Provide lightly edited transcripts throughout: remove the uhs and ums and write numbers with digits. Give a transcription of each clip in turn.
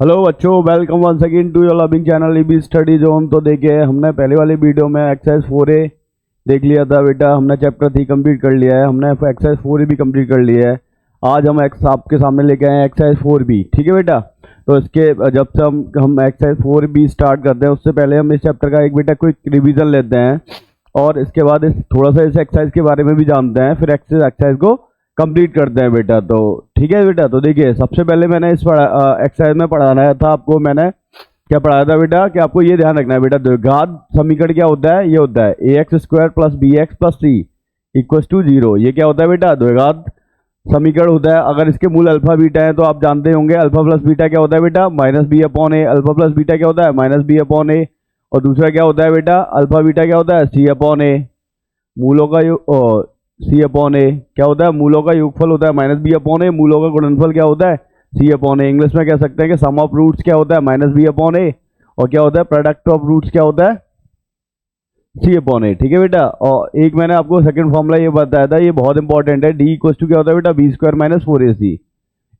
Hello बच्चों, welcome once again to your loving channel EB study zone. तो देखिए, हमने पहले वाली वीडियो में एक्सरसाइज 4A देख लिया था बेटा। हमने चैप्टर 3 कंप्लीट कर लिया है, हमने एक्सरसाइज 4A भी कंप्लीट कर लिया है। आज हम आपके सामने लेके आए हैं एक्सरसाइज 4B। ठीक है बेटा। तो इसके जब से हम एक्सरसाइज 4B स्टार्ट करते हैं, उससे पहले हम इस चैप्टर का एक बेटा क्विक रिविजन लेते हैं और इसके बाद थोड़ा सा इस एक्सरसाइज के बारे में भी जानते हैं, फिर एक्सरसाइज को कंप्लीट करते हैं बेटा। तो ठीक है बेटा। तो देखिए, सबसे पहले मैंने इस एक्सरसाइज में पढ़ाना था आपको। मैंने क्या पढ़ाया था बेटा कि आपको ये ध्यान रखना है बेटा, द्विघात समीकरण क्या होता है? ये होता है ax² plus bx plus c equal to 0। ये क्या होता है बेटा? द्विघात समीकरण होता है। अगर इसके मूल अल्फा बीटा है तो आप जानते होंगे अल्फा प्लस बीटा क्या होता है बेटा? माइनस बी अपॉन ए। अल्फा प्लस बीटा क्या होता है? माइनस बी अपॉन ए। और दूसरा क्या होता है बेटा? अल्फा बीटा क्या होता है? सी अपॉन ए। मूलों का सी अपॉन ए क्या होता है? मूलों का योगफल होता है माइनस बी अपॉन ए। मूलों का गुणनफल क्या होता है? सी अपॉन ए। इंग्लिश में कह सकते हैं कि सम ऑफ रूट्स क्या होता है? माइनस बी अपॉन ए। और क्या होता है? प्रोडक्ट ऑफ रूट्स क्या होता है? सी अपॉन ए। ठीक है बेटा। और एक मैंने आपको सेकंड फॉर्मूला ये बताया था, ये बहुत इंपॉर्टेंट है। डी इक्वल टू क्या होता है बेटा? बी² माइनस 4ac।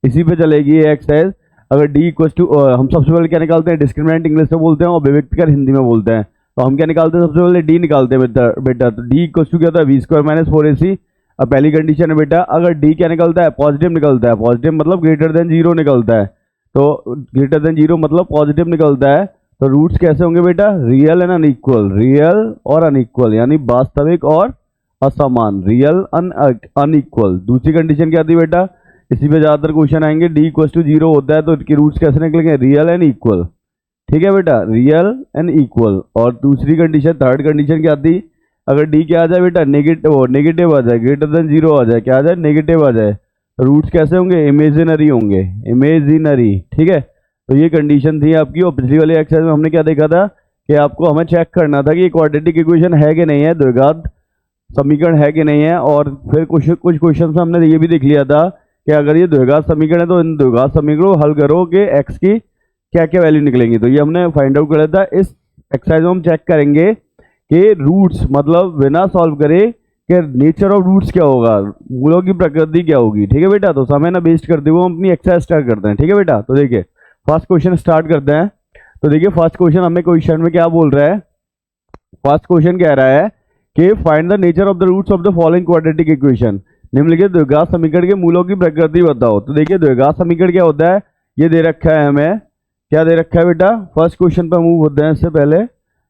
इसी पे चलेगी ये एक्सरसाइज। अगर डी इक्वल टू, हम सबसे पहले क्या निकालते हैं? डिस्क्रिमिनेंट इंग्लिश में बोलते हैं और विविक्तकर हिंदी में बोलते हैं। तो हम क्या निकालते हैं? सबसे पहले डी निकालते हैं बेटा। तो डी इक्वल टू क्या होता है? बी² माइनस 4ac। अब पहली कंडीशन है बेटा, अगर डी क्या निकलता है? पॉजिटिव निकलता है। पॉजिटिव मतलब ग्रेटर देन 0 निकलता है। तो ग्रेटर देन 0 मतलब पॉजिटिव निकलता है। तो रूट्स कैसे होंगे बेटा? Real and unequal. रियल और अनइक्वल यानी वास्तविक और असमान। Real unequal. दूसरी कंडीशन क्या थी बेटा? इसी पे ज्यादातर क्वेश्चन आएंगे। डी इक्वल टू 0 होता है तो इसके रूट्स कैसे निकलेंगे? Real and equal. ठीक है बेटा, रियल एंड इक्वल। और दूसरी कंडीशन, थर्ड कंडीशन क्या थी? अगर डी क्या आ जाए बेटा? नेगेटिव आ जाए, ग्रेटर देन 0 आ जाए, क्या आ जाए? नेगेटिव आ जाए, तो रूट्स कैसे होंगे? इमेजिनरी होंगे। इमेजिनरी। ठीक है। तो ये कंडीशन थी आपकी। और पिछली वाली एक्सरसाइज में हमने क्या देखा था कि आपको हमें चेक करना था कि क्वाड्रेटिक इक्वेशन है कि नहीं है, द्विघात समीकरण है कि नहीं है। और फिर कुछ क्वेश्चन में हमने ये भी देख लिया था कि अगर ये द्विघात समीकरण है तो इन द्विघात समीकरणों को हल करो कि एक्स की क्या क्या वैल्यू निकलेंगी। तो ये हमने फाइंड आउट कर लिया था। इस एक्सरसाइज में हम चेक करेंगे कि रूट्स मतलब बिना सॉल्व करे कि नेचर ऑफ रूट्स क्या होगा, मूलों की प्रकृति क्या होगी। ठीक है बेटा। तो समय ना वेस्ट करते हुए हम अपनी एक्सरसाइज स्टार्ट करते हैं। ठीक है बेटा। तो देखिए, फर्स्ट क्वेश्चन स्टार्ट करते हैं। तो देखिए, फर्स्ट क्वेश्चन हमें क्वेश्चन में क्या बोल रहा है? फर्स्ट क्वेश्चन कह रहा है कि find the nature of the roots of the following quadratic equation. निम्नलिखित द्विघात समीकरण के मूलों की प्रकृति बताओ। तो देखिए, द्विघात समीकरण क्या होता है ये दे रखा है हमें। क्या दे रखा है बेटा? फर्स्ट क्वेश्चन पर मूव होते हैं। इससे पहले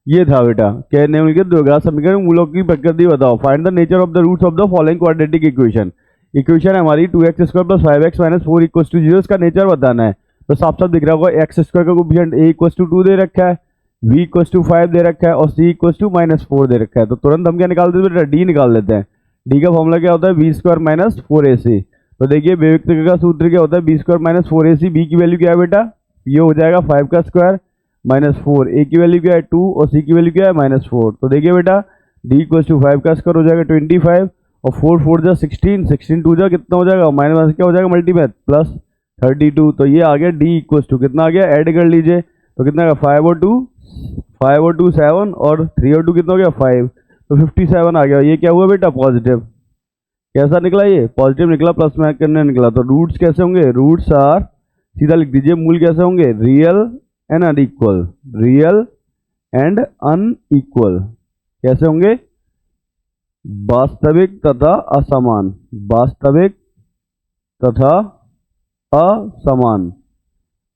ये था बेटा कि निम्नलिखित द्विघात समीकरण मूलों की प्रकृति बताओ। Find the nature of the roots of the following quadratic equation. Equation है हमारी 2x² plus 5x minus 4 equal to 0। इसका नेचर बताना है। तो साफ साफ दिख रहा होगा, x² का कोएफिशिएंट a इक्वल टू 2 दे रखा है, v इक्वल टू 5 दे रखा है और c इक्वल टू माइनस 4 दे रखा है। तो तुरंत हम क्या निकाल देते हैं बेटा? d निकाल लेते हैं। d का फॉर्मूला क्या होता है? b² minus 4ac। तो देखिए, विविक्तक का सूत्र क्या होता है? b² minus 4ac। b की वैल्यू क्या है बेटा? ये हो जाएगा 5 का स्क्वायर माइनस 4। a की वैल्यू क्या है? 2 और c की वैल्यू क्या है? माइनस 4। तो देखिए बेटा, d इक्वल टू 5 का स्क्वायर हो जाएगा 25 और 4 4 जा 16, 16 2 जा कितना हो जाएगा? माइनस क्या हो जाएगा? Multiply plus 32। तो ये आ गया d इक्वल टू कितना आ गया? ऐड कर लीजिए। तो कितना का 5 और 2 7 और 3 और 2 कितना हो गया? 5। तो 57 आ गया। ये क्या हुआ बेटा? पॉजिटिव। कैसा निकला? ये पॉजिटिव निकला, प्लस में करने निकला। तो रूट्स कैसे होंगे? रूट्स आर, सीधा लिख दीजिए, मूल कैसे होंगे? Real and unequal. Real and unequal कैसे होंगे? वास्तविक तथा असमान। वास्तविक तथा असमान।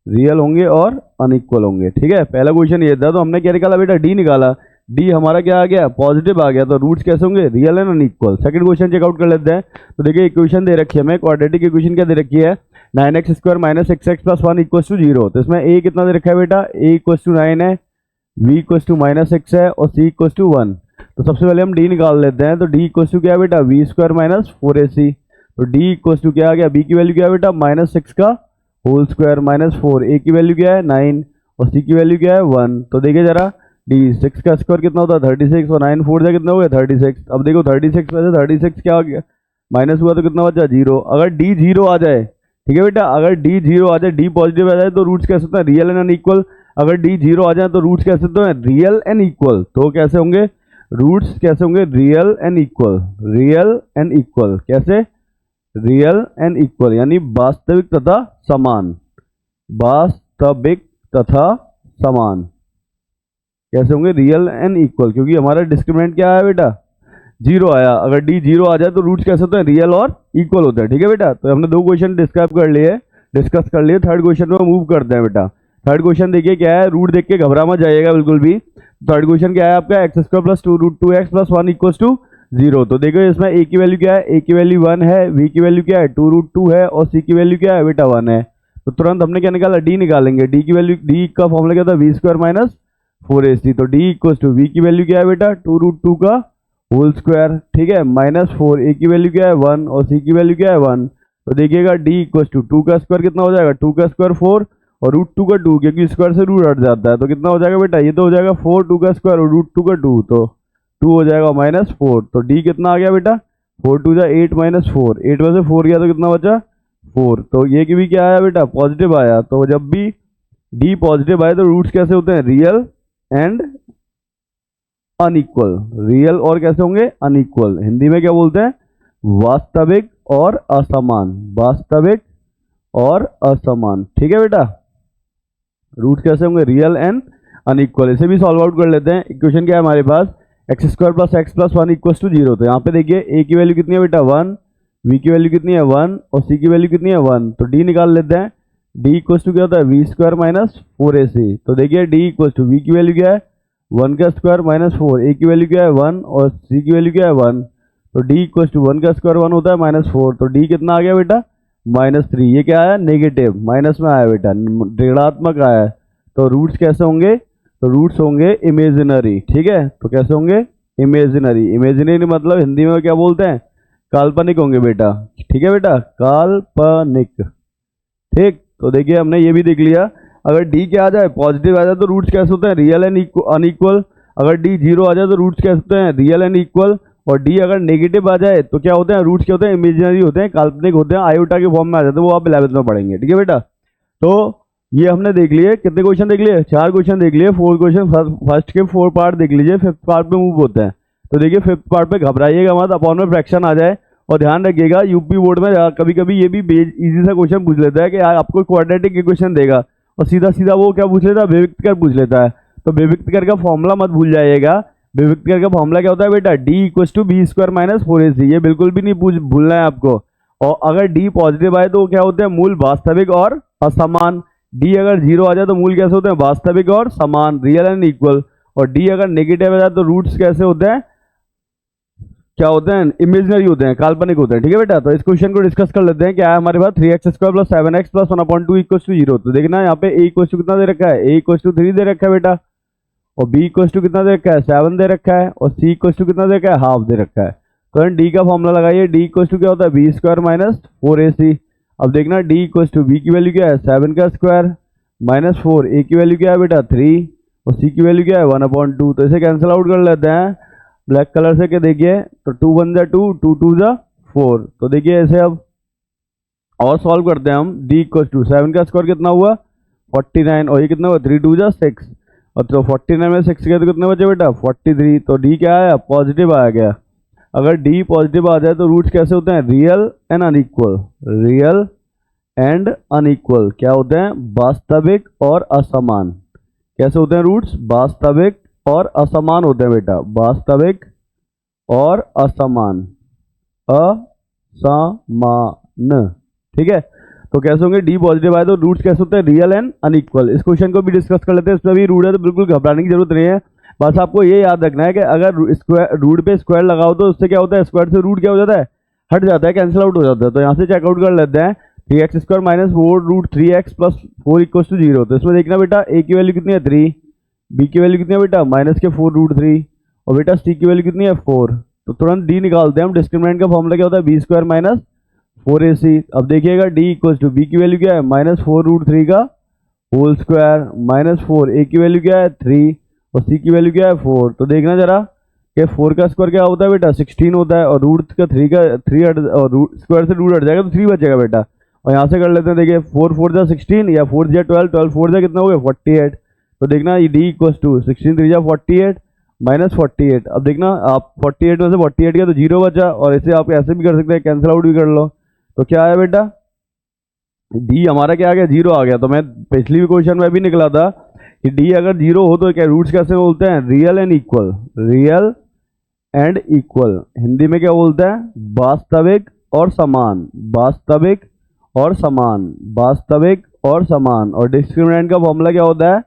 रियल होंगे और अनइक्वल होंगे। ठीक है। पहला क्वेश्चन ये था। तो हमने क्या निकाला बेटा? डी निकाला। डी हमारा क्या आ गया? पॉजिटिव आ गया। तो रूट्स कैसे होंगे? Real and unequal. Second question check out कर लेते हैं। तो देखिए, इक्वेशन दे रखी है हमें, क्वाड्रेटिक इक्वेशन क्या दे रखी है? 9x² minus 6x plus 1 equal to 0। तो इसमें a कितना दे रखा है बेटा? a इक्वल टू 9 है, v इक्वल टू माइनस 6 है और c इक्वल टू 1। तो सबसे पहले हम d निकाल लेते हैं। तो d इक्वल टू क्या है बेटा? v² minus 4ac। तो d इक्वल टू क्या आ गया? b की वैल्यू क्या है बेटा? माइनस 6 का होल स्क्वायर माइनस 4। a की वैल्यू क्या है? 9 और c की वैल्यू क्या है? 1। तो देखिए जरा, d 6 का स्क्वायर कितना होता है? 36 और 9 4 जा कितना हो गया? 36। अब देखो 36 में से 36 क्या आ गया? माइनस हुआ तो कितना बचा? 0। अगर d 0 आ जाए, ठीक है बेटा, अगर d 0 आ जाए, d पॉजिटिव आ जाए, तो रूट्स कैसे होते हैं? Real and unequal. अगर d 0 आ जाए तो रूट्स कैसे होते हैं? Real and equal. तो कैसे होंगे रूट्स? कैसे होंगे? Real and equal. Real and equal कैसे? रियल एंड इक्वल यानी वास्तविक तथा समान। वास्तविक वास्तविक तथा समान। कैसे होंगे? रियल एंड इक्वल, क्योंकि हमारा डिस्क्रिमिनेंट क्या आया बेटा? जीरो आया। अगर डी जीरो आ जाए तो रूट्स कैसे होते हैं? रियल और इक्वल होते हैं। ठीक है बेटा, तो हमने 2 क्वेश्चन डिस्कस कर लिए। थर्ड क्वेश्चन में मूव करते हैं बेटा। थर्ड क्वेश्चन देखिए क्या है, रूट देख के घबरा मत जाइएगा बिल्कुल भी। थर्ड क्वेश्चन क्या है आपका? X square plus 2 root 2 x plus 1 equal to 0। तो देखो इसमें ए की वैल्यू क्या है? ए की वैल्यू 1 है, बी की वैल्यू क्या है? 2 रूट 2 है, और सी की वैल्यू क्या है बेटा? 1 है। तो तुरंत हमने क्या निकाला? डी निकालेंगे। डी की वैल्यू, डी का फॉर्मूला क्या था? B square minus 4ac। तो डी इक्वल टू वी की वैल्यू क्या है बेटा? 2 रूट 2 का होल स्क्वायर, ठीक है, माइनस 4। ए की वैल्यू क्या है? 1, और सी की वैल्यू क्या है? 1। तो देखिएगा डी इक्वल टू 2 का स्क्वायर कितना हो जाएगा? 2 का स्क्वायर 4, और रूट 2 का 2, क्योंकि स्क्वायर से रूट हट जाता है। तो कितना हो जाएगा बेटा? ये तो हो जाएगा 4, 2 का स्क्वायर और रूट 2 का 2, तो 2 हो जाएगा माइनस 4। तो डी कितना आ गया बेटा? 4 2 जा 8 माइनस 4, 8 में से 4 गया तो कितना बचा? 4। तो ये की भी क्या आया बेटा? पॉजिटिव आया। तो जब भी डी पॉजिटिव आए तो रूट्स कैसे होते हैं? Real and unequal. रियल और कैसे होंगे? अनइक्वल। हिंदी में क्या बोलते हैं? वास्तविक और असमान। वास्तविक और असमान। ठीक है बेटा, रूट कैसे होंगे? Real and unequal. इसे भी सॉल्व आउट कर लेते हैं। इक्वेशन क्या है हमारे पास? X square plus X plus 1 equal to 0। तो यहाँ पे देखिए ए की वैल्यू कितनी है बेटा? 1, वी की वैल्यू कितनी है? 1, और सी की वैल्यू कितनी है? 1। तो डी निकाल लेते हैं। डी इक्वल टू क्या होता है? B square minus 4ac। तो देखिए डी इक्वल टू वी की वैल्यू क्या है? 1 का स्क्वायर माइनस 4, ए की वैल्यू क्या है? 1, और सी की वैल्यू क्या है? 1। तो डी इक्वल टू 1 का स्क्वायर 1 होता है माइनस 4। तो डी कितना आ गया बेटा? माइनस 3। ये क्या आया? नेगेटिव, माइनस में आया बेटा, ऋणात्मक आया है। तो रूट्स कैसे होंगे? तो रूट्स होंगे इमेजिनरी। ठीक है, तो कैसे होंगे? इमेजिनरी। इमेजिनरी मतलब हिंदी में क्या बोलते हैं? काल्पनिक होंगे बेटा। ठीक है बेटा, काल्पनिक। ठीक, तो देखिए हमने ये भी देख लिया। अगर डी क्या आ जाए? पॉजिटिव आ जाए तो रूट्स कैसे होते हैं? Real and unequal. अगर डी जीरो आ जाए तो रूट्स कैसे होते हैं? Real and equal. और डी अगर नेगेटिव आ जाए तो क्या होते हैं? रूट्स क्या होते हैं? इमेजिनरी होते हैं, काल्पनिक होते हैं, आयोटा के फॉर्म में आ जाते हैं। वो आप 11th में पढ़ेंगे। ठीक है बेटा, तो ये हमने देख लिए। कितने क्वेश्चन देख लिए? 4 क्वेश्चन देख लिए। 4 क्वेश्चन फर्स्ट के 4 पार्ट देख लीजिए, 5th पार्ट पे मूव होते हैं। तो देखिए 5th पार्ट पे घबराइएगा मत, अपॉन में फ्रैक्शन आ जाए। और ध्यान रखिएगा यूपी बोर्ड में कभी कभी ये भी इजी सा क्वेश्चन पूछ लेता है कि आपको क्वाड्रेटिक इक्वेशन देगा और सीधा सीधा वो क्या पूछ लेता है? विविक्त कर पूछ लेता है। तो विविक्त कर का फॉर्मूला मत भूल जाइएगा। विविक्त कर का फॉर्मूला क्या होता है बेटा? D equal to B square minus 4ac। ये बिल्कुल भी नहीं भूलना है आपको। और अगर डी पॉजिटिव आए तो क्या होते हैं? मूल वास्तविक और असमान। डी अगर जीरो आ जाए तो मूल कैसे होते हैं? वास्तविक और समान, रियल एंड इक्वल। और डी अगर नेगेटिव आ जाए तो रूट्स कैसे होते हैं? क्या होते हैं? इमेजिनरी होते हैं, काल्पनिक होते हैं। ठीक है बेटा, तो इस क्वेश्चन को डिस्कस कर लेते हैं। क्या है हमारे पास? 3x square plus 7x plus 1/2 equal to 0। तो देखना यहाँ पे a इक्वल टू कितना दे रखा है? a इक्वल टू 3 दे रखा है बेटा, और b इक्वल टू कितना दे रखा है? 7 दे रखा है, और c इक्वल टू कितना दे रखा है? हाफ दे रखा है। तो d का फॉर्मूला लगाइए। d इक्वल टू क्या होता है? B square minus 4ac। अब देखना d इक्वल टू b की वैल्यू क्या है? 7 का स्क्वायर माइनस 4, a की वैल्यू क्या है बेटा? 3, और c की वैल्यू क्या है? 1/2। तो इसे कैंसिल आउट कर लेते हैं ब्लैक कलर से। क्या देखिए, तो 2 1 जा 2, 2 2 जा 4। तो देखिए ऐसे अब और सॉल्व करते हैं हम। d इक्वल टू 7 का स्क्वायर कितना हुआ? 49, और ये कितना हुआ? 3 2 जा 6, और तो 49 में 6 गया तो कितने बचे बेटा? 43। तो d क्या आया? पॉजिटिव आ गया। अगर d पॉजिटिव आ जाए तो रूट्स कैसे होते हैं? Real and unequal. Real and unequal क्या होते हैं? वास्तविक और असमान। कैसे होते हैं रूट्स? वास्तविक और असमान होते हैं बेटा, वास्तविक और असमान, असमान। ठीक है, तो कैसे होंगे? डी पॉजिटिव आए तो रूट्स कैसे होते हैं? Real and unequal. इस क्वेश्चन को भी डिस्कस कर लेते हैं। इसमें भी रूट है तो बिल्कुल घबराने की जरूरत नहीं है। बस आपको ये याद रखना है कि अगर स्क्वायर रूट पे स्क्वायर लगाओ तो उससे क्या होता है? स्क्वायर से रूट क्या हो जाता है? हट जाता है, कैंसिल आउट हो जाता है। तो यहाँ से चेकआउट कर लेते हैं। 3x square minus 4 root 3x plus 4 equal to 0। तो इसमें देखना बेटा a की वैल्यू कितनी है? 3, b की वैल्यू कितनी है बेटा? माइनस के 4 रूट 3, और बेटा c की वैल्यू कितनी है? 4। तो तुरंत d निकालते हैं हम। डिस्क्रिमिनेंट का फॉर्मूला क्या होता है? b square minus 4ac। अब देखिएगा d इक्वल टू b की वैल्यू क्या है? माइनस 4 रूट 3 का होल स्क्वायर माइनस 4, a की वैल्यू क्या है? 3, और c की वैल्यू क्या है? 4। तो देखना जरा कि 4 का स्क्वायर क्या होता है बेटा? 16 होता है, और रूट का 3 का 3 और रूट स्क्वायर से रूट हट जाएगा तो 3 बचेगा बेटा। और यहाँ से कर लेते हैं। देखिए 4 4 जा 16, या 4 जा 12, 12 4 जा कितना हो गया? 48। तो देखना ये डी इक्वल टू 16 3 जा 48 माइनस 48। अब देखना आप 48 में से 48 गया तो 0 बचा, और इसे आप ऐसे भी कर सकते हैं, कैंसिल आउट भी कर लो। तो क्या आया बेटा? डी हमारा क्या आ गया, 0 आ गया। तो मैं पिछली भी क्वेश्चन में भी निकला था कि डी अगर 0 हो तो क्या रूट्स कैसे बोलते हैं, real and equal, real and equal. Hindi में क्या बोलते हैं, वास्तविक और समान, वास्तविक और समान, वास्तविक और समान। और डिस्क्रिमिनेंट का फॉर्मूला क्या होता है,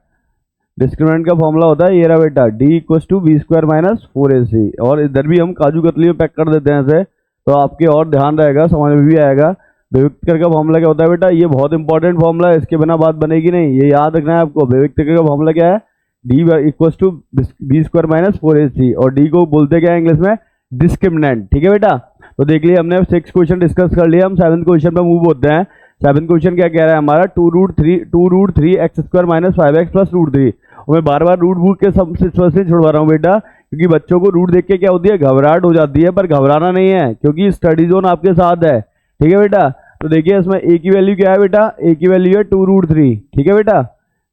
डिस्क्रिमिनेंट का फॉर्मूला होता है ये रहा बेटा, d equal to B square minus 4ac। और इधर भी हम काजू कतली में पैक कर देते हैं ऐसे, तो आपके और ध्यान रहेगा, समझ में भी आएगा। विविक्तर का फॉर्मूला क्या होता है बेटा, ये बहुत इंपॉर्टेंट फॉर्मूला है, इसके बिना बात बनेगी नहीं, ये याद रखना है आपको। विविक्तर का फॉर्मूला क्या है, d equal to B square minus 4ac। और डी को बोलते क्या है इंग्लिश में, डिस्क्रिमिनेंट। ठीक है बेटा, तो देख लिया हमने 6 क्वेश्चन डिस्कस कर लिया, हम 7th क्वेश्चन पर मूव होते हैं। 7th क्वेश्चन क्या कह रहा है हमारा, 2√3 x square minus 5x plus √3। मैं बार बार रूट बूट के सब से छुड़वा रहा हूँ बेटा, क्योंकि बच्चों को रूट देख के क्या होती है, घबराहट हो जाती है, पर घबराना नहीं है क्योंकि स्टडी जोन आपके साथ है। ठीक है बेटा, तो देखिए इसमें ए की वैल्यू क्या है बेटा, ए की वैल्यू है 2√3। ठीक है बेटा,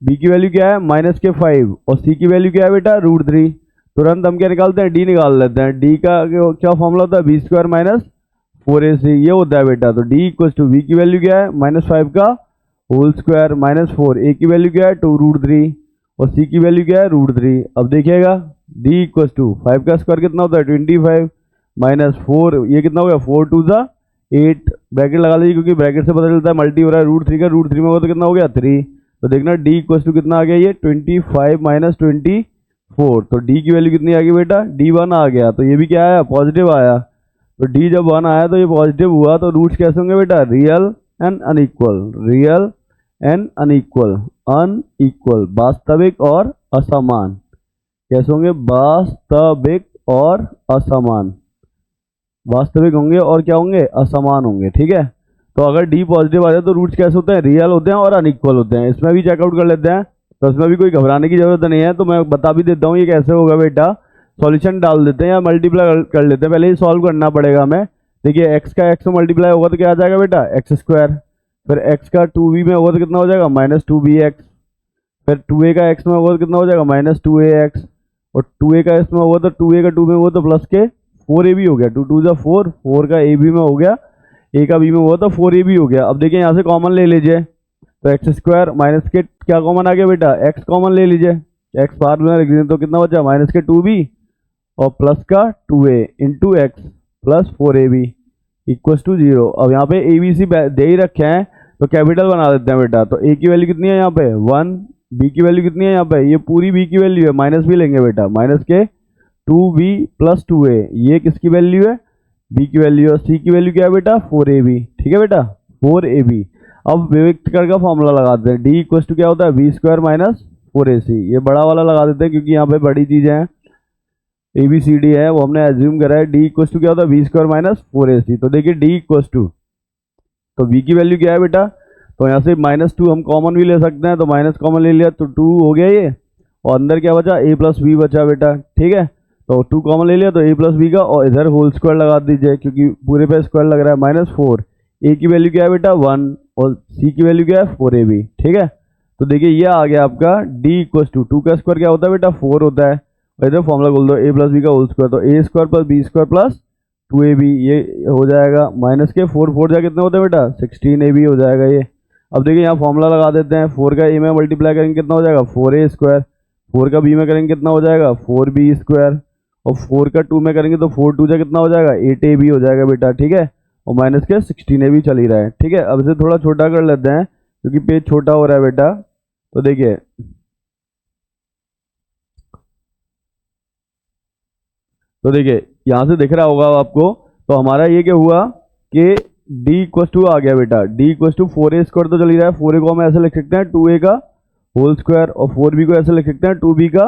बी की वैल्यू क्या है -5 और सी की वैल्यू क्या है बेटा √3। तुरंत हम क्या निकालते हैं, डी निकाल लेते हैं। डी का क्या फॉर्मूला होता है, बी स्क्वायर माइनस 4ac, ये होता है बेटा। तो डी इक्व टू बी की वैल्यू क्या है, -5 का होल स्क्वायर -4, ए की वैल्यू क्या है 2√3 और सी की वैल्यू क्या है √3। अब देखिएगा डी इक्व टू 5 का स्क्वायर कितना होता है 25 -4, ये कितना हो गया 4 2 ज़ा 8, ब्रैकेट लगा लीजिए क्योंकि ब्रैकेट से पता चलता है मल्टी हो रहा है, √3 का √3 में होगा तो कितना हो गया 3। तो देखना डी इक्व टू कितना आ गया, ये 25 -24। तो डी की वैल्यू कितनी आ गई बेटा, डी 1 आ गया। तो ये भी क्या आया, पॉजिटिव आया। तो डी जब 1 आया तो ये पॉजिटिव हुआ, तो रूट्स कैसे होंगे बेटा, real and unequal, real and unequal, unequal, वास्तविक और असमान। कैसे होंगे, वास्तविक और असमान, वास्तविक होंगे और क्या होंगे, असमान होंगे। ठीक है, तो अगर डी पॉजिटिव आ जाए तो रूट्स कैसे होते हैं, रियल होते हैं और अनइक्वल होते हैं। इसमें भी चेकआउट कर लेते हैं, तो इसमें भी कोई घबराने की जरूरत नहीं है। तो मैं बता भी देता हूँ ये कैसे होगा बेटा। सॉल्यूशन डाल देते हैं या मल्टीप्लाई कर लेते हैं, पहले ही सॉल्व करना पड़ेगा हमें। देखिए एक्स का एक्स में मल्टीप्लाई होगा तो क्या आ जाएगा बेटा, एक्स स्क्वायर। फिर एक्स का 2b में होगा तो कितना हो जाएगा, -2bx। फिर 2a का x में होगा तो कितना हो जाएगा, -2ax। और 2a का x में होगा तो 2a का 2 में होगा तो प्लस के 4ab हो गया, 2 2 ज़ा 4, 4 का ab में हो गया, a का b में होगा तो 4ab हो गया। अब देखिए यहाँ से कॉमन ले लीजिए, तो एक्स स्क्वायर माइनस के क्या कॉमन आ गया बेटा, x कॉमन ले लीजिए, x बाहर में लिख दीजिए तो कितना बचा, -2b और प्लस का 2a into x plus 4ab equal to 0। अब यहाँ पे ए बी सी दे ही रखे हैं तो कैपिटल बना देते हैं बेटा। तो a की वैल्यू कितनी है यहाँ पे 1, b की वैल्यू कितनी है यहाँ पे, ये पूरी b की वैल्यू है, माइनस भी लेंगे बेटा, माइनस के 2b प्लस 2a, ये किसकी वैल्यू है, b की वैल्यू है। c की वैल्यू क्या है बेटा 4ab। ठीक है बेटा 4ab। अब विविक्तर का फॉर्मूला लगाते हैं, डी इक्वल टू क्या होता है, बी स्क्वायर माइनस 4ac। ये बड़ा वाला लगा देते हैं क्योंकि यहाँ पे बड़ी चीजें हैं, ए बी सी डी है वो हमने एज्यूम करा है। डी इक्वल टू क्या होता है, बी स्क्वायर माइनस 4ac। तो देखिए डी इक्वल टू, तो बी की वैल्यू क्या है बेटा, तो यहाँ से -2 हम कॉमन भी ले सकते हैं, तो माइनस कॉमन ले लिया तो 2 हो गया ये, और अंदर क्या बचा, a प्लस बी बचा बेटा। ठीक है, तो 2 कॉमन ले लिया तो a प्लस बी का, और इधर होल स्क्वायर लगा दीजिए क्योंकि पूरे पे स्क्वायर लग रहा है, -4। a की वैल्यू क्या है बेटा 1 और c की वैल्यू क्या है 4ab। ठीक है, तो देखिए ये आ गया आपका d इक्वल टू 2 का स्क्वायर क्या होता है बेटा 4 होता है, और इधर फॉर्मूला बोल दो a प्लस बी का होल स्क्वायर, तो a square plus B square plus 2ab, ये हो जाएगा माइनस के 4 4 जा कितने होते हैं बेटा 16ab हो जाएगा ये। अब देखिए यहाँ फॉर्मूला लगा देते हैं, 4 का a में मल्टीप्लाई करेंगे कितना हो जाएगा 4a स्क्वायर, 4 का b में करेंगे कितना हो जाएगा 4b स्क्वायर, और 4 का 2 में करेंगे तो 4 2 जा कितना हो जाएगा 8ab हो जाएगा बेटा। ठीक है, और माइनस के 16ab चल ही रहा है। ठीक है, अब इसे थोड़ा छोटा कर लेते हैं क्योंकि पेज छोटा हो रहा है बेटा। तो देखिए यहाँ से दिख रहा होगा आपको, तो हमारा ये क्या हुआ कि d इक्वल टू आ गया बेटा, d equal to 4a square तो चल ही रहा है, 4a को हम ऐसे लिख सकते हैं 2a का होल स्क्वायर, और 4b को ऐसे लिख सकते हैं 2b का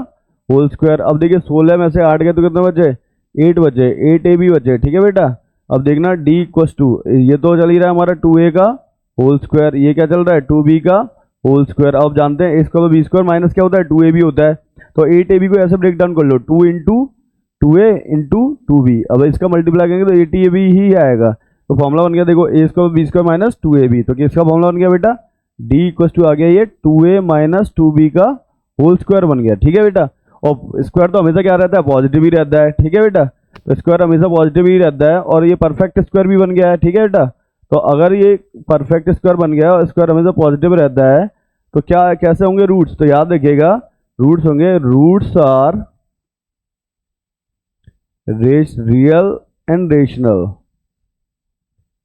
होल स्क्वायर। अब देखिए 16 में से 8 गए तो कितने बचे, 8 बचे, 8ab बचे। ठीक है बेटा, अब देखना d इक्वल टू, ये तो चल ही रहा है हमारा 2a का होल स्क्वायर, ये क्या चल रहा है 2b का होल स्क्वायर। अब जानते हैं इसका बी स्क्वायर माइनस क्या होता है 2ab होता है, तो 8ab को ऐसे ब्रेक डाउन कर लो, 2 इंटू 2a इंटू 2b। अब इसका मल्टीप्लाई करेंगे तो 80ab ही आएगा, तो फॉर्मूला बन गया देखो a square B square minus 2ab। तो किसका फॉर्मूला बन गया बेटा, d इक्वल टू आ गया ये 2a माइनस 2b का होल स्क्वायर बन गया। ठीक है बेटा, और स्क्वायर तो हमेशा क्या रहता है, पॉजिटिव ही रहता है। ठीक है बेटा, तो स्क्वायर हमेशा पॉजिटिव ही रहता है, और ये परफेक्ट स्क्वायर भी बन गया है। ठीक है बेटा, तो अगर ये परफेक्ट स्क्वायर बन गया, स्क्वायर हमेशा पॉजिटिव रहता है, तो क्या कैसे होंगे रूट्स? तो याद रखिएगा रूट्स होंगे, roots are real and rational.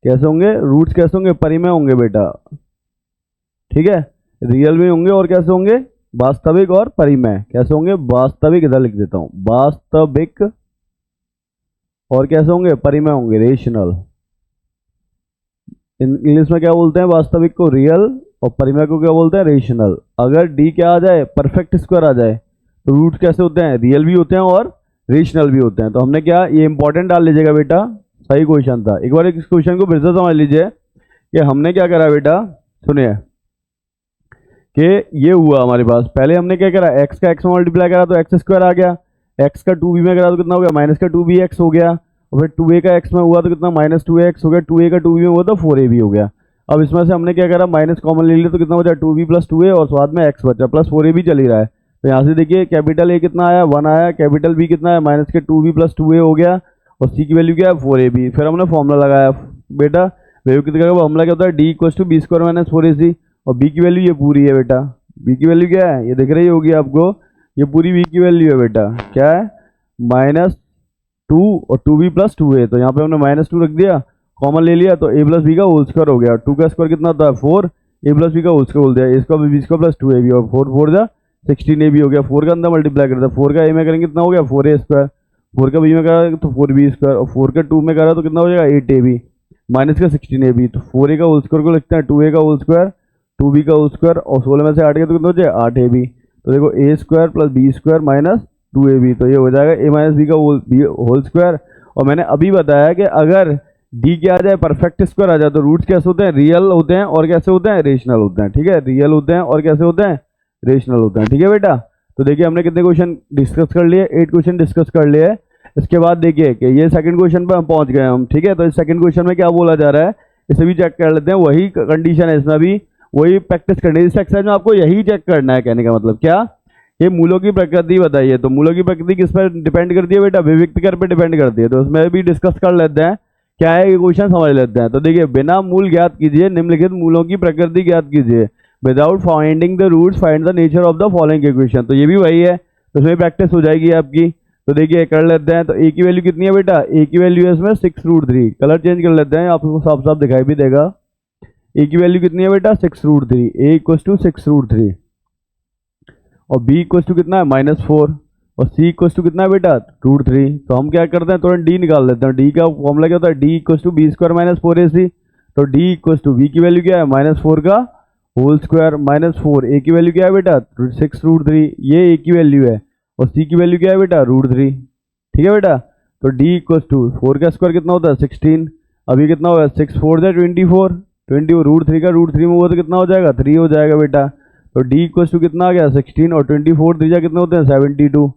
कैसे होंगे रूट्स? कैसे होंगे? परिमेय होंगे बेटा, ठीक है। रियल में होंगे और कैसे होंगे? वास्तविक और परिमेय। कैसे होंगे? वास्तविक, इधर लिख देता हूं, वास्तविक, और कैसे होंगे? परिमेय होंगे, रेशनल। इंग्लिश में क्या बोलते हैं? वास्तविक को रियल और परिमेय को क्या बोलते हैं? रेशनल। अगर डी क्या आ जाए? परफेक्ट स्क्वायर आ जाए, तो रूट्स कैसे होते हैं? रियल भी होते हैं और रेशनल भी होते हैं। तो हमने क्या, ये इंपॉर्टेंट डाल लीजिएगा बेटा, सही क्वेश्चन था। एक बार इस क्वेश्चन को फिर से समझ लीजिए कि हमने क्या करा बेटा, सुनिए कि ये हुआ हमारे पास, पहले हमने क्या करा, एक्स का एक्स में मल्टीप्लाई करा तो एक्स स्क्वायर आ गया, एक्स का 2b में करा तो कितना हो गया? माइनस का 2bx हो गया, और फिर 2a का x में हुआ तो कितना? माइनस 2x हो गया, 2a का 2b में हुआ तो 4ab हो गया। अब इसमें से हमने क्या करा, माइनस कॉमन ले लिया तो कितना बचा? 2b प्लस 2a, और साथ में x बचा, प्लस 4ab चल ही रहा है। तो यहाँ से देखिए कैपिटल A कितना आया? 1 आया, कैपिटल B कितना है? माइनस के 2b प्लस 2a हो गया, और c की वैल्यू क्या है? 4ab। फिर हमने फॉर्मूला लगाया बेटा, वैल्यू कितना का फॉर्मूला क्या होता है? d equal to B square minus 4ac, और b की वैल्यू ये पूरी है बेटा, b की वैल्यू क्या है? ये दिख रही होगी आपको, ये पूरी b की वैल्यू है बेटा, क्या है? माइनस 2 और 2b प्लस 2a। तो यहाँ पे हमने माइनस 2 रख दिया, कॉमन ले लिया, तो a प्लस बी का होल स्क्वायर हो गया। 2 का स्क्वायर कितना होता है? 4, a प्लस बी का होल स्क्वायर बोल दिया, a square b square plus 2ab, और 4 4 जा 16ab हो गया। 4 का अंदर मल्टीप्लाई करता है, 4 का a में करेंगे कितना हो गया? 4a स्क्वायर, 4 का b में करा तो 4b स्क्वायर, और 4 का 2 में करा तो कितना हो जाएगा? 8ab माइनस का 16ab। तो 4a का होल स्क्वायर को लिखते हैं 2a का होल स्क्वायर, 2b का होल स्क्वायर, और 16 में से 8 गया तो कितना हो जाएगा? 8ab। तो देखो a square plus b square minus 2ab, तो ये हो जाएगा a माइनस b का होल स्क्वायर। और मैंने अभी बताया कि अगर d क्या आ जाए? परफेक्ट स्क्वायर आ जाए, तो रूट्स कैसे होते हैं? रियल होते हैं और कैसे होते हैं? रेशनल होते हैं, ठीक है। रियल होते हैं और कैसे होते हैं? रेशनल होते हैं, ठीक है बेटा। तो देखिए हमने कितने क्वेश्चन डिस्कस कर लिए? 8 क्वेश्चन डिस्कस कर लिए। इसके बाद देखिए कि ये सेकंड क्वेश्चन पर हम पहुंच गए हम, ठीक है। तो इस सेकंड क्वेश्चन में क्या बोला जा रहा है, इसे भी चेक कर लेते हैं। वही कंडीशन है इसमें भी, वही प्रैक्टिस करनी है। इस एक्सरसाइज में आपको यही चेक करना है, कहने का मतलब क्या, ये मूलों की प्रकृति बताइए। तो मूलों की प्रकृति किस पर डिपेंड करती है बेटा? विविक्त कर पे डिपेंड करती है। तो उसमें भी डिस्कस कर लेते हैं, क्या है ये क्वेश्चन समझ लेते हैं। तो देखिए, बिना मूल ज्ञात कीजिए निम्नलिखित मूलों की प्रकृति ज्ञात कीजिए। Without finding the roots find the nature of the following equation. तो ये भी वही है, तो इसमें प्रैक्टिस हो जाएगी आपकी। तो देखिए कर लेते हैं। तो ए की वैल्यू कितनी है बेटा? ए की वैल्यू है इसमें 6√3। कलर चेंज कर लेते हैं, आपको साफ साफ दिखाई भी देगा। ए की वैल्यू कितनी है बेटा? 6√3। ए इक्वल टू 6√3, और बी इक्वल टू कितना है? -4, और सी इक्वल टू कितना है बेटा? √3। तो हम क्या करते हैं, तुरंत डी निकाल लेते हैं। डी का फॉर्मूला क्या होता है? D equal to B square minus 4ac। तो डी इक्वल टू बी की वैल्यू क्या है? -4 का होल स्क्वायर माइनस 4। ए की वैल्यू क्या है बेटा? 6√3, ये ए की वैल्यू है, और सी की वैल्यू क्या है बेटा? √3, ठीक है बेटा। तो डी इक्वल टू 4 का स्क्वायर कितना होता है? 16। अभी कितना होगा? 6 4 जा 24, 20 √3 का √3 में हुआ तो कितना हो जाएगा? 3 हो जाएगा बेटा। तो डी इक्वल टू कितना आ गया? 16, और 24 3 जा कितने होते हैं? 72।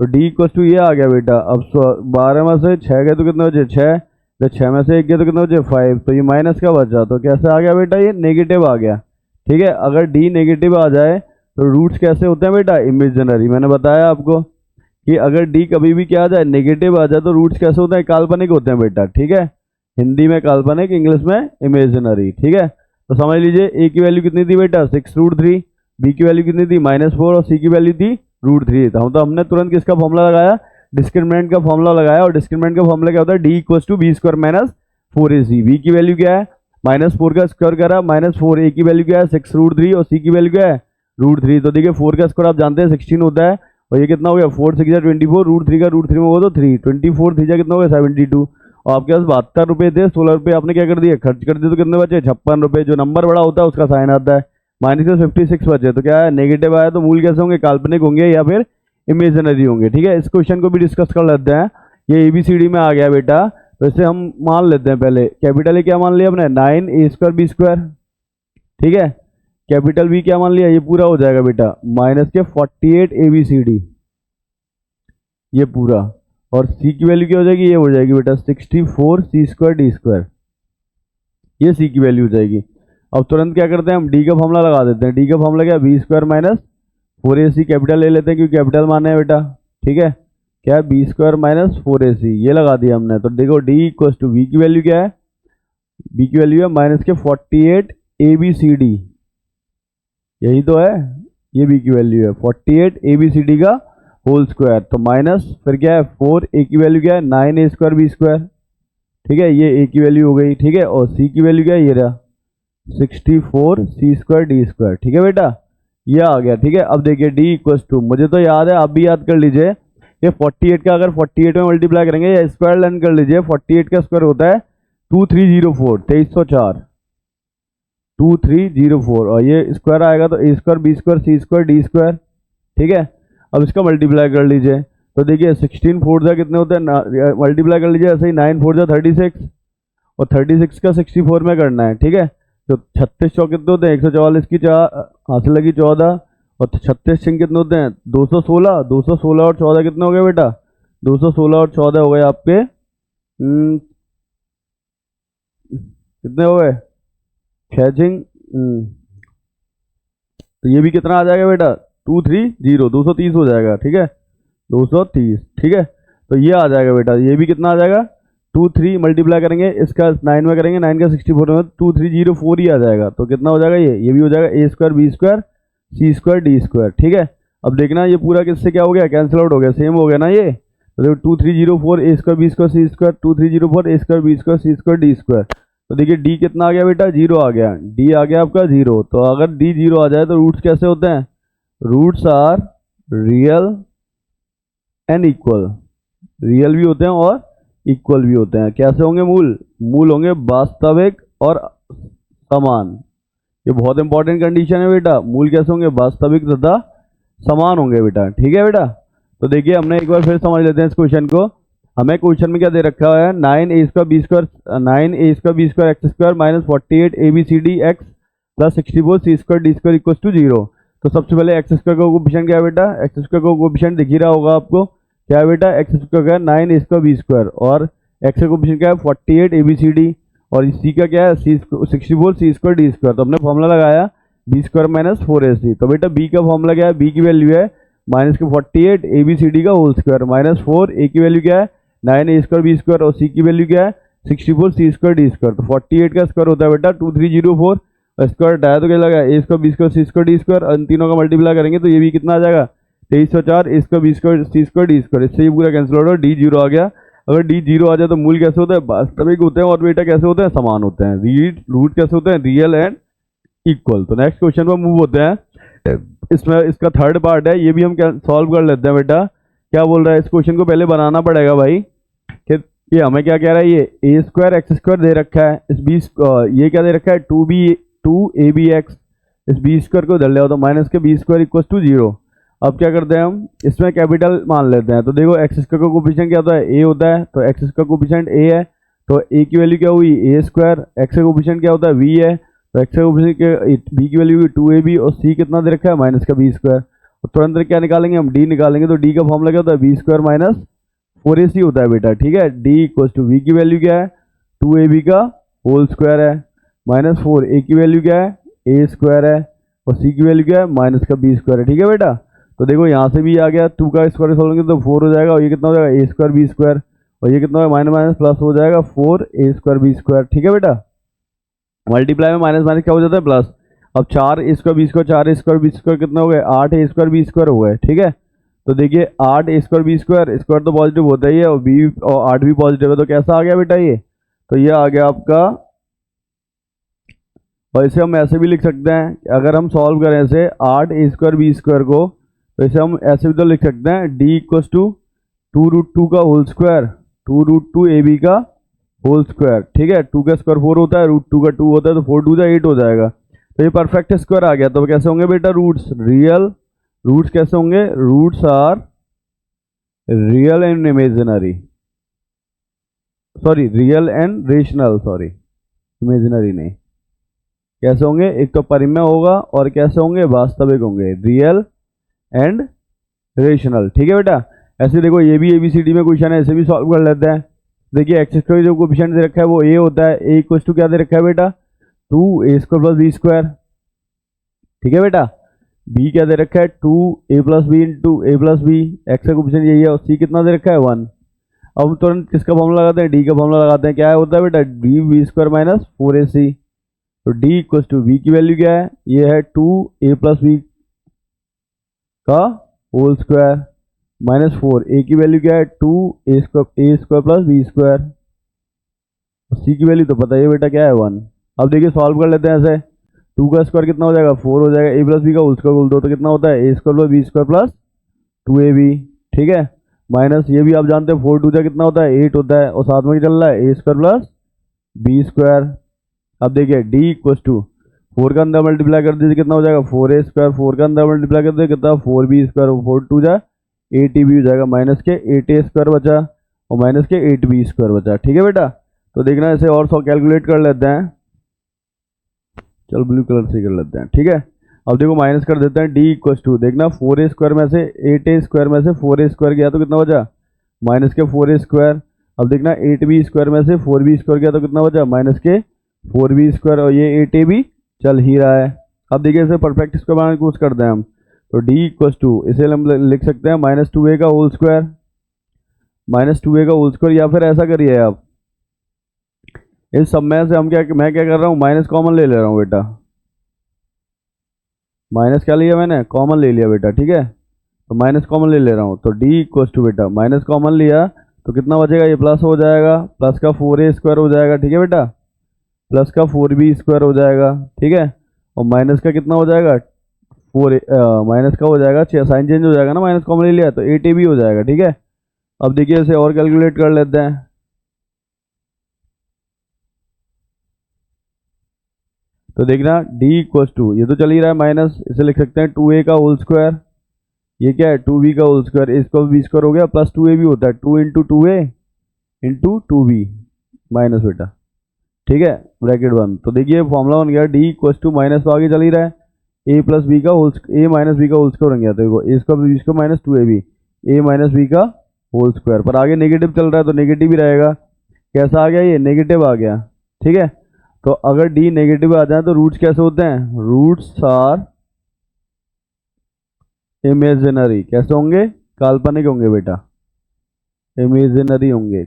तो डी इक्वल टू ये आ गया बेटा। अब 12 में से 6 गए तो कितने बचे? 6। तो 6 में से 1 गए तो कितने बचे? 5। तो ये माइनस का बचा, तो कैसे आ गया बेटा? ये नेगेटिव आ गया, ठीक है। अगर डी नेगेटिव आ जाए तो रूट्स कैसे होते हैं बेटा? इमेजिनरी। मैंने बताया आपको कि अगर डी कभी भी क्या आ जाए? नेगेटिव आ जाए, तो रूट्स कैसे होते हैं? काल्पनिक होते हैं बेटा, ठीक है। हिंदी में काल्पनिक, इंग्लिश में इमेजिनरी, ठीक है। तो समझ लीजिए ए की वैल्यू कितनी थी बेटा? 6√3, बी की वैल्यू कितनी थी? -4, और सी की वैल्यू थी √3। तो हमने तुरंत किसका फॉर्मूला लगाया? डिस्क्रिमिनेंट का फॉर्मूला लगाया, और डिस्क्रिमिनेंट का फॉर्मूला क्या होता है? D equal to B square minus 4ac। B की वैल्यू क्या है? -4 का स्क्वायर करा -4। ए की वैल्यू क्या है? 6√3, और सी की वैल्यू क्या है? √3। तो देखिए 4 का स्क्वायर आप जानते हैं 16 होता है, और ये कितना हो गया? 4 6 24, √3 का √3 में हो तो 3, 24 3 कितना हो गया? 72। और आपके पास 72 रुपये थे, 16 रुपये आपने क्या कर दिया? खर्च कर दिए, तो कितने बचे? 56 रुपये। जो नंबर बड़ा होता है उसका साइन आता है, -56 बचे। तो क्या है? नेगेटिव आया, तो मूल कैसे होंगे? काल्पनिक होंगे या फिर इमेजिनरी होंगे, ठीक है। इस क्वेश्चन को भी डिस्कस कर लेते हैं। ये ABCD में आ गया बेटा, तो इसे हम मान लेते हैं। पहले कैपिटल ए क्या मान लिया हमने? 9a²b², ठीक है। कैपिटल बी क्या मान लिया? ये पूरा हो जाएगा बेटा -48 ABCD, ये पूरा। और सी की वैल्यू क्या हो जाएगी? ये हो जाएगी बेटा 64 c²d², ये सी की वैल्यू हो जाएगी। अब तुरंत क्या करते हैं हम? डी का फॉर्मूला लगा देते हैं। डी का फॉर्मूला क्या? b² - 4ac। कैपिटल ले लेते हैं क्योंकि कैपिटल माने है बेटा, ठीक है। क्या है? b² - 4ac, ये लगा दिया हमने। तो देखो डी इक्वल टू बी की वैल्यू क्या है? बी की वैल्यू है माइनस के 48 ए बी सी डी, यही तो है, ये बी की वैल्यू है 48 ए बी सी डी का होल स्क्वायर। तो माइनस फिर क्या है 4, ए की वैल्यू क्या है 9 ए स्क्वायर बी स्क्वायर, ठीक है, ये ए की वैल्यू हो गई, ठीक है। और सी की वैल्यू क्या है, ये रहा 64 सी स्क्वायर डी स्क्वायर, ठीक है बेटा, ये आ गया, ठीक है। अब देखिए डी इक्वल्स टू, मुझे तो याद है, आप भी याद कर लीजिए, ये 48 का अगर 48 में मल्टीप्लाई करेंगे या स्क्वायर लर्न कर लीजिए, 48 का स्क्वायर होता है 2304, 2304, 2304, और ये स्क्वायर आएगा तो A square B square C square D square, ठीक है। अब इसका मल्टीप्लाई कर लीजिए, तो देखिए 16 फोर जा कितने होते हैं, मल्टीप्लाई कर लीजिए ऐसे ही, 9 फोर जा 36, और 36 का 64 में करना है, ठीक है। तो 36 चौक कितने होते हैं 144 की हासिल लगी 14, और 36 छिंग कितने होते हैं 216, 216 और 14 कितने हो गए बेटा, 216 और 14 हो गए आपके कितने हो गए 6 छिंग, तो ये भी कितना आ जाएगा बेटा 230, 230 हो जाएगा, ठीक है, 230, ठीक है। तो ये आ जाएगा बेटा, ये भी कितना आ जाएगा 23 मल्टीप्लाई करेंगे इसका 9 में करेंगे, 9 का 64 में 2304 ही आ जाएगा, तो कितना हो जाएगा ये भी हो जाएगा ए square B square C square D square, ठीक है। अब देखना ये पूरा किससे क्या हो गया, कैंसिल आउट हो गया, सेम हो गया ना ये, तो देखो 2304 ए square B square C square, 2304 ए square B square C square D square. तो देखिए डी कितना आ गया बेटा, 0 आ गया, डी आ गया आपका 0। तो अगर डी 0 आ जाए तो रूट्स कैसे होते हैं, roots are real and equal, real भी होते हैं और इक्वल भी होते हैं। कैसे होंगे, मूल होंगे वास्तविक और समान, ये बहुत इंपॉर्टेंट कंडीशन है बेटा, मूल कैसे होंगे वास्तविक तथा समान होंगे बेटा, ठीक है बेटा। तो देखिए हमने एक बार फिर समझ लेते हैं इस क्वेश्चन को। हमें क्वेश्चन में क्या दे रखा है, 9 A square B square 9 A square B square X square minus 48 A B C D X plus 64 C square D square equal to 0। तो सबसे पहले एक्स स्क्वायर का कोएफिशिएंट क्या है बेटा, एक्स स्क्वायर का कोएफिशिएंट दिख ही रहा होगा आपको, क्या है बेटा एक्स स्क्वायर का 9 ए स्क्वायर बी स्क्वायर, और एक्स का कोएफिशिएंट क्या है 48 ए बी सी डी, और सी का क्या है 64 सी स्क्वायर डी स्क्वायर। तो हमने फॉर्मूला लगाया बी स्क्वायर माइनस 4ac। तो बेटा बी का फॉर्मूला क्या है, बी की वैल्यू है माइनस के 48 ए बी सी डी का होल स्क्वायर माइनस 4, ए की वैल्यू क्या है 9 ए स्क्वायर बी स्क्वायर, और सी की वैल्यू क्या है 64 सी स्क्वायर डी स्क्वायर। तो 48 का स्क्वायर होता है बेटा 2304, स्क्वायर हटाया तो क्या लगा ए square B square C square D square, इन तीनों का मल्टीप्लाई करेंगे तो ये भी कितना आ जाएगा 2304 ए square B square C square D square. इससे ये पूरा कैंसिल हो रहा है, डी 0 आ गया। अगर डी 0 आ जाए तो मूल कैसे होता है, वास्तविक होते हैं, और बेटा कैसे होते हैं, समान होते हैं। रूट कैसे होते हैं, रियल एंड इक्वल। तो नेक्स्ट क्वेश्चन पर मूव होते हैं। इसमें इसका थर्ड पार्ट है, ये भी हम सॉल्व कर लेते हैं बेटा। क्या बोल रहा है, इस क्वेश्चन को पहले बनाना पड़ेगा भाई कि ये हमें क्या कह रहा है, ये ए स्क्वायर एक्स स्क्वायर दे रखा है, इस बी ये क्या दे रखा है 2ab(x), इस बी स्क्वायर को इधर ले आओ तो माइनस के बी स्क्वायर इक्वल टू 0। अब क्या करते हैं हम, इसमें कैपिटल मान लेते हैं। तो देखो एक्स स्क्वायर का कोएफिशिएंट क्या होता है, ए होता है, तो एक्स का कोएफिशिएंट ए है, तो ए की वैल्यू क्या हुई ए स्क्वायर, एक्स का कोएफिशिएंट क्या होता है वी है, तो एक्स का कोएफिशिएंट बी की वैल्यू हुई 2ab, और सी कितना दे रखा है माइनस का बी स्क्वायर। तो तुरंत क्या निकालेंगे हम, डी निकालेंगे। तो डी का फॉर्मूला क्या होता है बी स्क्वायर माइनस 4ac होता है बेटा, ठीक है। डी इक्वल टू वी की वैल्यू क्या है 2ab का होल स्क्वायर है माइनस 4, ए की वैल्यू क्या है ए स्क्वायर है, और सी की वैल्यू क्या है माइनस का बी स्क्वायर है, ठीक है बेटा। तो देखो यहाँ से भी आ गया, 2 का स्क्वायर सोल्व करेंगे तो 4 हो जाएगा, और ये कितना हो जाएगा ए स्क्वायर बी स्क्वायर, और ये कितना होगा माइनस माइनस प्लस हो जाएगा 4 ए स्क्वायर बी स्क्वायर, ठीक है बेटा। मल्टीप्लाई में माइनस माइनस क्या हो जाता है प्लस। अब 4 A square B square 4 A square B square कितना हो गए 8 ए स्क्वायर बी स्क्वायर हो गए, ठीक है। तो देखिए 8 ए स्क्वायर बी स्क्वायर, स्क्वायर तो पॉजिटिव होता ही है, और बी और 8 भी पॉजिटिव है, तो कैसा आ गया बेटा ये, तो ये आ गया आपका। और इसे हम ऐसे भी लिख सकते हैं, अगर हम सॉल्व करें इसे 8 ए स्क्वायर बी स्क्वायर को, तो इसे हम ऐसे भी तो लिख सकते हैं डी इक्वल टू 2√2 का होल स्क्वायर 2√2 ए बी का होल स्क्वायर, ठीक है। 2 का स्क्वायर 4 होता है, √2 का 2 होता है, तो 4 2 8 हो जाएगा। तो ये परफेक्ट स्क्वायर आ गया। तो कैसे होंगे बेटा रूट्स, रियल रूट्स कैसे होंगे, roots are real and imaginary, sorry real and rational, sorry imaginary नहीं। कैसे होंगे, एक तो परिमेय होगा और कैसे होंगे वास्तविक होंगे, रियल एंड रेशनल, ठीक है बेटा। ऐसे देखो ये भी एबीसीडी में क्वेश्चन है, ऐसे भी सॉल्व कर लेते हैं। देखिए एक्स स्क्वायर जो कोएफिशिएंट दे रखा है वो ए होता है, ए इक्वल टू क्या दे रखा है बेटा 2a square plus B square, ठीक है बेटा। बी क्या दे रखा है 2a प्लस बी इंटू ए प्लस बी, एक्स का कोएफिशिएंट यही है, और सी कितना दे रखा है 1। अब तुरंत किसका फॉर्मूला लगाते हैं, डी का फॉर्मूला लगाते हैं। क्या होता है बेटा, D we square minus 4ac। तो डी इक्वल टू वी की वैल्यू क्या है, ये है 2a प्लस वी का होल स्क्वायर माइनस 4, ए की वैल्यू क्या है 2a square plus B square. C की वैल्यू तो पता ही है बेटा क्या है 1। अब देखिए सॉल्व कर लेते हैं ऐसे, 2 का स्क्वायर कितना हो जाएगा 4 हो जाएगा, ए प्लस बी का होल स्क्वायर बोल दो तो कितना होता है A square plus B square plus 2ab। ठीक है, माइनस ये भी आप जानते हैं 4 2 जा कितना होता है 8 होता है, और साथ में क्या चल रहा है A square plus B square. अब देखिए डी इक्व टू 4 का अंदर मल्टीप्लाई कर दीजिए कितना हो जाएगा 4a स्क्वायर, 4 का अंदर मल्टीप्लाई कर दीजिए कितना 4b स्क्वायर, 4 2 जा 8ab हो जाएगा, माइनस के 8a स्क्वायर बचा और माइनस के 8b स्क्वायर बचा। ठीक है बेटा, तो देखना इसे और सौ कैलकुलेट कर लेते हैं। चल ब्लू कलर से कर लेते हैं। ठीक है, अब देखो माइनस कर देते हैं, डी इक्व टू देखना 4a स्क्वायर में से 8a स्क्वायर में से 4a स्क्वायर गया तो कितना बचा माइनस के 4a स्क्वायर। अब देखना 8b स्क्वायर में से 4b स्क्वायर गया तो कितना बचा माइनस के 4b स्क्वायर, और ये 8ab चल ही रहा है। अब देखिए इसे परफेक्ट स्क्वायर बनाने की कोशिश करते हैं हम, तो डी इक्व टू इसे हम लिख सकते हैं माइनस 2a का होल स्क्वायर, माइनस 2a का होल स्क्वायर, या फिर ऐसा करिए आप इस सब में से हम मैं क्या कर रहा हूँ माइनस कॉमन ले रहा हूँ बेटा, माइनस क्या लिया मैंने कॉमन ले लिया बेटा। ठीक है, तो माइनस कॉमन ले रहा हूँ, तो डी इक्व टू बेटा माइनस कॉमन लिया तो कितना बचेगा, ये प्लस हो जाएगा, प्लस का 4a स्क्वायर हो जाएगा। ठीक है बेटा, प्लस का 4b स्क्वायर हो जाएगा। ठीक है, और माइनस का कितना हो जाएगा 4 माइनस का हो जाएगा, साइन चेंज हो जाएगा ना, माइनस कॉमन ले लिया तो 8ab हो जाएगा। ठीक है, अब देखिए इसे और कैलकुलेट कर लेते हैं। तो देखना d इक्व टू ये तो चल ही रहा है माइनस, इसे लिख सकते हैं 2a का होल स्क्वायर, ये क्या है 2b का होल स्क्वायर, इसका b स्क्वायर हो गया, प्लस 2a भी होता है 2 into 2a into 2b minus बेटा। ठीक है, ब्रैकेट बंद। तो देखिए फॉर्मूला बन गया डी इक्व टू माइनस तो आगे चल ही रहा है ए प्लस बी का होल ए माइनस बी का होल स्क्वायर बन गया, तो देखो A square B square minus 2ab A minus B का होल स्क्वायर, पर आगे नेगेटिव चल रहा है तो नेगेटिव ही रहेगा। कैसा आ गया, ये नेगेटिव आ गया। ठीक है, तो अगर डी नेगेटिव आ जाए तो रूट्स कैसे होते हैं, रूट्स आर इमेजिनरी। कैसे होंगे, काल्पनिक होंगे बेटा, इमेजिनरी होंगे,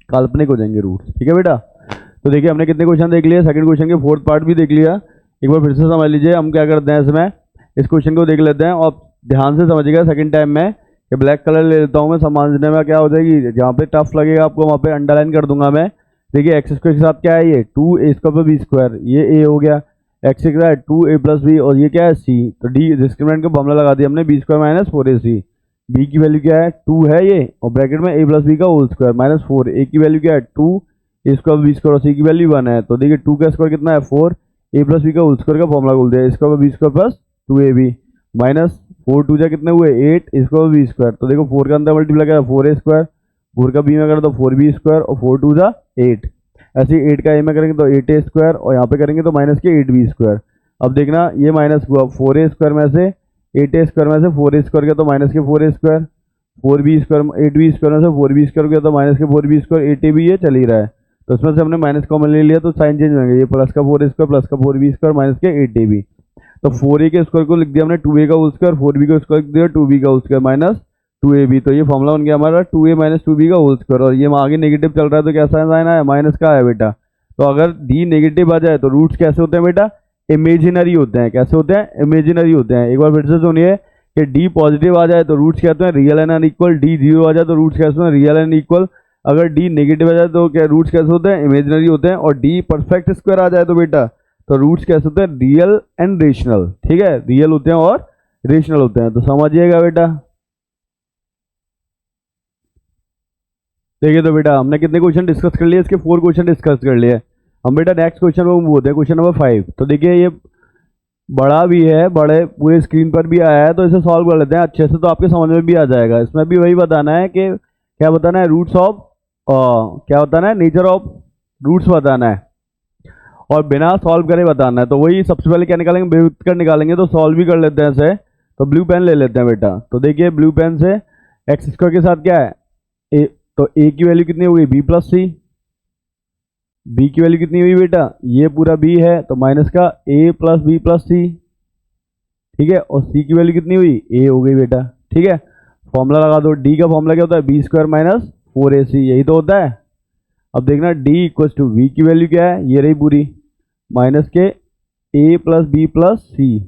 काल्पनिक हो जाएंगे रूट्स। ठीक है बेटा, तो देखिए हमने कितने क्वेश्चन देख लिए, सेकंड क्वेश्चन के फोर्थ पार्ट भी देख लिया। एक बार फिर से समझ लीजिए हम क्या करते हैं, इसमें इस क्वेश्चन को देख लेते हैं और ध्यान से समझिएगा। सेकंड टाइम में ये ब्लैक कलर ले लेता हूँ मैं, समझने में क्या हो जाएगी, जहाँ पे टफ लगेगा आपको वहाँ पे अंडरलाइन कर दूंगा मैं। देखिए एक्स स्क्वायर के साथ क्या है, ये 2a square plus B square, ये a हो गया, एक्स क्या है 2a प्लस बी, और ये क्या है c, तो डी डिस्क्रिमिनेंट का फॉर्मूला लगा दिया हमने b square minus 4ac। b की वैल्यू क्या है 2 है ये, और ब्रैकेट में a प्लस बी का होल स्क्वायर माइनस 4, a की वैल्यू क्या है 2 a स्क्वायर बी स्क्वायर, और c की वैल्यू 1 है। तो देखिए 2 का स्क्वायर कितना है 4, a प्लस बी का होल स्क्वायर का फॉर्मूला बोल दिया, a square B square plus 2ab minus 4 2 जा कितने हुए 8 स्क्वायर बी स्क्वायर। तो देखो 4 का अंदर मल्टीप्लाई करा 4a स्क्वायर, 4 का b में करा तो 4b स्क्वायर, और 4 2 जा 8, ऐसे 8 का a में करेंगे तो 8a स्क्वायर, और यहाँ पे करेंगे तो माइनस के 8b स्क्वायर। अब देखना ये माइनस हुआ 4a स्क्वायर में से 8a स्क्वायर में से 4a स्क्वायर गया तो माइनस के 4a square, 4b square 8b square में से 4b स्क्वायर गया तो माइनस के 4b स्क्वायर, 8ab ये चल ही रहा है, तो इसमें से हमने माइनस कॉमन ले लिया तो साइन चेंज होंगे, ये प्लस का 4a स्क्वायर प्लस का 4b स्क्वायर माइनस के 8ab। तो 4a के स्क्वायर को लिख दिया हमने 2a का होल स्क्वायर, 4b का स्क्वायर लिख दिया 2b का होल स्क्वायर माइनस 2ab, तो ये फॉर्मूला बन गया हमारा 2a माइनस 2b का होल स्क्वायर, और ये आगे नेगेटिव चल रहा है तो कैसा साइन आया माइनस का है बेटा। तो अगर d नेगेटिव आ जाए तो रूट्स कैसे होते हैं बेटा, इमेजिनरी होते हैं। कैसे होते हैं, इमेजिनरी होते हैं। एक बार फिर से सुनिए कि d पॉजिटिव आ जाए तो रूट्स कहते हैं real and unequal, d zero आ जाए तो रूट्स कैसे होते हैं रियल एंड इक्वल, अगर d नेगेटिव आ जाए तो क्या रूट्स कैसे होते हैं, इमेजिनरी होते हैं, और d परफेक्ट स्क्वायर आ जाए तो बेटा तो रूट्स कैसे होते हैं, रियल एंड रेशनल। ठीक है, रियल होते हैं और रेशनल होते हैं, तो समझिएगा बेटा। देखिए तो बेटा हमने कितने क्वेश्चन डिस्कस कर लिए, इसके 4 क्वेश्चन डिस्कस कर लिए हम बेटा। नेक्स्ट क्वेश्चन वो बोलते हैं क्वेश्चन नंबर 5। तो देखिए ये बड़ा भी है, बड़े पूरे स्क्रीन पर भी आया है, तो इसे सॉल्व कर लेते हैं अच्छे से, तो आपके समझ में भी आ जाएगा। इसमें भी वही बताना है कि क्या बताना है, रूट्स ऑफ क्या बताना है, नेचर ऑफ रूट्स बताना है, और बिना सॉल्व करे बताना है। तो वही सबसे पहले क्या निकालेंगे, विभक्त कर निकालेंगे, तो सॉल्व भी कर लेते हैं इसे। तो ब्लू पेन ले लेते हैं बेटा। तो देखिए ब्लू पेन से एक्स स्क्वायर के साथ क्या है ए, तो a की वैल्यू कितनी होगी b प्लस सी, b की वैल्यू कितनी हुई बेटा, ये पूरा b है तो माइनस का a plus B plus C. ठीक है, और c की वैल्यू कितनी हुई a हो गई बेटा। ठीक है, फॉर्मूला लगा दो, डी का फॉर्मूला क्या होता है, बी स्क्वायर माइनस 4ac, यही तो होता है। अब देखना डी इक्वल टू वी की वैल्यू क्या है, ये रही पूरी, माइनस के ए प्लस बी प्लस सी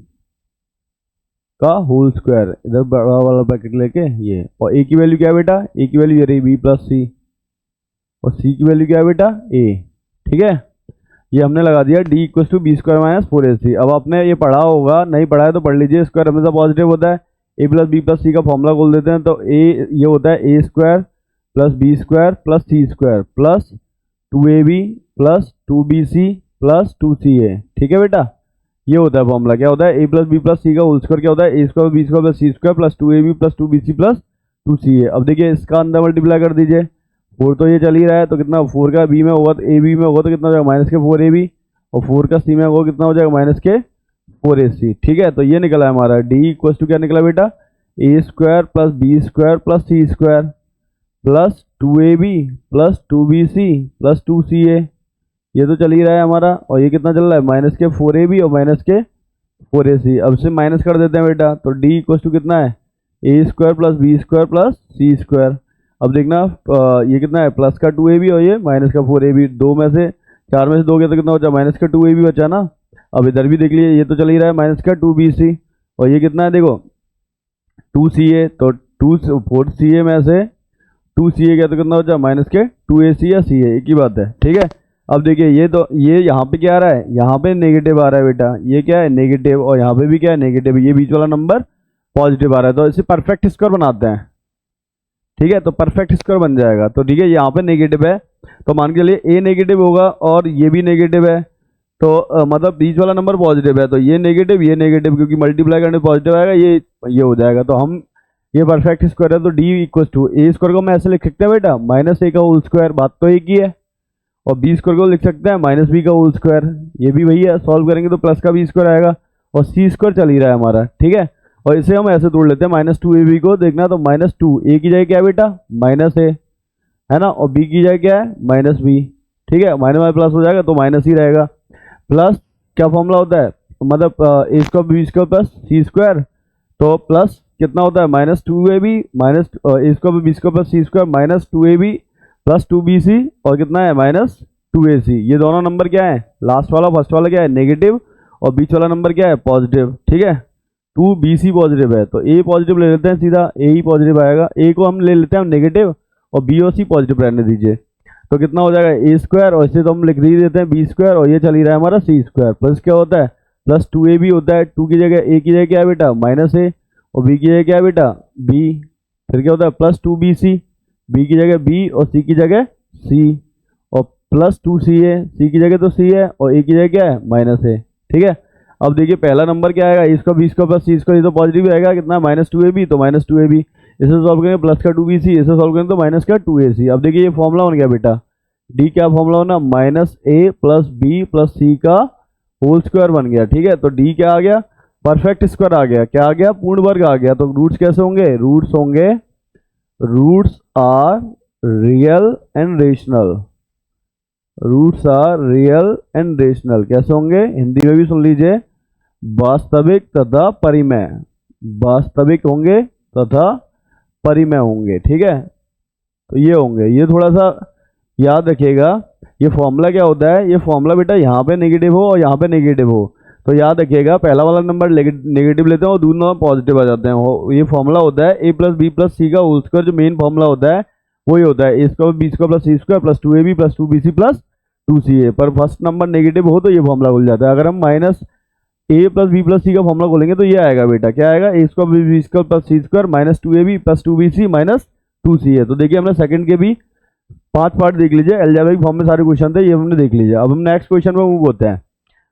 का होल स्क्वायर, इधर बड़ा वाला ब्रैकेट लेके ये, और ए की वैल्यू क्या है बेटा, ए की वैल्यू ये रही बी प्लस सी, और सी की वैल्यू क्या है बेटा ए। ठीक है, ये हमने लगा दिया D equal to B square minus 4ac। अब आपने ये पढ़ा होगा, नहीं पढ़ा है तो पढ़ लीजिए, स्क्वायर हमेशा पॉजिटिव होता है। A plus B plus C का फॉर्मूला खोल देते हैं, तो ए ये होता है A square plus B square plus C square plus 2ab plus 2bc plus 2ca। ठीक है बेटा, ये होता है फॉर्मूला। क्या होता है, A plus B plus C का होल स्क्वायर क्या होता है, A square B square plus C square plus 2ab plus 2bc plus 2ca। अब देखिए इसका अंदर मल्टीप्लाई कर दीजिए, 4 तो ये चल ही रहा है, तो कितना 4 का बी में होगा, तो ए बी में होगा तो कितना हो जाएगा माइनस के 4ab, और 4 का सी में होगा कितना हो जाएगा माइनस के 4ac। ठीक है, तो ये निकला है हमारा डी इक्वल टू क्या निकला बेटा, A square plus B square plus C square plus 2ab plus 2bc plus 2ca। ये तो चल ही रहा है हमारा, और ये कितना चल रहा है माइनस के 4ab और माइनस के 4ac। अब से माइनस कर देते हैं बेटा, तो डी इक्वल टू कितना है, A square plus B square plus C square. अब देखना ये कितना है, प्लस का 2ab और ये माइनस का 4ab, दो में से 4 में से 2 गया तो कितना बचा, माइनस का 2ab बचा ना। अब इधर भी देख लीजिए, ये तो चल ही रहा है माइनस का 2bc, और ये कितना है देखो 2ca, तो 4ca में से 2ca गया तो कितना बचा माइनस के 2ac या ca, एक ही बात है। ठीक है, अब देखिए ये तो ये यहाँ पे क्या आ रहा है, यहाँ पे नेगेटिव आ रहा है बेटा, ये क्या है नेगेटिव, और यहाँ पे भी क्या है नेगेटिव, ये बीच वाला नंबर पॉजिटिव आ रहा है, तो इसे परफेक्ट स्क्वायर बनाते हैं। ठीक है, तो परफेक्ट स्क्वायर बन जाएगा। तो ठीक है, यहाँ पे नेगेटिव है, तो मान के चलिए ए नेगेटिव होगा और ये भी नेगेटिव है, तो मतलब बीच वाला नंबर पॉजिटिव है, तो ये नेगेटिव क्योंकि मल्टीप्लाई करने पॉजिटिव आएगा, ये हो जाएगा। तो हम ये परफेक्ट स्क्वायर है, तो D equal to A square को मैं ऐसे लिख सकते हैं बेटा, माइनस ए का होल स्क्वायर, बात तो एक ही है, और बी स्क्वायर को लिख सकते हैं माइनस बी का होल स्क्वायर, ये भी वही है। सॉल्व करेंगे तो प्लस का बी स्क्वायर आएगा, और सी स्क्वायर चल ही रहा है हमारा। ठीक है, और इसे हम ऐसे तोड़ लेते हैं, माइनस 2ab को देखना, तो माइनस 2 ए की जगह क्या है बेटा माइनस ए है ना, और बी की जगह क्या है माइनस बी। ठीक है, माइनस माइनस प्लस हो जाएगा तो माइनस ही रहेगा। प्लस क्या फॉर्मूला होता है, मतलब A square B square plus C square, तो प्लस कितना होता है minus 2ab minus A square B square plus C square minus 2ab plus 2bc, और कितना है माइनस 2ac। ये दोनों नंबर क्या है, लास्ट वाला फर्स्ट वाला क्या है नेगेटिव, और बीच वाला नंबर क्या है पॉजिटिव। ठीक है, 2bc पॉजिटिव है, तो ए पॉजिटिव ले लेते हैं, सीधा ए ही पॉजिटिव आएगा, ए को हम ले लेते हैं नेगेटिव, और बी और सी पॉजिटिव रहने दीजिए, तो कितना हो जाएगा ए स्क्वायर, और इसे तो हम लिख ही देते हैं बी स्क्वायर, और ये चल ही रहा है हमारा सी स्क्वायर, प्लस क्या होता है प्लस 2ab होता है, 2 की जगह ए की जगह क्या है बेटा माइनस ए, और बी की जगह क्या है बेटा बी, फिर क्या होता है प्लस 2bc, बी की जगह बी और सी की जगह सी, और प्लस 2ca, सी की जगह तो सी है और ए की जगह क्या है माइनस ए। ठीक है, अब देखिए पहला नंबर क्या आएगा, इसका B square plus C square, ये तो पॉजिटिव आएगा, कितना माइनस 2ab, तो माइनस 2ab, इसे सॉल्व करेंगे प्लस का 2bc, इसे सॉल्व करेंगे तो माइनस का 2ac। अब देखिए ये फॉर्मूला बन गया बेटा, डी क्या फॉर्मूला होना minus A plus B plus C का होल स्क्वायर बन गया। ठीक है, तो डी क्या आ गया परफेक्ट स्क्वायर आ गया, क्या आ गया पूर्ण वर्ग आ गया। तो रूट्स कैसे होंगे, roots are real and rational, roots are real and rational कैसे होंगे, हिंदी में भी सुन लीजिए, वास्तविक तथा परिमेय, वास्तविक होंगे तथा परिमेय होंगे। ठीक है, तो ये होंगे, ये थोड़ा सा याद रखिएगा। ये फॉर्मूला क्या होता है, ये फॉर्मूला बेटा यहाँ पे नेगेटिव हो और यहाँ पे नेगेटिव हो, तो याद रखिएगा पहला वाला नंबर नेगेटिव लेते हैं और दूसरा पॉजिटिव आ जाते हैं। ये फॉर्मूला होता है A plus B plus C का होल स्क्वायर, जो मेन फॉर्मूला होता है वही होता है A square B square plus C square plus 2ab plus 2bc plus 2ca, पर फर्स्ट नंबर नेगेटिव हो तो ये फॉर्मूला खुल जाता है। अगर हम minus A plus B plus C का फॉर्मूला खोलेंगे तो ये आएगा बेटा, क्या आएगा A square B square plus C square minus 2ab plus 2bc minus 2ca। तो देखिए हमने सेकंड के भी 5 पार्ट देख लीजिए, अलजेब्रिक फॉर्म में सारे क्वेश्चन थे, ये हमने देख लीजिए। अब हम नेक्स्ट क्वेश्चन में मूव होते हैं।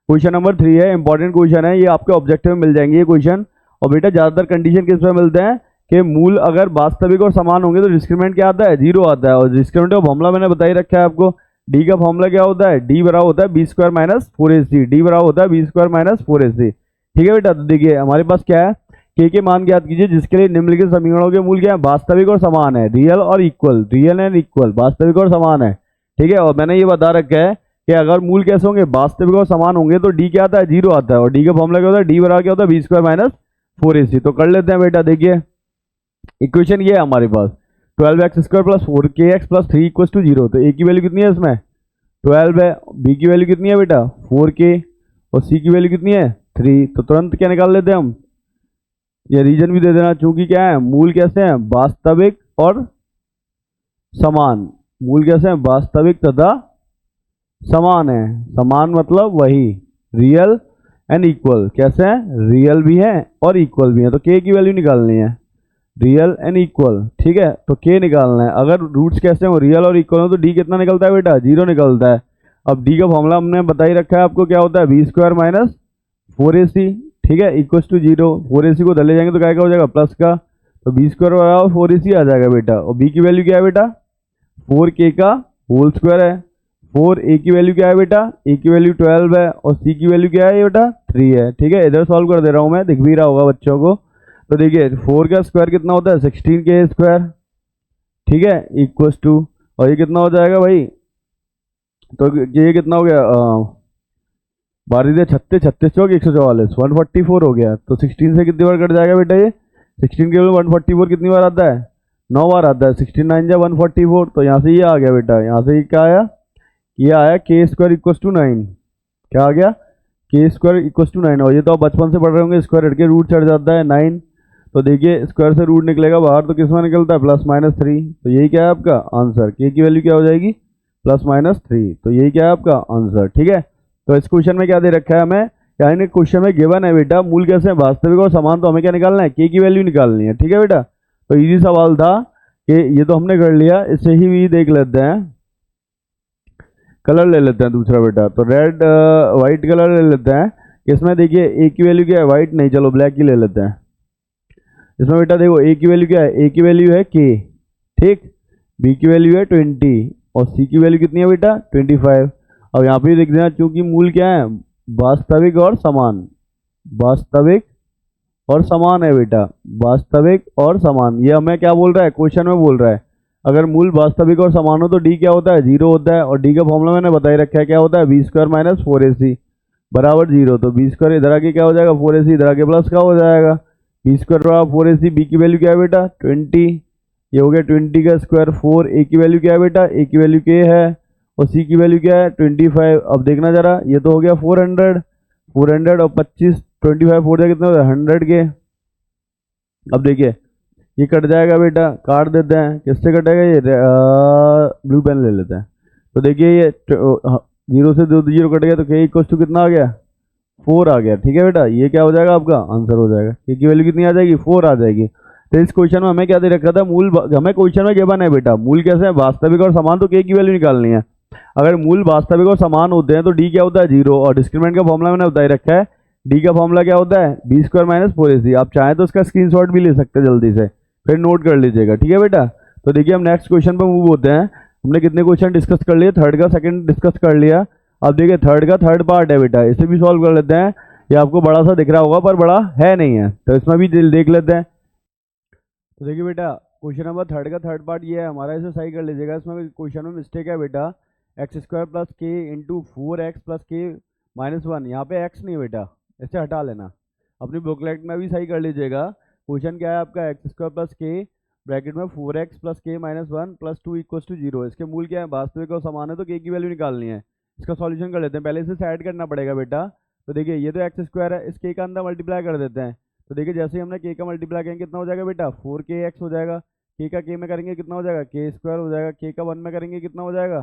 क्वेश्चन नंबर 3 है, इंपॉर्टेंट क्वेश्चन है, ये आपके ऑब्जेक्टिव में मिल जाएंगे ये क्वेश्चन। और बेटा ज्यादातर कंडीशन किस में मिलते हैं कि मूल अगर वास्तविक और समान होंगे तो डिस्क्रिमिनेंट क्या आता है 0 आता है, और डिस्क्रिमिनेंट का फॉर्मूला मैंने बता ही रखा है आपको। डी का फॉर्मूला क्या होता है, डी बराबर होता है B square minus 4ac, D बराबर होता है बी स्क्वायर माइनस 4ac। ठीक है बेटा, तो देखिए हमारे पास क्या है, के मान ज्ञात कीजिए जिसके लिए निम्नलिखित समीकरणों के मूल क्या है, वास्तविक और समान है, रियल और इक्वल, रियल एंड इक्वल, वास्तविक और समान है। ठीक है, और मैंने ये बता रखा है कि अगर मूल कैसे होंगे वास्तविक और समान होंगे तो डी क्या आता है 0 आता है, और डी का फॉर्मूला क्या होता है डी बराबर क्या होता है बी स्क्वायर माइनस 4ac। तो कर लेते हैं बेटा, देखिए इक्वेशन ये है हमारे पास 12x² plus 4kx plus 3 equal to 0। तो ए की वैल्यू कितनी है इसमें 12 है, बी की वैल्यू कितनी है बेटा 4k और सी की वैल्यू कितनी है 3। तो तुरंत क्या निकाल लेते हैं हम, ये रीजन भी दे देना, चूंकि क्या है मूल कैसे हैं वास्तविक और समान। मूल कैसे हैं वास्तविक तथा समान है। समान मतलब वही, रियल एंड इक्वल। कैसे हैं रियल भी है और इक्वल भी है। तो के की वैल्यू निकालनी है रियल एंड इक्वल, ठीक है। तो के निकालना है। अगर रूट्स कैसे हो रियल और इक्वल हो तो डी कितना निकलता है बेटा 0 निकलता है। अब डी का फॉर्मूला हमने बता ही रखा है आपको, क्या होता है b² माइनस 4ac, ठीक है, इक्वल टू 0। 4ac को दले जाएंगे तो क्या हो जाएगा प्लस का, तो b² बराबर 4ac आ जाएगा बेटा। और b की वैल्यू क्या है बेटा 4k का होल स्क्वायर है। 4a की वैल्यू क्या है बेटा, a की वैल्यू 12 है और c की वैल्यू क्या है बेटा 3 है, ठीक है। इधर सॉल्व कर दे रहा हूँ मैं, दिख भी रहा होगा बच्चों को। तो देखिए 4 का स्क्वायर कितना होता है 16k², ठीक है, इक्वल टू, और ये कितना हो जाएगा भाई, तो ये कितना हो गया 12 36 36 चौक 144 144 हो गया। तो 16 से कितनी बार कट जाएगा बेटा ये 16 के 144 कितनी बार आता है 9 बार आता है। 16 9 जा 144, तो यहाँ से ये आ गया बेटा, यहाँ से ये क्या आया, ये आया k² इक्वल टू 9। क्या आ गया k² इक्वल टू 9। और ये तो आप बचपन से पढ़ रहे होंगे, स्क्वायर हट के रूट चढ़ जाता है 9। तो देखिए स्क्वायर से रूट निकलेगा बाहर तो किस में निकलता है +-3। तो यही क्या है आपका आंसर, के की वैल्यू क्या हो जाएगी +-3। तो यही क्या है आपका आंसर, ठीक है। तो इस क्वेश्चन में क्या दे रखा है हमें, यानी क्वेश्चन में गिवन है बेटा मूल कैसे हैं वास्तविक और समान। तो हमें क्या निकालना है के की वैल्यू निकालनी है, ठीक है बेटा। तो इजी सवाल था कि ये तो हमने कर लिया, इससे ही भी देख लेते हैं, कलर ले लेते हैं दूसरा बेटा। तो रेड वाइट कलर ले लेते हैं। इसमें देखिए ए की वैल्यू क्या है वाइट नहीं, चलो ब्लैक ही ले लेते हैं। इसमें बेटा देखो ए की वैल्यू क्या है, ए की वैल्यू है के, ठीक, बी की वैल्यू है 20 और सी की वैल्यू कितनी है बेटा 25। अब यहाँ पे देख देना, चूंकि मूल क्या है वास्तविक और समान, वास्तविक और समान है बेटा, वास्तविक और समान। ये हमें क्या बोल रहा है क्वेश्चन में बोल रहा है, अगर मूल वास्तविक और समान हो तो डी क्या होता है 0 होता है। और डी का फॉर्मूला मैंने बता ही रखा है, क्या होता है b² माइनस 4ac बराबर 0। तो b² इधर आके क्या हो जाएगा 4ac, इधर आके प्लस का हो जाएगा b² बराबर 4ac। बी की वैल्यू क्या है बेटा 20, ये हो गया 20 का स्क्वायर। 4 ए की वैल्यू क्या है बेटा, ए की वैल्यू के है और सी की वैल्यू क्या है 25। अब देखना जरा, ये तो हो गया 400 और 25 25 4 कितने हो गए 100 के। अब देखिए ये कट जाएगा बेटा, काट देते हैं, किससे कटेगा ये ब्लू पेन ले लेते हैं। तो देखिए ये 0 से 2 0 कट गया तो के इक्वल टू कितना आ गया 4 आ गया, ठीक है बेटा। ये क्या हो जाएगा आपका आंसर हो जाएगा, के की वैल्यू कितनी आ जाएगी 4 आ जाएगी। तो इस क्वेश्चन में हमें क्या दे रखा था मूल, हमें क्वेश्चन में गिवन है बेटा मूल कैसे है वास्तविक और समान, तो के की वैल्यू निकालनी है। अगर मूल वास्तविक और समान होते हैं तो डी क्या होता है 0। और डिस्क्रिमिनेंट का फॉर्मूला मैंने बता ही रखा है, डी का फॉर्मूला क्या होता है b² माइनस 4ac। आप चाहें तो इसका स्क्रीनशॉट भी ले सकते हैं जल्दी से, फिर नोट कर लीजिएगा, ठीक है बेटा। तो देखिए हम नेक्स्ट क्वेश्चन पे मूव होते हैं। हमने कितने क्वेश्चन डिस्कस कर लिए, थर्ड का सेकंड डिस्कस कर लिया। अब देखिए थर्ड का थर्ड पार्ट है बेटा, इसे भी सॉल्व कर लेते हैं। ये आपको बड़ा सा दिख रहा होगा पर बड़ा है नहीं है, तो इसमें भी देख लेते हैं। तो देखिए बेटा क्वेश्चन नंबर थर्ड का थर्ड पार्ट ये है हमारा, इसे सही कर लीजिएगा। इसमें क्वेश्चन में मिस्टेक है बेटा, x² plus K into 4x plus के माइनस 1, यहाँ पे x नहीं बेटा, इसे हटा लेना। अपनी बुकलेट में भी सही कर लीजिएगा। क्वेश्चन क्या है आपका x² प्लस के ब्रैकेट में 4x प्लस के माइनस 1 प्लस 2 इक्वल टू 0। इसके मूल क्या है वास्तविक और समान है, तो के की वैल्यू निकालनी है। इसका सॉल्यूशन कर लेते हैं, पहले इसे ऐड करना पड़ेगा बेटा। तो देखिए ये तो x² है, इस के का अंदर मल्टीप्लाई कर देते हैं। तो देखिए जैसे ही हमने के का मल्टीप्लाई करेंगे कितना हो जाएगा बेटा 4kx हो जाएगा। के का के में करेंगे कितना हो जाएगा k² हो जाएगा। के का 1 में करेंगे कितना हो जाएगा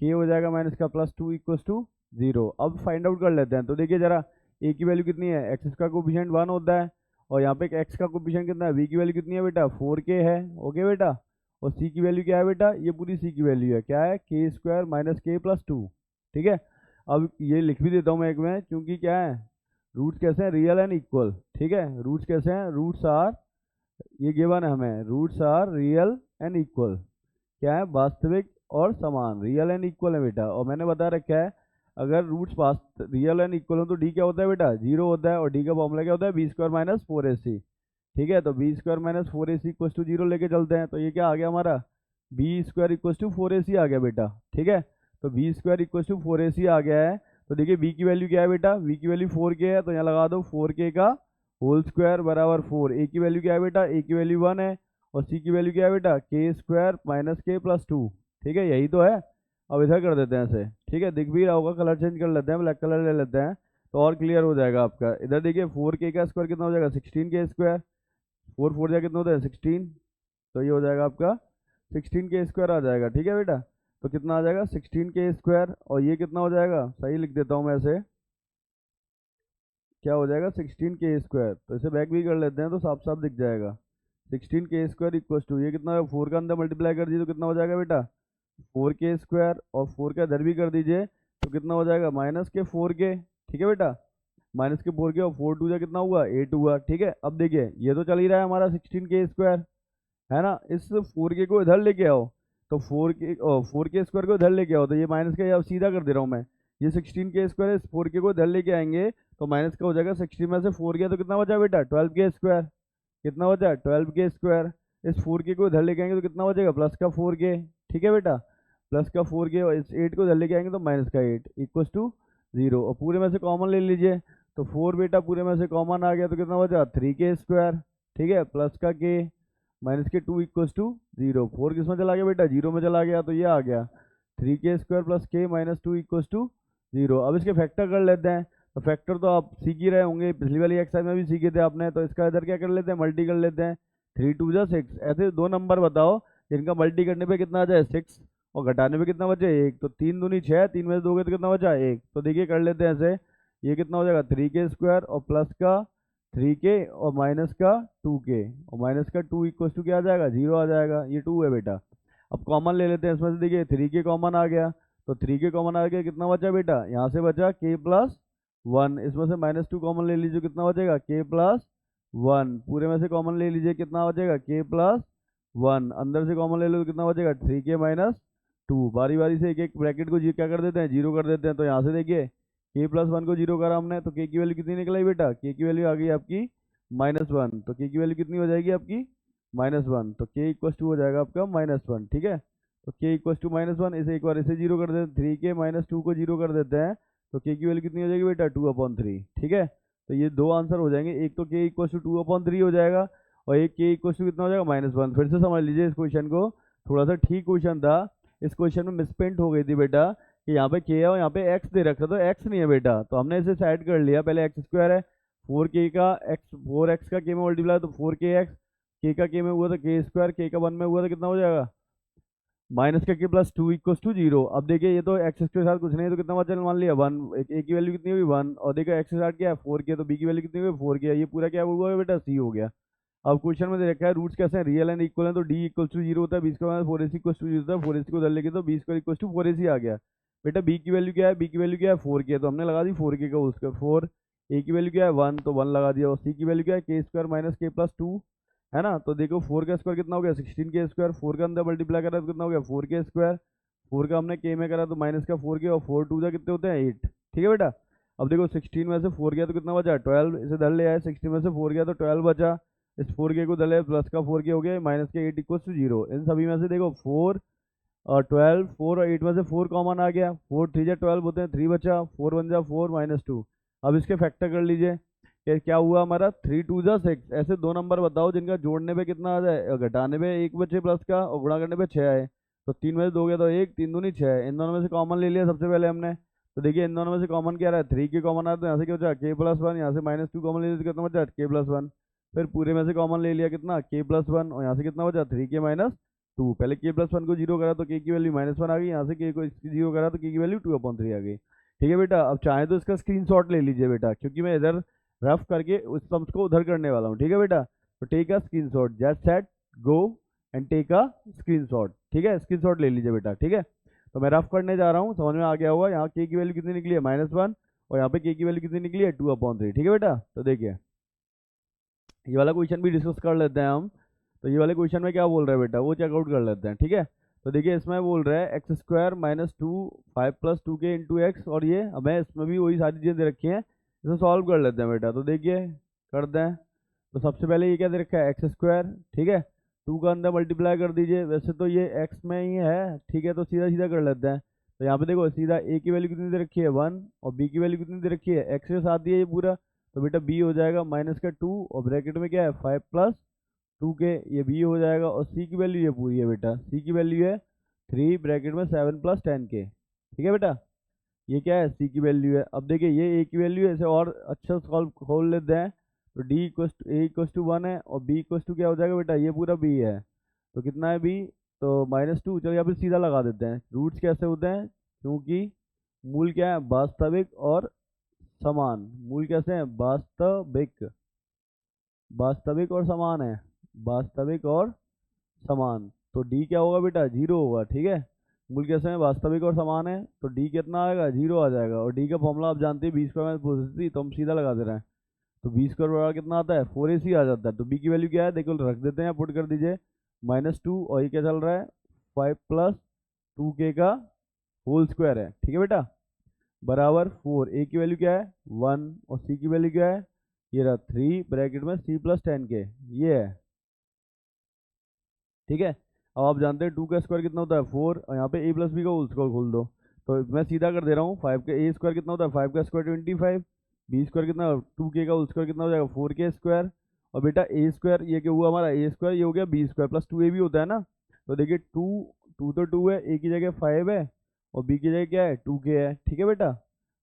के हो जाएगा माइनस का प्लस 2 इक्वल टू 0। अब फाइंड आउट कर लेते हैं। तो देखिए जरा ए की वैल्यू कितनी है, एक्स का कोफिशिएंट 1 होता है और यहाँ पे एक्स का कोफिशिएंट कितना है, बी की वैल्यू कितनी है बेटा 4k है, ओके बेटा। और सी की वैल्यू क्या है बेटा, ये पूरी सी की वैल्यू है, क्या है k² माइनस के प्लस 2, ठीक है। अब ये लिख भी देता हूँ मैं एक में, क्योंकि क्या है रूट्स कैसे हैं रियल एंड इक्वल, ठीक है। रूट्स कैसे हैं, रूट्स आर, ये गिवन है हमें, roots are real and equal, क्या है वास्तविक और समान, रियल एंड इक्वल है बेटा। और मैंने बता रखा है अगर रूट्स रियल एंड इक्वल हो तो डी क्या होता है बेटा 0 होता है। और डी का फॉर्मूला क्या होता है b² माइनस 4ac, ठीक है। तो b² minus 4ac equal to 0 लेके चलते हैं। तो ये क्या आ गया हमारा b² इक्वल टू 4ac आ गया बेटा, ठीक है। तो b² इक्वल टू 4ac आ गया है। तो देखिए b की वैल्यू क्या है बेटा, b की वैल्यू 4k है, तो यहाँ लगा दो 4k का होल स्क्वायर बराबर 4। ए की वैल्यू क्या है बेटा, ए की वैल्यू 1 है और सी की वैल्यू क्या है बेटा, के स्क्वायर माइनस के प्लस टू। ठीक है, यही तो है। अब इधर कर देते हैं ऐसे, ठीक है, दिख भी रहा होगा, कलर चेंज कर लेते हैं, ब्लैक कलर ले लेते हैं तो और क्लियर हो जाएगा आपका। इधर देखिए 4k का स्क्वायर कितना हो जाएगा, 16k स्क्वायर। 4 4 जा कितना होता है 16, तो ये हो जाएगा आपका 16k स्क्वायर आ जाएगा। ठीक है बेटा, तो कितना आ जाएगा 16k स्क्वायर, और ये कितना हो जाएगा, सही लिख देता हूँ मैं ऐसे, क्या हो जाएगा 16k स्क्वायर। तो इसे बैक भी कर लेते हैं तो साफ साफ दिख जाएगा। 16k स्क्वायर इक्वल टू ये कितना है, 4 का अंदर मल्टीप्लाई कर दीजिए तो कितना हो जाएगा बेटा 4k स्क्वायर, और 4 का इधर भी कर दीजिए तो कितना हो जाएगा माइनस के 4k। ठीक है बेटा, माइनस के 4k, और 4 2 जा कितना हुआ 8 हुआ। ठीक है, अब देखिए ये तो चल ही रहा है हमारा 16k स्क्वायर, है ना। इस 4k को इधर लेके आओ, तो 4k स्क्वायर को इधर लेके आओ तो ये माइनस का, अब सीधा कर दे रहा हूँ मैं, ये 16k स्क्वायर है, इस 4k को इधर लेके आएंगे तो माइनस का हो जाएगा 16 में से 4 गया तो कितना बचा बेटा 12k स्क्वायर। कितना बचा 12k स्क्वायर। इस 4k को इधर लेके आएंगे तो कितना बचेगा प्लस का 4k। ठीक है बेटा, प्लस का 4k, और इस 8 को इधर लेके आएंगे तो माइनस का 8 इक्वस टू 0, और पूरे में से कॉमन ले लीजिए तो 4 बेटा पूरे में से कॉमन आ गया तो कितना बचा 3k स्क्वायर। ठीक है, प्लस का k माइनस के 2 इक्वस टू 0। 4 किस में चला गया बेटा 0 में चला गया, तो ये आ गया 3k square plus k minus 2 equals to 0। अब इसके फैक्टर कर लेते हैं, तो फैक्टर तो आप सीख ही रहे होंगे, पिछली वाली एक्सरसाइज में भी सीखे थे आपने। तो इसका इधर क्या कर लेते हैं, मल्टी कर लेते हैं। 3 2 जा 6, ऐसे दो नंबर बताओ जिनका मल्टी करने पे कितना आ जाए 6, और घटाने पे कितना बचे 1। तो 3 दूनी 6, 3 में से दोगे तो कितना बचा 1। तो देखिए कर लेते हैं ऐसे, ये कितना हो जाएगा 3k स्क्वायर और प्लस का 3k और माइनस का 2k, और माइनस का 2 इक्वल टू क्या आ जाएगा 0 आ जाएगा, ये 2 है बेटा। अब कॉमन ले लेते हैं इसमें से, देखिए 3k कॉमन आ गया, तो 3k कॉमन आ गया, कितना बचा बेटा यहाँ से बचा k प्लस 1, इसमें से माइनस 2 कॉमन ले लीजिए, कितना बचेगा k प्लस 1, पूरे में से कॉमन ले लीजिए कितना बचेगा k प्लस 1, अंदर से कॉमन ले लो तो कितना बचेगा 3k माइनस 2। बारी बारी से एक एक ब्रैकेट को क्या कर देते हैं 0 कर देते हैं। तो यहाँ से देखिए k प्लस 1 को 0 करा हमने, तो k की वैल्यू कितनी निकलाई बेटा, k की वैल्यू आ गई आपकी -1, तो k की वैल्यू कितनी हो जाएगी आपकी -1, तो k इक्वस टू हो जाएगा आपका -1। ठीक है, तो k इक्वस टू -1, इसे एक बार इसे 0 कर देते हैं, 3k माइनस 2 को 0 कर देते हैं तो k की वैल्यू कितनी हो जाएगी बेटा 2/3। ठीक है, तो ये दो आंसर हो जाएंगे, एक तो k इक्वस टू 2/3 हो जाएगा, और एक k इक्वस टू कितना हो जाएगा -1। फिर से समझ लीजिए इस क्वेश्चन को, थोड़ा सा ठीक क्वेश्चन था, इस क्वेश्चन में मिसप्रिंट हो गई थी बेटा कि यहाँ पे k है और यहाँ पे x दे रखा, तो x नहीं है बेटा, तो हमने इसे साइड कर लिया। पहले x स्क्वायर है, 4k का x, 4x का k में मल्टीप्लाई तो 4kx, k का k में हुआ तो k स्क्वायर, k का 1 में हुआ तो कितना हो जाएगा माइनस का k प्लस 2 इक्वस टू 0। अब देखिए ये तो x के साथ कुछ नहीं है तो कितना बचा मान लिया 1, a की वैल्यू कितनी हुई 1, और देखो x के साथ क्या है 4k, तो b की वैल्यू कितनी हुई 4k, ये पूरा क्या हुआ बेटा c हो गया। अब क्वेश्चन में दे रखा है रूट्स कैसे हैं, रियल एंड इक्वल है, तो d इक्वल टू 0 होता है, b square 4ac equal to 0 होता है, 4ac को उधर लेके तो b square equal to 4ac आ गया। बेटा b की वैल्यू क्या है, b की वैल्यू क्या है 4k, तो हमने लगा दी 4k का उसका 4, a की वैल्यू क्या है 1, तो 1 लगा दिया, और c की वैल्यू क्या है k square minus k plus 2, है ना। तो देखो 4 का स्क्वायर कितना हो गया 16k स्क्वायर, 4 का अंदर मल्टीप्लाई करा तो कितना हो गया 4k स्क्वायर, 4 का हमने k में करा तो माइनस का 4k, और 4 2 जा कितने होते हैं 8। ठीक है बेटा, अब देखो 16 में से 4 गया तो कितना बचा 12, इसे धर ले आए, 16 में से 4 गया तो 12 बचा, इस 4k को धर ले, प्लस का 4k हो गया माइनस के 8 इक्वल टू 0। इन सभी में से देखो 4 और 12, 4 और 8 में से 4 कॉमन आ गया, 4 3 जा 12 होते हैं, 3 बचा, 4 1 जा 4 -2। अब इसके फैक्टर कर लीजिए कि क्या हुआ हमारा 3 2 जा 6, ऐसे दो नंबर बताओ जिनका जोड़ने पे कितना आ जाए और घटाने पे 1 बचे प्लस का, और गुणा करने पे 6 आए। तो 3 में से 2 गया तो 1, 3 दूनी 6, इन दोनों में से कॉमन ले लिया सबसे पहले हमने। तो देखिए इन दोनों में से कॉमन क्या रहा है 3 के कॉमन आ, तो यहाँ से क्या बचा k प्लस 1, यहाँ से -2 कॉमन ले लिया तो कितना बचा k प्लस 1, फिर पूरे में से कॉमन ले लिया कितना k प्लस 1, और यहाँ से कितना बचा 3k माइनस 2। पहले k प्लस 1 को 0 करा तो k की वैल्यू -1 आ गई, यहाँ से k को 0 करा तो k की वैल्यू 2/3 आ गई। ठीक है बेटा, अब चाहे तो इसका स्क्रीनशॉट ले लीजिए बेटा, क्योंकि मैं इधर रफ करके उस सम्स को उधर करने वाला हूँ। ठीक है बेटा, तो take a screenshot, just set go and take a screenshot. ठीक है, स्क्रीनशॉट ले लीजिए बेटा। ठीक है, तो मैं रफ करने जा रहा हूँ, समझ में आ गया होगा। यहाँ k की वैल्यू कितनी निकली है -1, और यहाँ पे k की वैल्यू कितनी निकली है 2/3। ठीक है बेटा, तो देखिए ये वाला क्वेश्चन भी डिस्कस कर लेते हैं हम। तो ये वाले क्वेश्चन में क्या बोल रहा है बेटा वो चेकआउट कर लेते हैं। ठीक है, तो देखिए इसमें बोल रहा है x स्क्वायर -2 5 + 2k × x, और ये हमें इसमें भी वही सारी चीज़ें दे रखी हैं, इसे सॉल्व कर लेते हैं बेटा। तो देखिए करते हैं, तो सबसे पहले ये क्या दे रखा है x स्क्वायर। ठीक है, 2 का अंदर मल्टीप्लाई कर दीजिए, वैसे तो ये x में ही है, ठीक है, तो सीधा सीधा कर लेते हैं। तो यहाँ पे देखो सीधा a की वैल्यू कितनी दे रखी है 1, और b की वैल्यू कितनी दे रखी है x के साथ दिया ये पूरा, तो बेटा b हो जाएगा -2, और ब्रैकेट में क्या है 5 + 2k, ये b हो जाएगा। और c की वैल्यू ये पूरी है बेटा, c की वैल्यू है 3 ब्रैकेट में 7 प्लस 10k। ठीक है बेटा, ये क्या है, c की वैल्यू है। अब देखिए ये a की वैल्यू है, इसे और अच्छा सॉल्व खोल लेते हैं। तो d a 1 है और b क्या हो जाएगा बेटा, ये पूरा b है। तो कितना है b, तो -2। चलो यहाँ पे सीधा लगा देते हैं। रूट्स कैसे होते हैं, क्योंकि मूल क्या है, वास्तविक और समान। मूल कैसे हैं, वास्तविक, वास्तविक और समान है, वास्तविक और समान। तो डी क्या होगा बेटा, 0 होगा। ठीक है, मूल कैसे हैं, वास्तविक और समान है, तो डी कितना आएगा, 0 आ जाएगा। और डी का फॉर्मूला आप जानते हैं, बी स्क्वायर में पूछी थी, तो हम सीधा लगा दे रहे हैं। तो बी स्क्वायर बराबर कितना आता है, 4ac आ जाता है। तो बी की वैल्यू क्या है, देखो रख देते हैं, पुट कर दीजिए -2। और ये क्या चल रहा है, 5 प्लस 2k का होल स्क्वायर है। ठीक है बेटा, बराबर 4। ए की वैल्यू क्या है 1 और सी की वैल्यू क्या है, ये रहा 3 ब्रैकेट में c प्लस 10k, ये है। ठीक है, अब आप जानते हैं 2 का स्क्वायर कितना होता है 4, और यहाँ पे a प्लस बी का होल स्क्वायर खोल दो। तो मैं सीधा कर दे रहा हूँ, 5 का a स्क्वायर कितना होता है, 5 का स्क्वायर 25, बी स्क्वायर कितना, 2k का होल स्क्वायर कितना हो जाएगा 4k स्क्वायर। और बेटा a स्क्वायर ये क्या हुआ हमारा, a स्क्वायर ये हो गया b स्क्वायर प्लस 2a भी होता है ना। तो देखिए 2 2 तो 2 है, a की जगह 5 है और b की जगह क्या है 2k है। ठीक है बेटा,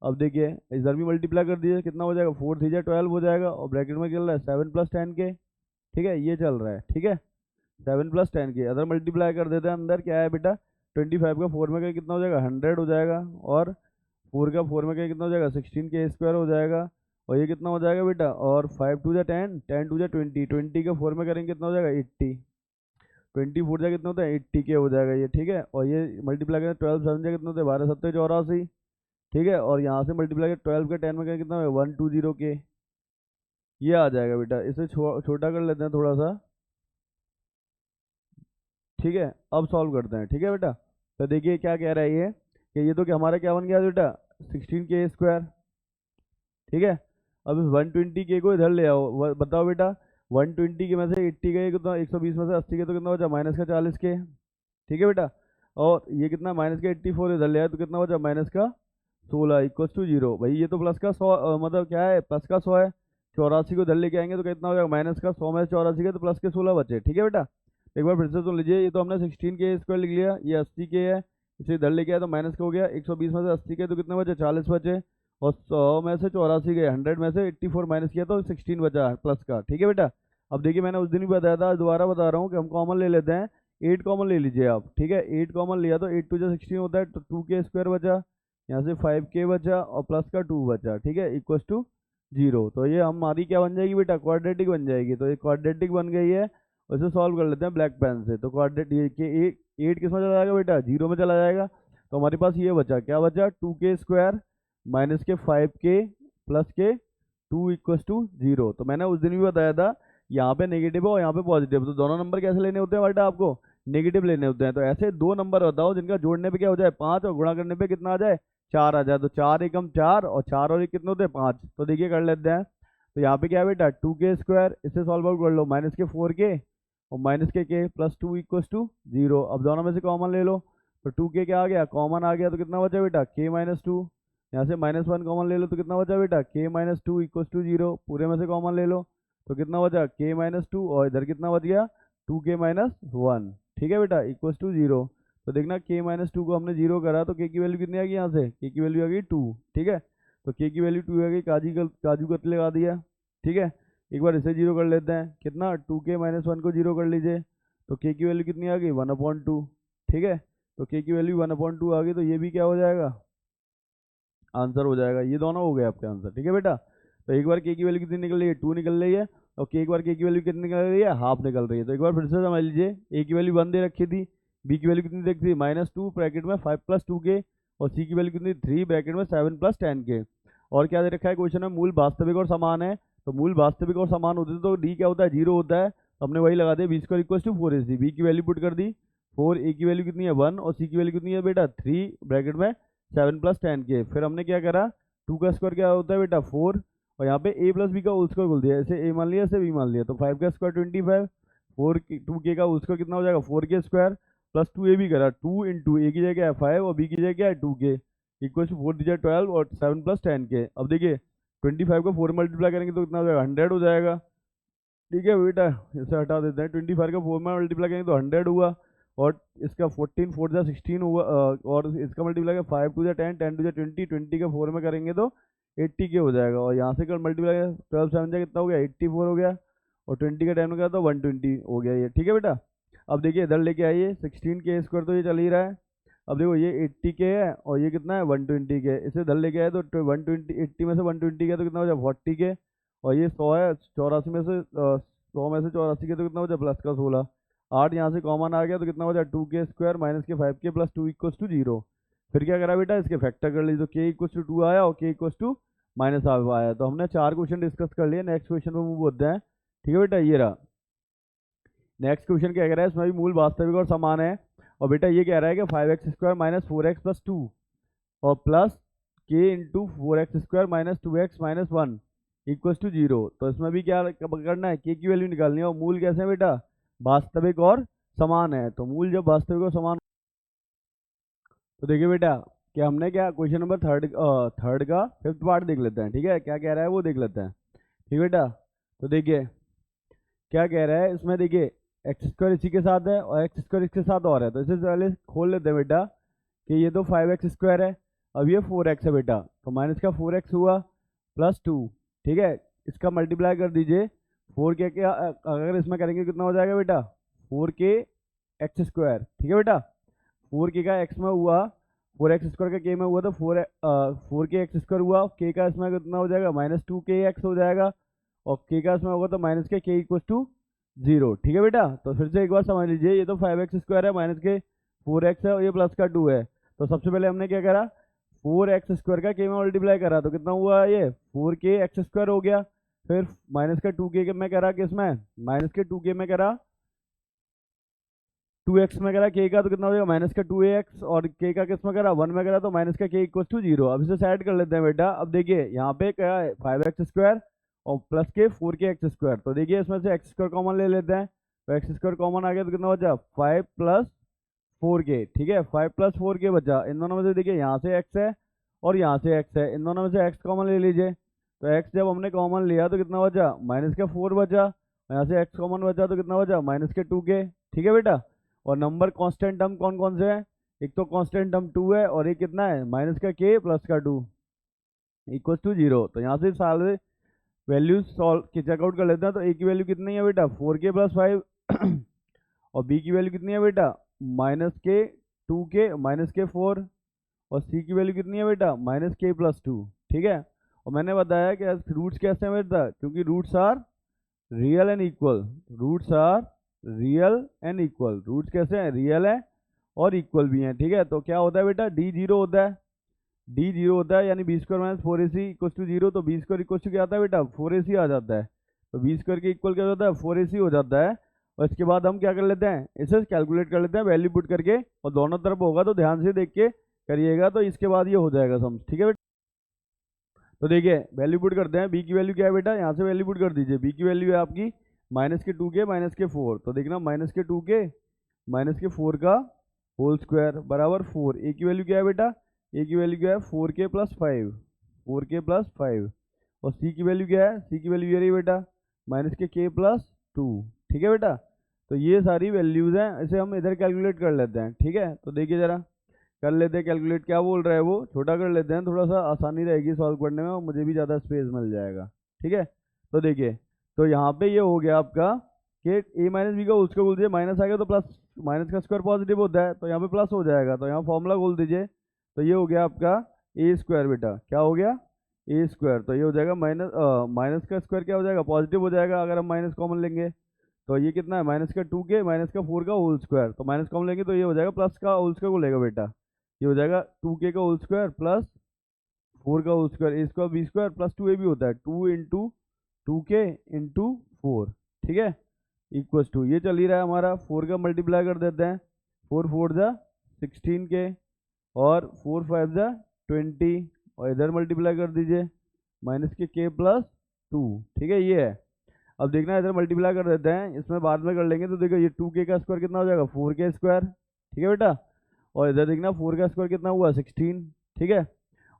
अब देखिए इधर भी मल्टीप्लाई कर दीजिए, कितना हो जाएगा 4 3 12 हो जाएगा, और ब्रैकेट में चल रहा है 7 प्लस 10k। ठीक है, ये चल रहा है। ठीक है, 7 प्लस 10k, अदर मल्टीप्लाई कर देते हैं, अंदर क्या है बेटा 25 का 4 में का कितना हो जाएगा 100 हो जाएगा, और 4 का 4 में का कितना हो जाएगा 16k स्क्वायर हो जाएगा। और ये कितना हो जाएगा बेटा, और 5 टू जा 10, 10 टू जा 20, 20 का 4 में करेंगे कितना हो जाएगा 80, 24 जा कितना होता है 80k हो जाएगा ये। ठीक है, और ये मल्टीप्लाई करें 12 7 जा कितना होता है 12 7 84। ठीक है, और यहाँ से मल्टीप्लाई करें 12 का 10 में करें कितना होगा 120k, ये आ जाएगा बेटा। इसे छोटा कर लेते हैं थोड़ा सा। ठीक है, अब सॉल्व करते हैं। ठीक है बेटा, तो देखिए क्या कह रहा है ये, कि ये तो कि हमारा क्या बन गया बेटा 16k स्क्वायर। ठीक है, अब इस 120k को इधर ले आओ, बताओ बेटा 120 के में से 80 गए कितना, 120 में से 80 के तो कितना बचा माइनस का 40k। ठीक है बेटा, और ये कितना माइनस का 84 इधर ले आए तो कितना बचा माइनस का 16 इक्वस टू 0। भाई ये तो प्लस का 100 मतलब क्या है प्लस का 100 है, 84 को इधर लेके आएंगे तो कितना हो जाएगा माइनस का 100 में से 84 के तो प्लस के 16 बचे। ठीक है बेटा, एक बार फिर से सुन लीजिए, ये तो हमने 16k स्क्वायर लिख लिया, ये 80k है, इसे इधर लेके आया तो माइनस का हो गया, 120 में से 80 के तो कितने बचे 40 बचे, और 100 में से 84 गए, 100 में से 84 माइनस किया तो 16 बचा प्लस का। ठीक है बेटा, अब देखिए मैंने उस दिन भी बताया था, दोबारा बता रहा हूँ कि हम कॉमन ले लेते हैं, 8 कॉमन ले लीजिए आप। ठीक है, 8 कॉमन लिया तो 8 टू जा 16 होता है, तो 2k स्क्वायर बचा, यहाँ से 5k बचा और प्लस का 2 बचा। ठीक है, इक्वस टू 0। तो ये हमारी क्या बन जाएगी बेटा, क्वाड्रेटिक बन जाएगी। तो ये क्वाड्रेटिक बन गई है, उसे सॉल्व कर लेते हैं ब्लैक पेन से। तो क्वाड्रेट ये के 8 किस में चला जाएगा बेटा 0 में चला जाएगा। तो हमारे पास ये बचा, क्या बचा 2k स्क्वायर माइनस के 5k प्लस के 2 इक्वस टू 0। तो मैंने उस दिन भी बताया था, यहाँ पे नेगेटिव है और यहाँ पे पॉजिटिव, तो दोनों नंबर कैसे लेने होते हैं बेटा, आपको नेगेटिव लेने होते हैं। तो ऐसे दो नंबर बताओ जिनका जोड़ने पे क्या हो जाए 5 और गुणा करने पे कितना आ जाए 4 आ जाए। तो 4 एकम 4 और 4 और 1 कितने होते हैं 5। तो देखिए कर लेते हैं। तो यहाँ पे क्या है बेटा 2k स्क्वायर, इससे सॉल्व आउट कर लो, माइनस के 4k और माइनस के प्लस 2 इक्वस टू 0। अब दोनों में से कॉमन ले लो, तो 2k क्या आ गया कॉमन आ गया, तो कितना बचा बेटा k-2। यहाँ से -1 कॉमन ले लो तो कितना बचा बेटा k-2 इक्वस टू 0। पूरे में से कॉमन ले लो तो कितना बचा k-2, और इधर कितना बच गया 2k-1। ठीक है बेटा, इक्वस टू 0। तो देखना k-2 को हमने 0 करा तो k की वैल्यू कितनी आ गई, यहाँ से k की वैल्यू आ गई 2। ठीक है, तो k की वैल्यू 2 आ गई, काजू कतले लगा दिया। ठीक है, एक बार इसे 0 कर लेते हैं, कितना 2k-1 को 0 कर लीजिए, तो k की वैल्यू कितनी आ गई 1/2। ठीक है, तो k की वैल्यू 1/2 आ गई, तो ये भी क्या हो जाएगा आंसर हो जाएगा। ये दोनों हो गए आपके आंसर। ठीक है बेटा, तो एक बार k की वैल्यू कितनी निकल रही है 2 निकल रही है, और एक बार k की वैल्यू कितनी निकल रही है हाफ निकल रही है। तो एक बार फिर से समझ लीजिए, a की वैल्यू 1 दे रखी थी, b की वैल्यू कितनी रखी थी -2 ब्रैकेट में 5 प्लस 2k, और c की वैल्यू कितनी 3 ब्रैकेट में 7 प्लस 10k। और क्या दे रखा है क्वेश्चन में, मूल वास्तविक और समान है। तो मूल वास्तविक और समान होते तो d क्या होता है 0 होता है, तो हमने वही लगा दिया b square equal to 4ac। b की वैल्यू पुट कर दी 4, a की वैल्यू कितनी है 1 और c की वैल्यू कितनी है बेटा 3 ब्रैकेट में 7 प्लस 10k। फिर हमने क्या करा 2 का स्क्वायर क्या होता है बेटा 4, और यहाँ पे a प्लस बी का होल स्क्वायर बोल दिया, ऐसे a मान लिया ऐसे b मान लिया, तो 5 का स्क्वायर 25, 2k का होल स्क्वायर कितना हो जाएगा 4k स्क्वायर प्लस 2a भी करा 2 इंटू a की जगह है 5 और b की जगह क्या है 2k इक्वल टू 4 दीजिए 12 और 7 प्लस 10k। अब देखिए 25 को 4 मल्टीप्लाई करेंगे तो कितना हो जाएगा 100 हो जाएगा। ठीक है बेटा, इसे हटा देते हैं। 25 का 4 में मल्टीप्लाई करेंगे तो 100 हुआ, और इसका 14 4 जा 16 हुआ, और इसका मल्टीप्लाई का 5 2 जा 10 10 2 जा 20 20 का 4 में करेंगे तो 80 के हो जाएगा। और यहाँ से कर मल्टीप्लाई 12 7 जा कितना हो गया 84 हो गया, और 20 का 10 में करा तो 120 हो गया ये। ठीक है बेटा, अब देखिए इधर लेके आइए 16 के स्क्वायर तो ये चल ही रहा है। अब देखो ये 80 के है और ये कितना है 120 के, इसे इधर लेके आए तो 120 80 में से 120 के तो कितना हो जाए 40 के, और ये 100 है 84 में से 100 में से 84 के तो कितना हो जाए प्लस का 16, 8 यहाँ से कॉमन आ गया तो कितना हो जाए 2 के स्क्वायर माइनस के 5 के प्लस 2 इक्वल्स टू 0। फिर क्या करा बेटा, इसके फैक्टर कर लीजिए तो के इक्वल्स टू 2 आया और के इक्वल्स टू माइनस हाफ आया। तो हमने 4 क्वेश्चन डिस्कस कर लिए, नेक्स्ट क्वेश्चन पे मूव होते हैं। ठीक है बेटा, ये रहा नेक्स्ट क्वेश्चन। क्या कह रहा है, इसमें भी मूल वास्तविक और समान है, और बेटा ये कह रहा है कि 5x square minus 4x plus 2 और plus K into 4x square minus 2x minus 1 equals to 0। तो इसमें भी क्या करना है, के की वैल्यू निकालनी है, और मूल कैसे है बेटा, वास्तविक और समान है। तो मूल जब वास्तविक और समान, तो देखिए बेटा कि हमने क्या क्वेश्चन नंबर थर्ड का 5th पार्ट देख लेते हैं। ठीक है, क्या कह रहा है वो देख लेते हैं। ठीक बेटा, तो देखिए क्या कह रहा है इसमें, देखिए एक्स स्क्वायर इसी के साथ है और एक्स स्क्वायर इसके साथ और है, तो इसे पहले खोल लेते हैं बेटा कि ये तो 5x स्क्वायर है, अब ये 4x है बेटा, तो माइनस का 4x हुआ प्लस 2। ठीक है, इसका मल्टीप्लाई कर दीजिए 4 के क्या, अगर इसमें करेंगे कितना हो जाएगा बेटा 4 के एक्स स्क्वायर। ठीक है बेटा, 4 के का एक्स में हुआ, 4x स्क्वायर का के में हुआ, तो 4 के एक्स स्क्वायर हुआ, के का इसमें कितना हो जाएगा माइनस 2 के एक्स हो जाएगा, और के का इसमें होगा तो माइनस के इक्वल टू 0। ठीक है बेटा, तो फिर से एक बार समझ लीजिए, ये तो 5x स्क्वायर है माइनस के 4x है और ये प्लस का 2 है। तो सबसे पहले हमने क्या करा, 4x स्क्वायर का के में मल्टीप्लाई करा तो कितना हुआ, ये 4 के एक्स स्क्वायर हो गया, फिर माइनस का 2 के में करा, किसमें माइनस के 2 के में करा 2x में करा के का, तो कितना हो जाएगा माइनस का 2ax, और के का किस में करा 1 में करा तो माइनस का के इक्वल टू 0। अब इसे साइड कर लेते हैं बेटा। अब देखिए यहाँ पे क्या है 5x स्क्वायर और प्लस के 4 के एक्स स्क्वायर, तो देखिए इसमें से एक्स स्क्वायर कॉमन ले लेते हैं, तो एक्स स्क्वायर कॉमन आ गया तो कितना बचा 5 प्लस 4 के। ठीक है, 5 प्लस 4 के बचा, इन दोनों में से देखिए यहाँ से एक्स है और यहाँ से एक्स है, इन दोनों में से एक्स कॉमन ले लीजिए, तो एक्स जब हमने कॉमन लिया तो कितना बचा माइनस का 4 बचा, यहाँ से एक्स कॉमन बचा तो कितना बचा माइनस के 2 के। ठीक है बेटा, और नंबर कांस्टेंट टर्म कौन कौन से हैं, एक तो कांस्टेंट टर्म 2 है और एक कितना है माइनस का के प्लस का 2 इक्वल टू 0। तो यहाँ से सारे वैल्यूज सॉल्व के चेकआउट कर लेते हैं। तो ए की वैल्यू कितनी है बेटा 4 के प्लस 5 और बी की वैल्यू कितनी है बेटा माइनस के 2 के माइनस के 4, और सी की वैल्यू कितनी है बेटा माइनस के प्लस 2। ठीक है, और मैंने बताया कि रूट्स कैसे हैं बेटा, क्योंकि roots are real and equal, roots are real and equal, roots कैसे हैं रियल है और इक्वल भी हैं। ठीक है, तो क्या होता है बेटा डी 0 होता है, डी 0 होता है, यानी B square minus 4ac equal to 0, तो बी स्क्वायर इक्वल टू क्या आता है बेटा 4ac आ जाता है, तो बी स्क्वायर के इक्वल क्या होता है 4ac हो जाता है। और इसके बाद हम क्या कर लेते हैं, इसे कैलकुलेट कर लेते हैं वैल्यू पुट करके, और दोनों तरफ होगा तो ध्यान से देख के करिएगा, तो इसके बाद ये हो जाएगा सम। ठीक है बेटा, तो देखिए वैल्यू पुट करते हैं, बी की वैल्यू क्या है बेटा, यहाँ से वैल्यू पुट कर दीजिए, बी की वैल्यू है आपकी माइनस के 2 के माइनस के 4, तो देखना माइनस के 2 के माइनस के 4 का होल स्क्वायर बराबर 4। ए की वैल्यू क्या है बेटा, ए की वैल्यू क्या है 4 के प्लस 5, 4 के प्लस 5, और सी की वैल्यू क्या है, सी की वैल्यू ये रही बेटा माइनस के प्लस 2। ठीक है बेटा, तो ये सारी वैल्यूज हैं, इसे हम इधर कैलकुलेट कर लेते हैं। ठीक है, तो देखिए जरा कर लेते हैं कैलकुलेट, क्या बोल रहा है वो, छोटा कर लेते हैं, थोड़ा सा आसानी रहेगी सॉल्व करने में और मुझे भी ज़्यादा स्पेस मिल जाएगा। ठीक है, तो देखिए तो यहाँ पे ये हो गया आपका कि ए माइनस बी का उसको बोल दीजिए, माइनस आ गया तो प्लस, माइनस का स्क्वायर पॉजिटिव होता है तो यहाँ पे प्लस हो जाएगा, तो यहाँ फॉर्मूला खोल दीजिए, तो ये हो गया आपका ए स्क्वायर बेटा, क्या हो गया ए स्क्वायर, तो ये हो जाएगा माइनस का स्क्वायर क्या हो जाएगा पॉजिटिव हो जाएगा अगर हम माइनस कॉमन लेंगे, तो ये कितना है माइनस का 2 के माइनस का 4 का होल स्क्वायर, तो माइनस कॉमन लेंगे तो ये हो जाएगा प्लस का होल स्क्वायर को लेगा बेटा, ये हो जाएगा 2 के का होल स्क्वायर प्लस 4 का whole square, A square B square plus 2 ए भी होता है, 2 इंटू 2 के इंटू 4। ठीक है, इक्वल्स टू ये चल ही रहा है हमारा, 4 का मल्टीप्लाई कर देते हैं, 4 4 जा 16 के और 4 5 जा 20, और इधर मल्टीप्लाई कर दीजिए माइनस के प्लस 2। ठीक है, ये है। अब देखना इधर मल्टीप्लाई कर देते हैं, इसमें बाद में कर लेंगे, तो देखो ये 2 के का स्क्वायर कितना हो जाएगा 4 के स्क्वायर। ठीक है बेटा, और इधर देखना 4 का स्क्वायर कितना हुआ 16। ठीक है,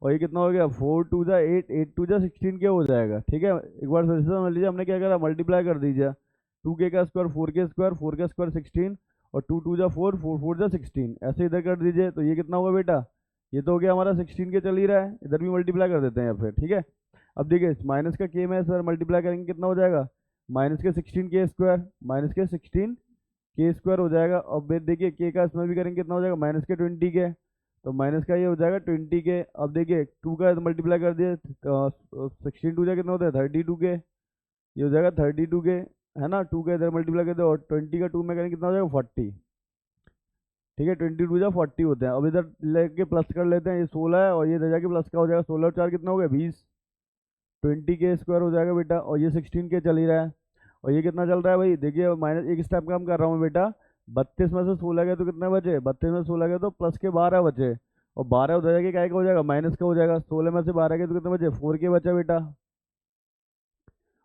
और ये कितना हो गया, 4 2 8, 8 2 16 के हो जाएगा। ठीक है, एक बार फिर से समझ लीजिए, हमने क्या करा, मल्टीप्लाई कर दीजिए। 2k का स्क्वायर 4k स्क्वायर, 4 का स्क्वायर 16, और 2 2 4, 4 4 16, ऐसे इधर कर दीजिए। तो ये कितना होगा बेटा, ये तो हो गया हमारा 16 के चल ही रहा है, इधर भी मल्टीप्लाई कर देते हैं या फिर। ठीक है, अब देखिए माइनस का के में सर मल्टीप्लाई करेंगे कितना हो जाएगा, माइनस के 16 के स्क्वायर, माइनस के 16 के स्क्वायर हो जाएगा। अब देखिए के का इसमें भी करेंगे कितना हो जाएगा, माइनस के 20 के, तो माइनस का ये हो जाएगा 20 के। अब देखिए 2 का मल्टीप्लाई कर दिए, 16 2 जा कितना होता है 32 के, ये हो जाएगा 32 के, है ना। 2 का इधर मल्टीप्लाई कर दो, और 20 का 2 में करेंगे कितना हो जाएगा 40। ठीक है, 22 जा 40 होते हैं। अब इधर लेके प्लस कर लेते हैं, ये 16 है और ये इधर जाके प्लस का हो जाएगा, 16 और 4 कितना हो गया 20, 20 के स्क्वायर हो जाएगा बेटा। और ये 16 के चल ही रहा है, और ये कितना चल रहा है भाई, देखिए माइनस एक स्टेप कम कर रहा हूँ बेटा। 32 में से 16 गए तो कितने बचे, 32 में से 16 गए तो प्लस के 12 बचे, और 12 उधर जाके क्या का हो जाएगा, माइनस का हो जाएगा। 16 में से 12 गए तो कितने बचे, 4 के बचा बेटा।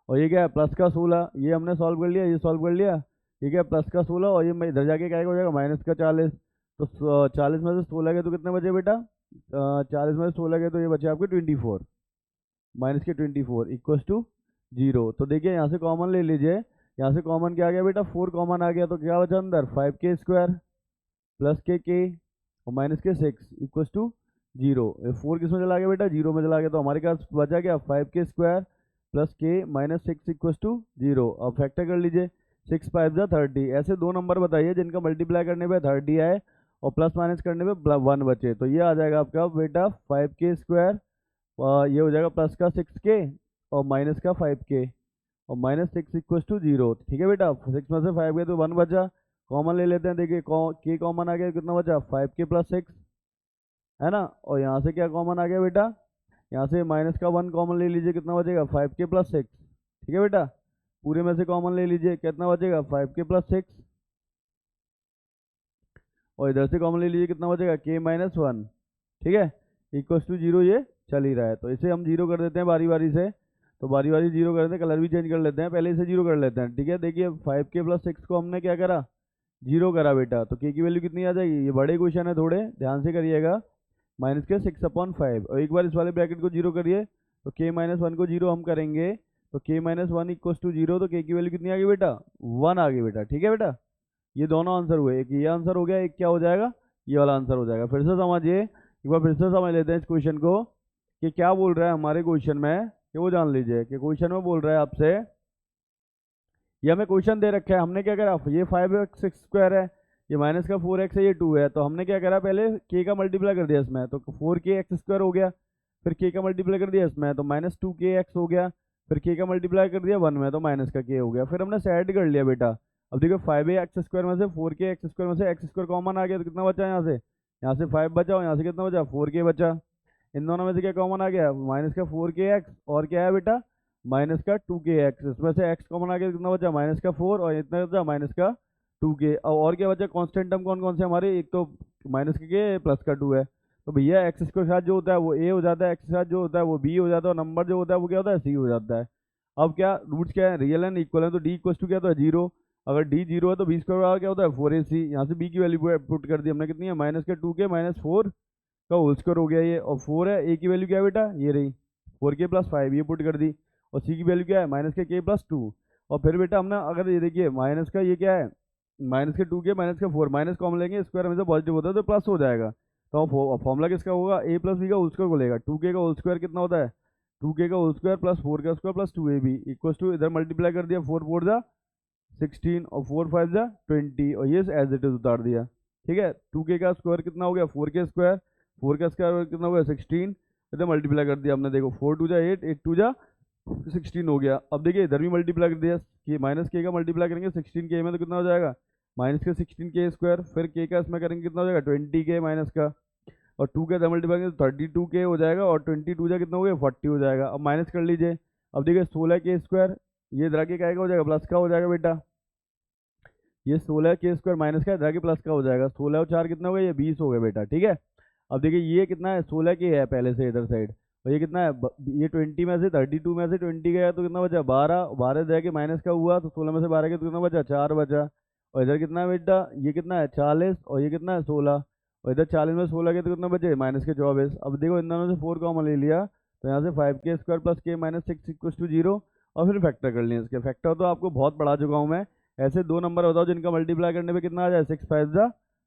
और ये क्या है, प्लस का 16, ये हमने सॉल्व कर लिया, ये सॉल्व कर लिया। ये क्या है, प्लस का 16, और ये इधर जाके क्या हो जाएगा, माइनस का 40। तो 40 में से 16 गए तो कितने बचे बेटा, 40 में से 16 गए तो ये बचे आपके 24, माइनस के 24 इक्वस टू 0। तो देखिए यहाँ से कॉमन ले लीजिए, यहाँ से कॉमन क्या आ गया बेटा, 4 कॉमन आ गया, तो क्या बचा अंदर 5k स्क्वायर प्लस के और माइनस के 6 इक्वस टू 0। 4 किस में चला गया बेटा, 0 में चला गया, तो हमारे पास बचा क्या 5k स्क्वायर प्लस के माइनस 6 इक्वस टू 0। अब फैक्टर कर लीजिए, 6 5 जा 30। ऐसे दो नंबर बताइए जिनका मल्टीप्लाई करने पे 30 आए और प्लस माइनस करने पे 1 बचे। तो ये आ जाएगा आपका बेटा 5k स्क्वायर, ये हो जाएगा प्लस का 6k और माइनस का 5k, और माइनस 6 इक्वस टू 0। ठीक है बेटा, 6 में से 5 गए तो 1 बचा, कॉमन ले लेते हैं। देखिए के कॉमन आ गया, कितना बचा 5k प्लस 6, है ना। और यहाँ से क्या कॉमन आ गया बेटा, यहाँ से माइनस का 1 कॉमन ले लीजिए, कितना बचेगा 5k प्लस 6। ठीक है बेटा, पूरे में से कॉमन ले लीजिए, कितना बचेगा 5k प्लस 6, और इधर से कॉमन ले लीजिए, कितना बचेगा k माइनस 1। ठीक है, इक्वस टू 0 ये चल ही रहा है। तो इसे हम 0 कर देते हैं बारी बारी से, तो बारी बारी 0 कर देते हैं, कलर भी चेंज कर लेते हैं, पहले इसे 0 कर लेते हैं। ठीक है, देखिए 5k प्लस 6 को हमने क्या करा, 0 करा बेटा, तो k की वैल्यू कितनी आ जाएगी, ये बड़े क्वेश्चन है थोड़े ध्यान से करिएगा, माइनस के 6/5। और एक बार इस वाले ब्रैकेट को 0 करिए, तो k माइनस 1 को 0 हम करेंगे, तो k माइनस 1 इक्वस टू 0, तो k की वैल्यू कितनी आ गई बेटा, 1 आ गई बेटा। ठीक है बेटा, ये दोनों आंसर हुए, एक ये आंसर हो गया, एक क्या हो जाएगा, ये वाला आंसर हो जाएगा। फिर से समझिए, एक बार फिर से समझ लेते हैं इस क्वेश्चन को कि क्या बोल रहा है हमारे क्वेश्चन में, कि वो जान लीजिए कि क्वेश्चन में बोल रहा है आपसे, ये हमें क्वेश्चन दे रखा है, हमने क्या करा, ये 5x स्क्वायर है, ये माइनस का 4x है, ये 2 है, तो हमने क्या करा, पहले k का मल्टीप्लाई कर दिया इसमें, तो 4k x स्क्वायर हो गया, फिर k का मल्टीप्लाई कर दिया इसमें, तो माइनस 2k x हो गया, फिर k का मल्टीप्लाई कर दिया 1 में, तो माइनस का k हो गया, फिर हमने सेट कर लिया बेटा। अब देखो 5x स्क्वायर में से 4k x स्क्वायर में से x स्क्वायर कॉमन आ गया, तो कितना बचा यहाँ से 5 बचा, और यहाँ से कितना बचा 4k बचा। इन दोनों में से क्या कॉमन आ गया, माइनस का 4k x और क्या है बेटा, माइनस का 2k x, इसमें से x कॉमन आ गया, कितना बचा माइनस का 4, और इतना बचा माइनस का 2k। और क्या बचा, कांस्टेंट टर्म कौन कौन से हमारे, एक तो माइनस के प्लस का 2 है, तो भैया x स्क्वायर के साथ जो होता है वो a हो जाता है, x के साथ जो होता है वो b हो जाता है, और नंबर जो होता है वो क्या होता है c हो जाता है। अब क्या रूट्स क्या है, रियल एंड इक्वल है, तो d इक्वल टू क्या होता है 0, अगर d 0 है तो b स्क्वायर क्या होता है 4ac। यहाँ से b की वैल्यू पुट कर दी हमने, कितनी है माइनस के 2k माइनस 4 का होल स्क्वायर हो गया ये, और 4 है, a की वैल्यू क्या है बेटा, ये रही 4k प्लस 5, ये पुट कर दी, और c की वैल्यू क्या है माइनस के k प्लस 2। और फिर बेटा हमने अगर ये देखिए माइनस का ये क्या है, माइनस के 2k माइनस का 4, माइनस कॉमन लेंगे, स्क्वायर हमेशा पॉजिटिव होता है तो प्लस हो जाएगा, तो फॉर्मूला किसका होगा, a प्लस बी का होल स्क्वायर को लेगा, 2k का होल स्क्वायर कितना होता है 2k का होल स्क्वायर प्लस 4 का square plus 2ab equal to, इधर मल्टीप्लाई कर दिया, 4 4 जा 16 और 4 5 जा 20, और ये एज इट इज उतार दिया। ठीक है, 2k का स्क्वायर कितना हो गया 4k स्क्वायर, 4 का स्क्वायर कितना हो गया 16, इधर मल्टीप्लाई कर दिया हमने, देखो 4 2 जा 8, 8 2 जा 16 हो गया। अब देखिए इधर भी मल्टीप्लाई कर दिया, कि माइनस के का मल्टीप्लाई करेंगे 16k में, तो कितना हो जाएगा माइनस के 16k स्क्वायर, फिर k का इसमें करेंगे कितना हो जाएगा 20k माइनस का, और 2 के मल्टीप्लाई करेंगे तो 32k हो जाएगा, और 22 जा कितना हो गया 40 हो जाएगा। अब माइनस कर लीजिए, अब देखिए 16k स्क्वायर, ये इधर के क्या हो जाएगा प्लस का हो जाएगा बेटा, ये 16k स्क्वायर माइनस का इधर के प्लस का हो जाएगा, 16 और 4 कितना हो गया, ये 20 हो गया बेटा। ठीक है, अब देखिए ये कितना है 16k है पहले से इधर साइड, और ये कितना है ये 20 में से 32 में से 20 गया तो कितना बचा 12, 12 जाके माइनस का हुआ तो 16 में से 12 के तो कितना बचा 4 बचा, और इधर कितना है बेटा, ये कितना है 40, और ये कितना है 16, और इधर 40 में 16 के तो कितना बचे -24। अब देखो इन दोनों से 4 कॉमन ले लिया तो यहाँ से 5k² + k - 6 = 0 और फिर फैक्टर कर लिया। इसके फैक्टर तो आपको बहुत पढ़ा चुका हूँ मैं। ऐसे दो नंबर बताओ जिनका मल्टीप्लाई करने पे कितना आ जाए 6 5 जा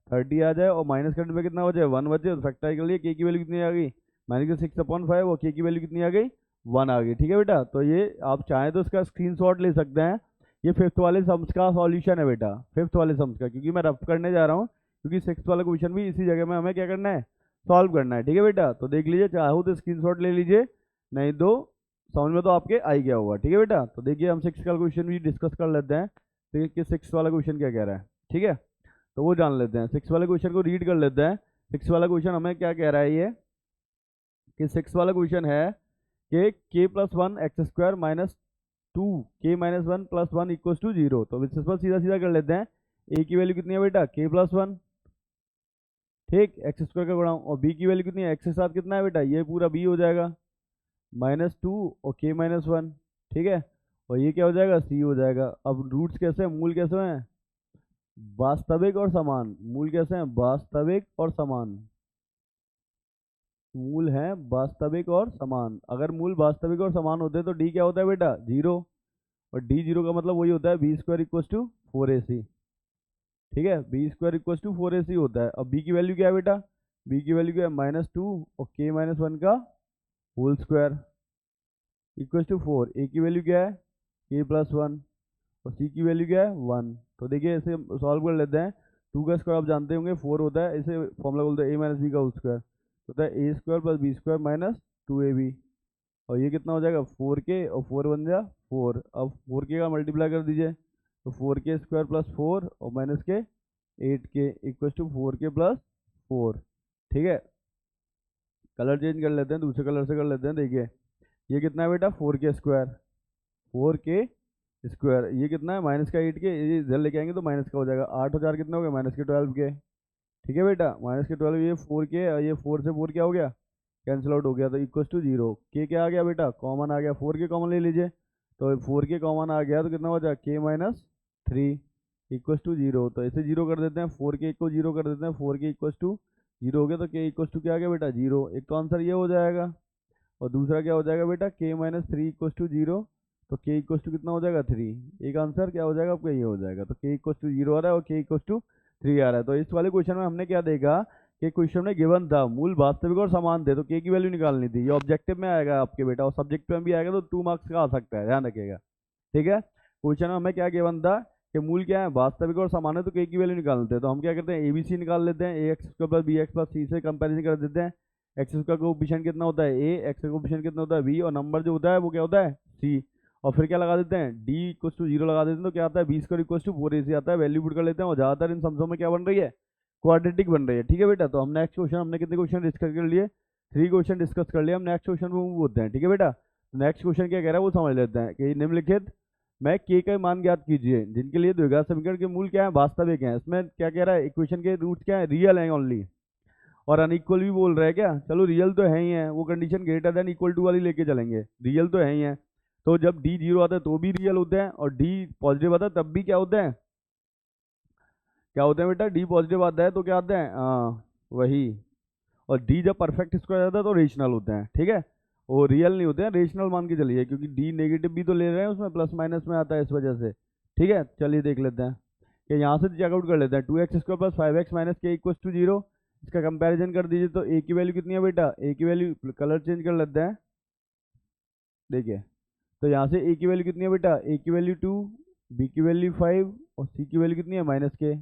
30 आ जाए और माइनस करने पे कितना बचे 1 बचे। तो फैक्टर कर लिए के की वैल्यू कितनी आ गई -6/5 और के की वैल्यू कितनी आ गई 1 आ गई। ठीक है बेटा, तो ये आप चाहें तो इसका स्क्रीनशॉट ले सकते हैं। ये 5th वाले सम्स का सॉल्यूशन है बेटा, 5th वाले सम्स का, क्योंकि मैं रफ करने जा रहा हूँ क्योंकि 6th वाला क्वेश्चन भी इसी जगह में हमें क्या करना है सॉल्व करना है। ठीक है बेटा, तो देख लीजिए, चाहो तो स्क्रीनशॉट ले लीजिए, नहीं तो समझ में तो आपके आ ही गया होगा। ठीक है बेटा, तो देखिए हम 6th का क्वेश्चन भी डिस्कस कर लेते हैं। देखिए कि 6th वाला क्वेश्चन क्या कह रहा है। ठीक है, तो वो जान लेते हैं। 6th वाले क्वेश्चन को रीड कर लेते हैं। 6th वाला क्वेश्चन हमें क्या कह रहा है ये कि 6th वाला क्वेश्चन है कि k+1 x² - 2k - 1 + 1 = 0। तो इस पर सीधा सीधा कर लेते हैं। a की वैल्यू कितनी है बेटा k+1, ठीक, x² का गुणा, और b की वैल्यू कितनी है x के साथ कितना है बेटा ये पूरा b हो जाएगा -2 और k - 1। ठीक है, और ये क्या हो जाएगा c हो जाएगा। अब रूट्स कैसे हैं, मूल कैसे हैं वास्तविक और समान। मूल कैसे हैं वास्तविक और समान। मूल है वास्तविक और समान। अगर मूल वास्तविक और समान होते हैं तो d क्या होता है बेटा 0, और d 0 का मतलब वही होता है b² = 4ac। ठीक है, b² = 4ac होता है। अब b की वैल्यू क्या है बेटा, b की वैल्यू क्या है -2 और k - 1 का होल स्क्वायर = 4। a की वैल्यू क्या है k+1 और c की वैल्यू क्या है 1। तो देखिए इसे सॉल्व कर लेते हैं। 2 का स्क्वायर आप जानते होंगे 4 होता है, इसे फॉर्मूला बोलते हैं a - b का होल स्क्वायर होता है a² + b² - 2ab। और ये कितना हो जाएगा 4k और 4 बन जा 4। अब 4k का मल्टीप्लाई कर दीजिए तो 4k² + 4 और माइनस के 8k = 4k + 4। ठीक है, कलर चेंज कर लेते हैं, दूसरे कलर से कर लेते हैं। देखिए ये कितना है बेटा 4k², ये कितना है -8k, ये इधर लेके आएंगे तो माइनस का हो जाएगा 8 और 4 कितना हो गया -12k। ठीक है बेटा, -12, ये 4k और ये 4 से 4 क्या हो गया कैंसिल आउट हो गया, तो = 0। के क्या आ गया बेटा कॉमन आ गया, 4k कॉमन ले लीजिए तो 4k कॉमन आ गया तो कितना हो जाएगा k - 3 = 0। तो इसे 0 कर देते हैं, 4k को 0 कर देते हैं, 4k = 0 हो गया तो k क्या आ गया बेटा 0। एक तो आंसर ये हो जाएगा और दूसरा क्या हो जाएगा बेटा k - 3 = 0। तो k कितना हो जाएगा 3। एक आंसर क्या हो जाएगा आपका ये हो जाएगा। तो k = 0 आ रहा है और k = 3 आ रहा है। तो इस वाले क्वेश्चन में हमने क्या देखा कि क्वेश्चन में गिवन था मूल वास्तविक और समान थे तो k की वैल्यू निकालनी थी। ये ऑब्जेक्टिव में आएगा आपके बेटा और सब्जेक्ट में भी आएगा तो 2 मार्क्स का आ सकता है, ध्यान रखिएगा। ठीक है, क्वेश्चन में हमें क्या गिवन था कि मूल क्या है वास्तविक और समान है तो k की वैल्यू निकालते हैं। तो हम क्या करते हैं ABC निकाल लेते हैं, ax² + bx + c से कंपेरिजन कर देते हैं। x का कोएफिशिएंट कितना होता है a, x का कोएफिशिएंट कितना होता है b और नंबर जो होता है वो क्या होता है c। और फिर क्या लगा देते हैं d = 0 लगा देते हैं तो क्या आता है b² = 4ac आता है। वैल्यू पुट कर लेते हैं और ज़्यादातर इन समझों में क्या बन रही है क्वाड्रेटिक बन रही है। ठीक है बेटा, तो हम नेक्स्ट क्वेश्चन, हमने कितने क्वेश्चन डिस्कस कर लिए 3 क्वेश्चन डिस्कस कर लिए। हम नेक्स्ट क्वेश्चन में मूव होते हैं। ठीक है बेटा, नेक्स्ट क्वेश्चन क्या कह रहा है वो समझ लेते हैं कि निम्नलिखित में k का मान ज्ञात कीजिए जिनके लिए द्विघात समीकरण के मूल क्या है वास्तविक हैं। इसमें क्या कह रहा है इक्वेशन के रूट्स क्या है रियल हैं ओनली, और अनइक्वल भी बोल रहा है क्या, चलो रियल तो है ही है, वो कंडीशन > वाली लेके चलेंगे, रियल तो है ही है। तो जब d 0 आता है तो भी रियल होते हैं और d पॉजिटिव आता है तब भी क्या होते हैं बेटा d पॉजिटिव आता है तो क्या आता है वही। और d जब परफेक्ट स्क्वायर आता है तो रेशनल होते हैं। ठीक है, वो रियल नहीं होते हैं, रेशनल मान के चलिए क्योंकि d नेगेटिव भी तो ले रहे हैं उसमें प्लस माइनस में आता है इस वजह से। ठीक है, चलिए देख लेते हैं कि यहाँ से चेकआउट कर लेते हैं 2x² + 5x - k = 0। इसका कंपैरिजन कर दीजिए तो a की वैल्यू कितनी है बेटा, a की वैल्यू कलर चेंज कर लेते हैं। देखिए तो यहाँ से a की वैल्यू कितनी है बेटा, a की वैल्यू 2, b की वैल्यू 5 और c की वैल्यू कितनी है -k।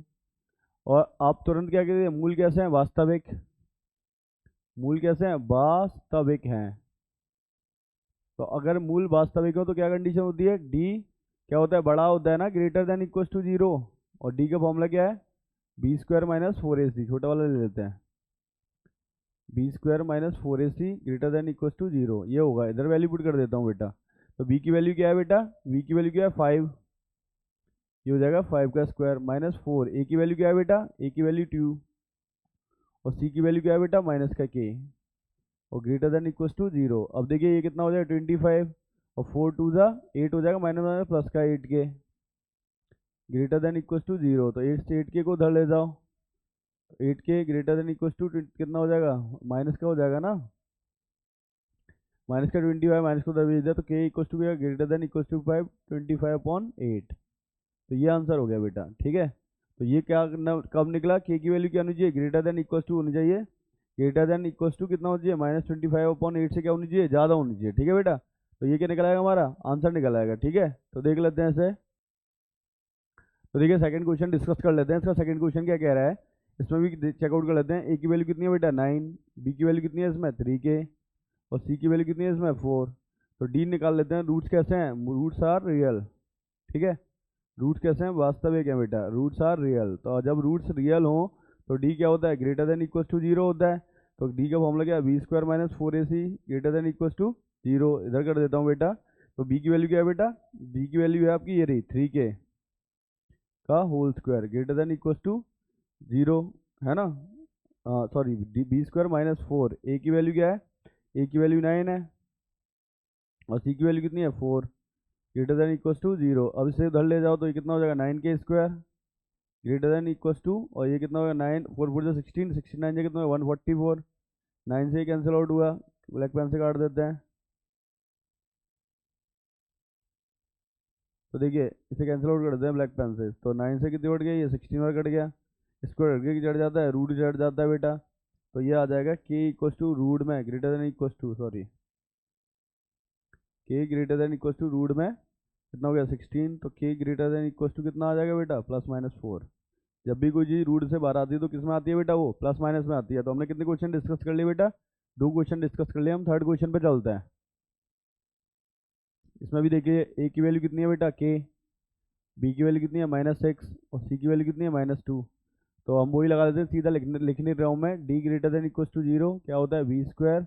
और आप तुरंत क्या कहते हैं मूल कैसे हैं वास्तविक, मूल कैसे हैं वास्तविक हैं। तो अगर मूल वास्तविक हो तो क्या कंडीशन होती है d क्या होता है बड़ा होता है ना, > 0। और d का फॉर्मूला क्या है b² - 4ac, छोटा वाला ले लेते हैं b² - 4ac > 0। ये होगा, इधर वैल्यू पुट कर देता हूँ बेटा। तो b की वैल्यू क्या है बेटा, b की वैल्यू क्या है 5, ये हो जाएगा 5 का स्क्वायर -4। a की वैल्यू क्या है बेटा, a की वैल्यू 2 और c की वैल्यू क्या है बेटा -k और > 0। अब देखिए ये कितना हो जाएगा 25 और 4 2 जा 8 हो जाएगा माइनस प्लस का 8k > 0। तो 8 से 8k को उधर ले जाओ 8k greater than equal to कितना हो जाएगा, माइनस का हो जाएगा ना, माइनस का 25 माइनस को उधर भेज दिया तो k इक्वल टू क्या, ग्रेटर देन इक्वल टू 5, 25/8। तो ये आंसर हो गया बेटा, ठीक है। तो ये क्या कब निकला, k की वैल्यू क्या होनी चाहिए, ग्रेटर देन इक्वल टू होनी चाहिए, ग्रेटर देन इक्वल टू कितना होना चाहिए, -25/8 से क्या होनी चाहिए, ज़्यादा होनी चाहिए, ठीक है बेटा। तो ये क्या निकल आएगा, हमारा आंसर निकल आएगा, ठीक है। तो देख लेते हैं इसे। तो देखिए सेकंड क्वेश्चन डिस्कस कर लेते हैं। इसका सेकंड क्वेश्चन क्या कह रहा है, इसमें भी चेकआउट कर लेते हैं। ए की वैल्यू कितनी है बेटा 9, बी की वैल्यू कितनी है इसमें 3k, और सी की वैल्यू कितनी है इसमें 4। तो डी निकाल लेते हैं। रूट्स कैसे हैं, रूट्स आर रियल, ठीक है। रूट्स कैसे हैं, वास्तविक है बेटा, रूट्स आर रियल। तो जब रूट्स रियल हो तो डी क्या होता है, ग्रेटर देन इक्वल टू 0 होता है। तो डी का फॉर्मूला क्या है, b² - 4ac greater than equal to 0। इधर कर देता हूँ बेटा। तो बी की वैल्यू क्या है बेटा, बी की वैल्यू है आपकी ये रही 3k का whole square greater than equal to 0, है ना। Sorry, b² - 4। ए की वैल्यू क्या है, ए की वैल्यू 9 है, और सी की वैल्यू कितनी है 4 ग्रेटर देन इक्वल टू 0। अब इसे उधर ले जाओ तो ये कितना हो जाएगा, 9k² greater than equal to, और ये कितना होगा 9, 4 4 16, 69 से कितना होगा 144। 9 से कैंसिल आउट हुआ, ब्लैक पेन से काट देते हैं। तो देखिए इसे कैंसिल आउट कर देते हैं ब्लैक पेन से। तो 9 से कितनी बढ़ गया, ये 16 और कट गया, इसको हट के चढ़ जाता है, रूट चढ़ जाता है बेटा। तो ये आ जाएगा के इक्वल टू रूट में greater than equal to, sorry, K greater than equal to root में कितना हो गया 16। तो के ग्रेटर देन इक्वल टू कितना आ जाएगा बेटा, +-4। जब भी कोई चीज़ रूट से बाहर आती है तो किस में आती है बेटा, वो प्लस माइनस में आती है। तो हमने कितने क्वेश्चन डिस्कस कर लिए बेटा, 2 क्वेश्चन डिस्कस कर लिए। हम थर्ड क्वेश्चन पे चलते हैं। इसमें भी देखिए ए की वैल्यू कितनी है बेटा के, बी की वैल्यू कितनी है -6, और सी की वैल्यू कितनी है -2। तो हम वही लगा देते हैं, सीधा लिख नहीं रहा हूँ मैं। D greater than equal to 0 क्या होता है, b²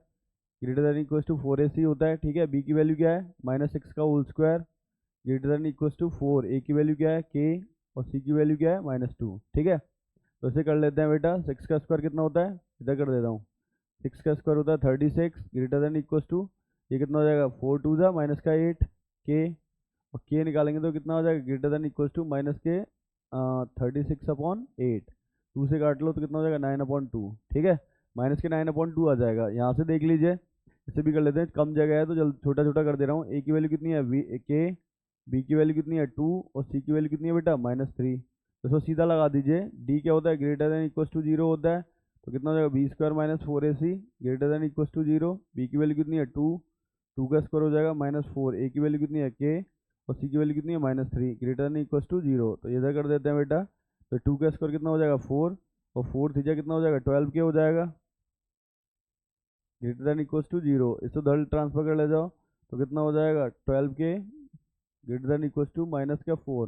greater than equal to 4ac होता है, ठीक है। बी की वैल्यू क्या है, -6 का whole square greater than equal to 4। A की वैल्यू क्या है के, और सी की वैल्यू क्या है -2, ठीक है। तो इसे कर लेते हैं बेटा। 6 का स्क्वायर कितना होता है, इधर कर देता हूँ। 6 का स्क्वायर होता है 36 ग्रेटर देन इक्वल टू, ये कितना हो जाएगा 4 2 जा -8 के, और के निकालेंगे तो कितना हो जाएगा ग्रेटर देन इक्वल टू -के 36/8। 2 से काट लो तो कितना हो जाएगा 9/2, ठीक है। माइनस के 9/2 आ जाएगा। यहाँ से देख लीजिए, इसे भी कर लेते हैं, कम जगह है तो जल्द छोटा छोटा कर दे रहा हूँ। ए की वैल्यू कितनी है के, बी की वैल्यू कितनी है 2, और सी की वैल्यू कितनी है बेटा -3। तो इसको सीधा लगा दीजिए। डी क्या होता है, ग्रेटर देन इक्वल टू 0 होता है। तो कितना हो जाएगा b² - 4ac greater than equal to 0। B की वैल्यू कितनी है 2, 2 का स्क्वायर हो जाएगा -4। ए की वैल्यू कितनी है के, और सी की वैल्यू कितनी है -3 ग्रेटर देन इक्वल टू 0। तो इधर कर देते हैं बेटा। तो 2 का स्क्वायर कितना हो जाएगा 4, और 4 थीजा कितना हो जाएगा 12 के हो जाएगा ग्रेटर देन इक्वल टू 0। इसको उधर ट्रांसफर कर ले जाओ तो कितना हो जाएगा 12 के ग्रेटर देन इक्वल टू -4।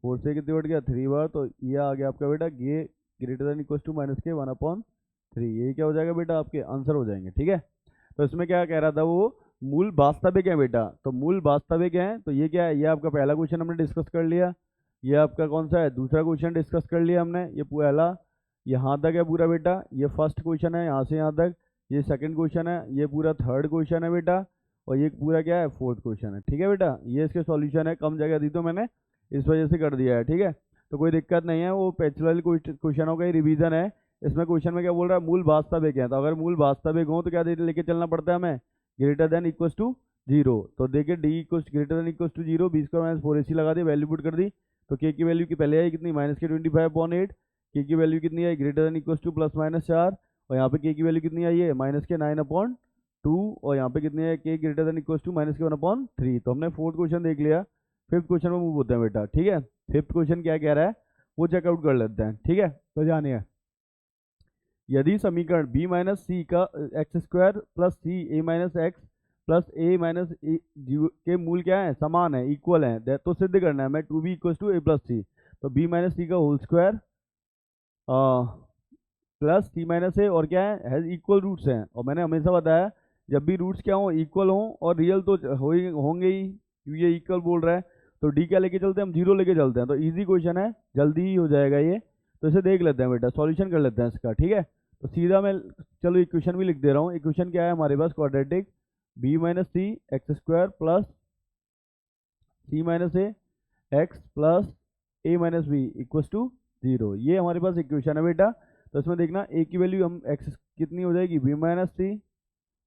4 से कितनी बढ़ गया 3 बार। तो ये आ गया आपका बेटा ये ग्रेटर देन इक्वल टू -के 1/3। ये क्या हो जाएगा बेटा, आपके आंसर हो जाएंगे, ठीक है। तो इसमें क्या कह रहा था वो, मूल वास्तविक है बेटा। तो मूल वास्तविक है, तो ये क्या है, ये आपका पहला क्वेश्चन हमने डिस्कस कर लिया। ये आपका कौन सा है, दूसरा क्वेश्चन डिस्कस कर लिया हमने। ये पहला यहाँ तक है पूरा बेटा, ये फर्स्ट क्वेश्चन है यहाँ से यहाँ तक। ये सेकंड क्वेश्चन है, ये पूरा थर्ड क्वेश्चन है बेटा, और ये पूरा क्या है फोर्थ क्वेश्चन है, ठीक है बेटा। ये इसके सॉल्यूशन है, कम जगह दी तो मैंने इस वजह से कर दिया है, ठीक है। तो कोई दिक्कत नहीं है, वो पिछले क्वेश्चनों का ही रिवीजन है। इसमें क्वेश्चन में क्या बोल रहा है, मूल वास्तविक है। तो अगर मूल वास्तविक हो तो क्या लेके चलना पड़ता है हमें, ग्रेटर देन इक्वल टू 0। तो देखिए D equal greater than equal to 0, b² - 4ac लगा दी, वैल्यू पुट कर दी। तो के की वैल्यू की पहले आई कितनी, -के 25/8। के की वैल्यू कितनी आई, ग्रेटर देन इक्वल टू +-4। और यहाँ पे के की वैल्यू कितनी आई है, -के 9/2। और यहाँ पे कितनी है, के ग्रेटर देन इक्वल टू -के 1/3। तो हमने फोर्थ क्वेश्चन देख लिया। फिफ्थ क्वेश्चन में मूव होते हैं बेटा, ठीक है। फिफ्थ क्वेश्चन क्या कह रहा है वो चेकआउट कर लेते हैं, ठीक है। तो जानिए, यदि समीकरण b - c का x² + c a - x + a - e के मूल क्या है, समान है, इक्वल है, तो सिद्ध करना है हमें 2b = a + c। तो b - c का whole square plus c - a, और क्या है इक्वल रूट्स हैं। और मैंने हमेशा बताया जब भी रूट्स क्या हो, इक्वल हो, और रियल तो होंगे ही, क्योंकि ये इक्वल बोल रहा है। तो डी क्या लेके चलते हैं हम, 0 लेके चलते हैं। तो इजी क्वेश्चन है, जल्दी ही हो जाएगा ये। तो इसे देख लेते हैं बेटा, सॉल्यूशन कर लेते हैं इसका, ठीक है। तो सीधा मैं, चलो इक्वेशन भी लिख दे रहा हूँ। इक्वेशन क्या है हमारे पास, quadratic b - c x² + c - a x + a - b = 0। ये हमारे पास इक्वेशन है बेटा। तो इसमें देखना ए की वैल्यू हम एक्स कितनी हो जाएगी बी माइनस सी,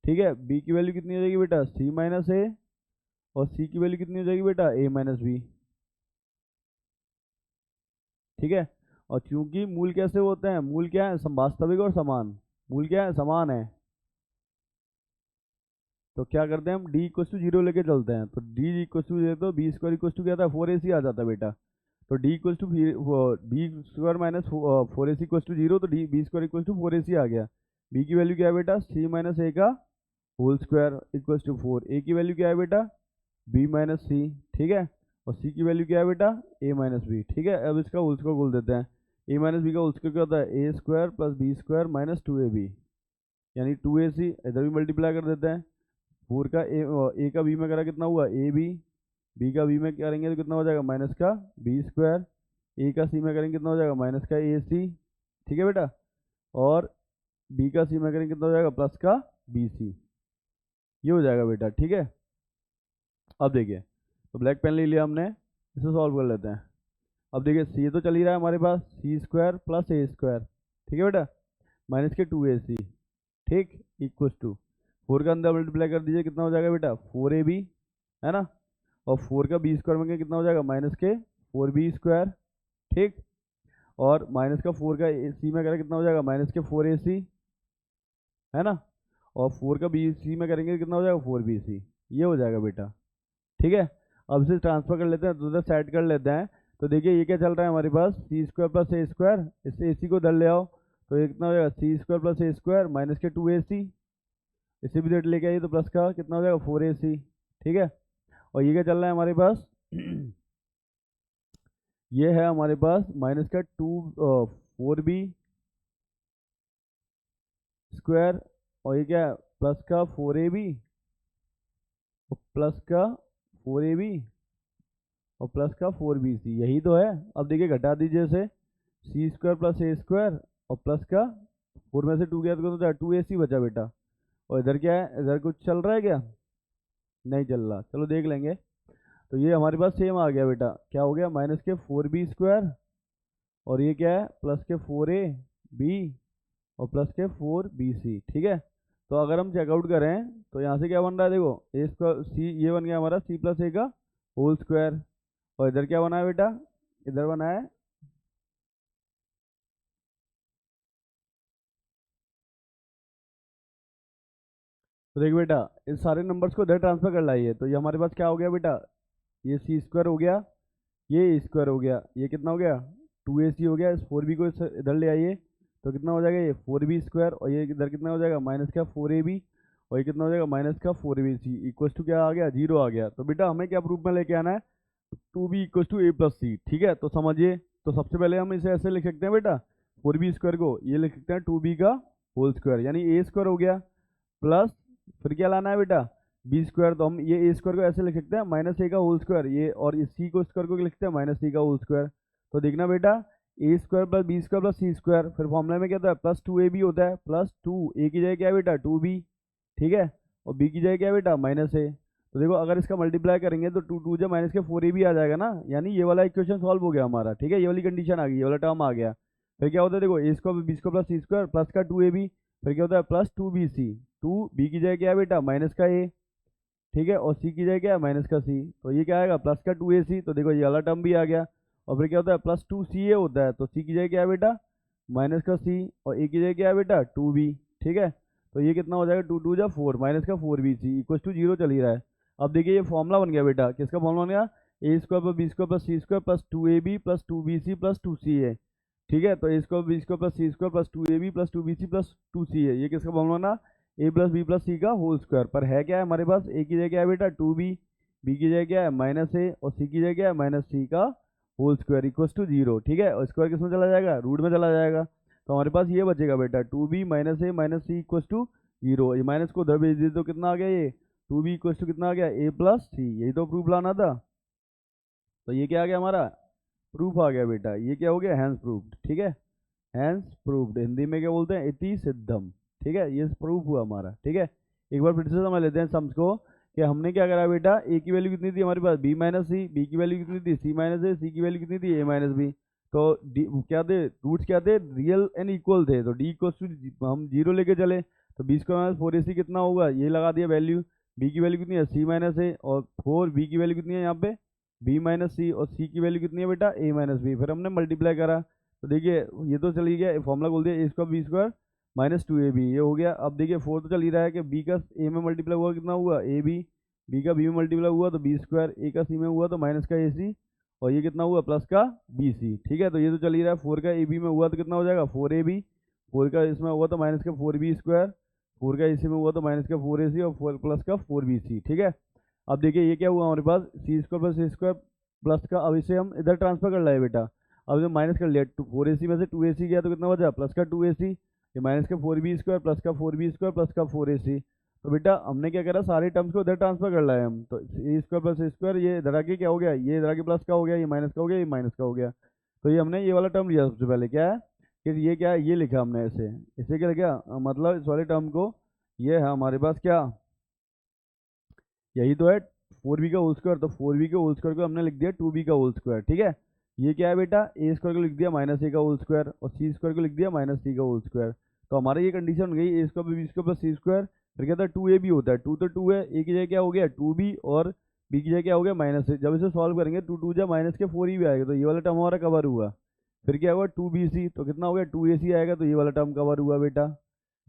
ठीक है, बी की वैल्यू कितनी हो जाएगी बेटा सी माइनस ए, और सी की वैल्यू कितनी हो जाएगी बेटा ए माइनस बी, ठीक है। और चूंकि मूल कैसे होते हैं, मूल क्या है वास्तविक और समान, मूल क्या है समान है, तो क्या करते हैं हम डी इक्व टू जीरो लेके चलते हैं, तो डी इक्व टू तो बी स्क्वायर इक्व टू क्या था 4ac आ जाता है बेटा, तो D equal to B square minus 4ac equal to zero, तो D B square equal to 4ac आ गया। बी की वैल्यू क्या है बेटा सी माइनस ए का whole square equal to 4, A की वैल्यू क्या है बेटा बी माइनस सी, ठीक है, और सी की वैल्यू क्या है बेटा ए माइनस बी, ठीक है। अब इसका होल स्क्वायर बोल देते हैं, ए माइनस बी का होल स्क्वायर क्या होता है A square plus B square minus 2ab, यानी 2ac, इधर भी मल्टीप्लाई कर देते हैं, 4 का ए का बी में करा कितना हुआ ए बी का बी में करेंगे तो कितना हो जाएगा माइनस का बी स्क्वायर, ए का सी में करेंगे कितना हो जाएगा माइनस का ए सी, ठीक है बेटा, और बी का सी में करेंगे कितना हो जाएगा प्लस का बी सी, ये हो जाएगा बेटा, ठीक है। अब देखिए तो ब्लैक पेन ले लिया हमने, इसे सॉल्व कर लेते हैं। अब देखिए सी तो चल ही रहा है हमारे पास सी स्क्वायर प्लस ए स्क्वायर, ठीक है बेटा, माइनस के 2ac, ठीक, इक्व टू 4 का अंदर मल्टीप्लाई कर दीजिए कितना हो जाएगा बेटा 4ab, है ना, और 4 का बी स्क्वायर में कितना हो जाएगा माइनस के 4b स्क्वायर, ठीक, और माइनस का 4 का सी में करें कितना हो जाएगा माइनस के 4ac, है ना, और 4 का बी सी में करेंगे कितना हो जाएगा 4bc, ये हो जाएगा बेटा, ठीक है। अब इसे ट्रांसफर कर लेते हैं, तो उधर सेट कर लेते हैं। तो देखिए ये क्या चल रहा है हमारे पास सी स्क्वायर प्लस ए स्क्वायर, इससे ac को धर ले आओ, तो ये कितना हो जाएगा सी स्क्वायर प्लस ए स्क्वायर माइनस के 2ac, इसे भी डेट लेके आइए तो प्लस का कितना हो जाएगा 4ac, ठीक है। और ये क्या चल रहा है हमारे पास ये है हमारे पास माइनस का 4b स्क्वायर, और ये क्या है प्लस का 4ab, और प्लस का 4ab, और प्लस का 4bc, यही तो है। अब देखिए घटा दीजिए इसे, सी स्क्वायर प्लस ए स्क्वायर और प्लस का 4 में से 2 गया तो 2ac बचा बेटा, और इधर क्या है इधर कुछ चल रहा है क्या, नहीं चल रहा, चलो देख लेंगे। तो ये हमारे पास सेम आ गया बेटा, क्या हो गया माइनस के 4b स्क्वायर, और ये क्या है प्लस के 4ab और प्लस के 4bc, ठीक है। तो अगर हम चेकआउट करें तो यहाँ से क्या बन रहा है देखो ए स्क्वायर सी, ये बन गया हमारा सी प्लस ए का होल स्क्वायर, और इधर क्या बना है बेटा इधर बना है तो देखो बेटा इस सारे नंबर्स को इधर ट्रांसफर कर लाइए, तो ये हमारे पास क्या हो गया बेटा ये सी स्क्वायर हो गया, ये स्क्वायर हो गया, ये कितना हो गया 2ac हो गया, इस 4b को इधर ले आइए तो कितना हो जाएगा ये 4b स्क्वायर, और ये इधर कितना हो जाएगा माइनस का 4ab, और ये कितना हो जाएगा माइनस का 4bc इक्व टू क्या आ गया 0 आ गया। तो बेटा हमें क्या प्रूफ में लेके आना है 2b equal to a plus C, ठीक है। तो समझिए, तो सबसे पहले हम इसे ऐसे लिख सकते हैं बेटा 4b स्क्वायर को ये लिख सकते हैं 2b का होल स्क्वायर, यानी a स्क्वायर हो गया, प्लस फिर क्या लाना है बेटा बी स्क्वायर, तो हम ये ए स्क्वायर को ऐसे लिख सकते हैं माइनस ए का होल स्क्वायर, ये और इस सी को स्क्वायर को लिखते हैं माइनस सी का होल स्क्वायर। तो देखना बेटा A square plus B square plus C square, फिर फॉर्मूला में क्या होता है प्लस 2ab होता है, प्लस 2 ए की जगह क्या है बेटा 2b, ठीक है, और बी की जगह क्या है बेटा माइनस ए। तो देखो अगर इसका मल्टीप्लाई करेंगे तो 2 जब माइनस के 4ab आ जाएगा ना, यानी ये वाला इक्वेशन सॉल्व हो गया हमारा, ठीक है, ये वाली कंडीशन आ गई, ये वाला टर्म आ गया। फिर क्या होता है देखो A square B square plus C square plus का 2ab, फिर क्या होता है प्लस 2bc, 2b की जगह क्या है बेटा माइनस का a, ठीक है, और सी की जगह क्या है माइनस का सी, तो ये क्या आएगा प्लस का 2ac, तो देखो ये वाला टर्म भी आ गया। और फिर क्या होता है प्लस 2ca होता है, तो सी की जगह क्या है बेटा माइनस का सी, और ए की जगह क्या है बेटा 2b, ठीक है। तो ये कितना हो जाएगा 2 2 जा 4 माइनस का 4bc इक्व टू 0 चल ही रहा है। अब देखिए ये फॉर्मूला बन गया बेटा, किसका फॉर्मूला बन गया A square plus B square plus C square plus 2ab plus 2bc plus 2ca, ठीक है। तो A square B square plus C square plus 2ab plus 2bc plus 2ca, ये किसका फॉर्मूला ना A plus B plus C का whole square, पर है क्या है हमारे पास ए की जगह क्या है बेटा 2b, बी की जगह क्या है माइनस ए, और सी की जगह क्या है माइनस सी का होल स्क्वायर इक्व टू 0, ठीक है, और स्क्वायर किस में चला जाएगा रूट में चला जाएगा। तो हमारे पास ये बचेगा बेटा 2b minus A minus C equal to 0, ये माइनस को उधर भेज दिए तो कितना आ गया ये 2b इक्व टू कितना आ गया ए प्लस सी, यही तो प्रूफ लाना था। तो ये क्या आ गया हमारा प्रूफ आ गया बेटा, ये क्या हो गया हैंस प्रूफ्ड, ठीक है, हैंस प्रूफ्ड, हिंदी में क्या बोलते हैं इति सिद्धम, ठीक है, ये प्रूफ हुआ हमारा, ठीक है। एक बार फिर से समझ लेते हैं सम्स को कि हमने क्या करा बेटा ए की वैल्यू कितनी थी हमारे पास बी माइनस सी, बी की वैल्यू कितनी थी सी माइनस ए, सी की वैल्यू कितनी थी ए माइनस बी, तो डी क्या थे, रूट्स क्या थे, रियल एंड इक्वल थे, तो डी इक्वल टू हम 0 लेके चले, तो बी स्क्वायर माइनस 4ac कितना होगा, ये लगा दिया वैल्यू। बी की वैल्यू कितनी है, सी माइनस ए, और 4 बी की वैल्यू कितनी है यहाँ पे, बी माइनस सी, और सी की वैल्यू कितनी है बेटा, ए माइनस बी। फिर हमने मल्टीप्लाई करा, तो देखिए ये तो चली गया, फॉर्मूला बोल दिया A square B square minus 2ab, ये हो गया। अब देखिए 4 तो चल ही रहा है कि बी का ए में मल्टीप्लाई हुआ कितना हुआ, ए बी, बी का बी में मल्टीप्लाई हुआ तो बी स्क्वायर, ए का सी में हुआ तो माइनस का ए सी, और ये कितना हुआ, प्लस का बी सी। ठीक है, तो ये तो चल ही रहा है। 4 का ए बी में हुआ तो कितना हो जाएगा, 4ab, 4 का इसमें हुआ तो माइनस का 4b स्क्वायर, 4 का इसी में हुआ तो माइनस का 4ac, और 4 प्लस का 4bc। ठीक है, अब देखिए ये क्या हुआ हमारे पास, सी square plus C square plus का, अब इसे हम इधर ट्रांसफर कर रहे हैं बेटा। अब जो माइनस कर लिया, 4ac में से 2ac गया तो कितना बचा, प्लस का 2ac, ये माइनस का 4b स्क्वायर प्लस का 4b स्क्वायर प्लस का 4ac। तो बेटा हमने क्या करा, सारे टर्म्स को इधर ट्रांसफर कर रहे हैं हम, तो A square plus A square, ये इधर आके क्या हो गया, ये इधर आके प्लस का हो गया, ये माइनस का हो गया, ये माइनस का हो गया। तो ये हमने ये वाला टर्म लिया सबसे पहले, क्या है कि ये क्या है, ये लिखा हमने ऐसे, इसे क्या लिखा, मतलब इस वाले टर्म को, ये है हमारे पास क्या, यही तो है 4b का होल स्क्वायर, तो 4b के होल स्क्वायर को हमने लिख दिया 2b का होल स्क्वायर। ठीक है, ये क्या है बेटा, ए स्क्वायर को लिख दिया माइनस ए का होल स्क्वायर, और सी स्क्वायर को लिख दिया माइनस सी का होल स्क्वायर। तो हमारा ये कंडीशन हो गई, ए square B square plus C square, फिर क्या था 2ab होता है, 2 तो 2 है, ए की जगह क्या हो गया 2b, और बी की जगह क्या हो गया माइनस ए। जब इसे सॉल्व करेंगे 2 2 जा माइनस के 4 ही भी आएगा, तो ये वाला टर्म हमारा कवर हुआ। फिर क्या हुआ 2bc, तो कितना हो गया 2ac आएगा, तो ये वाला टर्म कवर हुआ बेटा।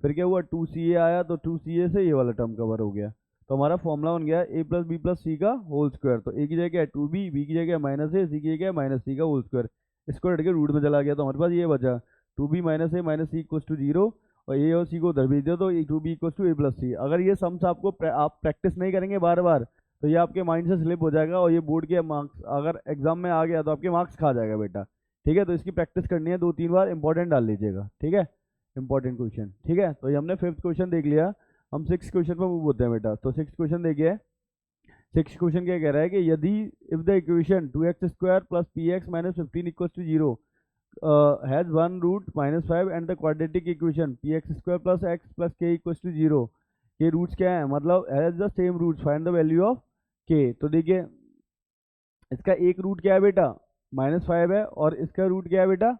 फिर क्या हुआ 2ca आया, तो 2ca से ये वाला टर्म कवर हो गया। तो हमारा फॉर्मूला बन गया ए प्लस बी प्लस सी का होल स्क्वायर। तो ए की जगह है 2b, बी की जगह माइनस ए, सी की जगह माइनस सी का होल स्क्वायर। इसको हट के रूट में चला गया, तो हमारे पास ये बचा 2b minus A minus C equals to 0, और ए और सी को उधर भेज दिया, तो 2b equals to A plus C. अगर ये सम्स आपको आप प्रैक्टिस नहीं करेंगे बार बार, तो ये आपके माइंड से स्लिप हो जाएगा, और ये बोर्ड के मार्क्स अगर एग्जाम में आ गया तो आपके मार्क्स खा जाएगा बेटा। ठीक है, तो इसकी प्रैक्टिस करनी है, 2-3 बार इंपॉर्टेंट डाल लीजिएगा। ठीक है, इंपॉर्टेंट क्वेश्चन। ठीक है, तो ये हमने 5th क्वेश्चन देख लिया, हम 6th क्वेश्चन पर मूव होते हैं बेटा। तो 6th क्वेश्चन देखिए, 6th क्वेश्चन क्या कह रहा है कि यदि if the equation 2x square plus P X minus 15 equals to 0 has one root minus 5 and the quadratic equation P X square plus X plus K equals to 0, ये roots क्या है, मतलब has the same roots, find the value of K. तो देखिए इसका एक root क्या है बेटा, -5 है, और इसका रूट क्या है बेटा,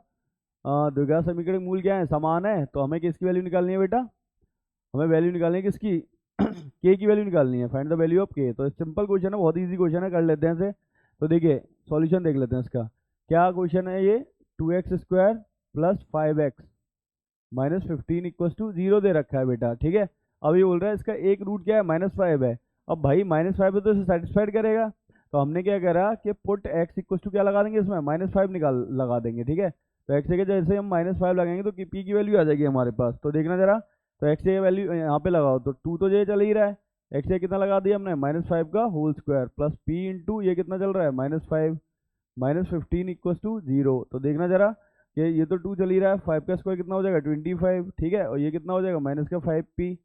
द्विघात समीकरण मूल क्या है, समान है। तो हमें किसकी वैल्यू निकालनी है बेटा, हमें वैल्यू निकालनी है किसकी, के की वैल्यू निकालनी है, find the value of K. तो सिंपल क्वेश्चन है, बहुत इजी क्वेश्चन है, कर लेते हैं इसे। तो देखिए सॉल्यूशन देख लेते हैं इसका, क्या क्वेश्चन है ये, 2x square plus 5x minus 15 equals to 0 दे रखा है बेटा। ठीक है, अब ये बोल रहा है इसका एक रूट क्या है, -5 है। अब भाई -5 है तो इसे सेटिस्फाइड करेगा, तो हमने क्या करा कि पुट x इक्वल्स टू क्या लगा देंगे, इसमें -5 निकाल लगा देंगे। ठीक है, तो x के जैसे हम -5 लगाएंगे तो p की वैल्यू आ जाएगी हमारे पास। तो देखना जरा, तो x की वैल्यू यहाँ पे लगाओ, तो 2 तो ये चल ही रहा है, x से कितना लगा दिया हमने, -5 का whole square plus p into ये कितना चल रहा है -5 माइनस 15 इक्वल्स टू 0। तो देखना जरा कि ये तो 2 चल ही रहा है, 5 का स्क्वायर कितना हो जाएगा 25। ठीक है, और ये कितना हो जाएगा माइनस का 5p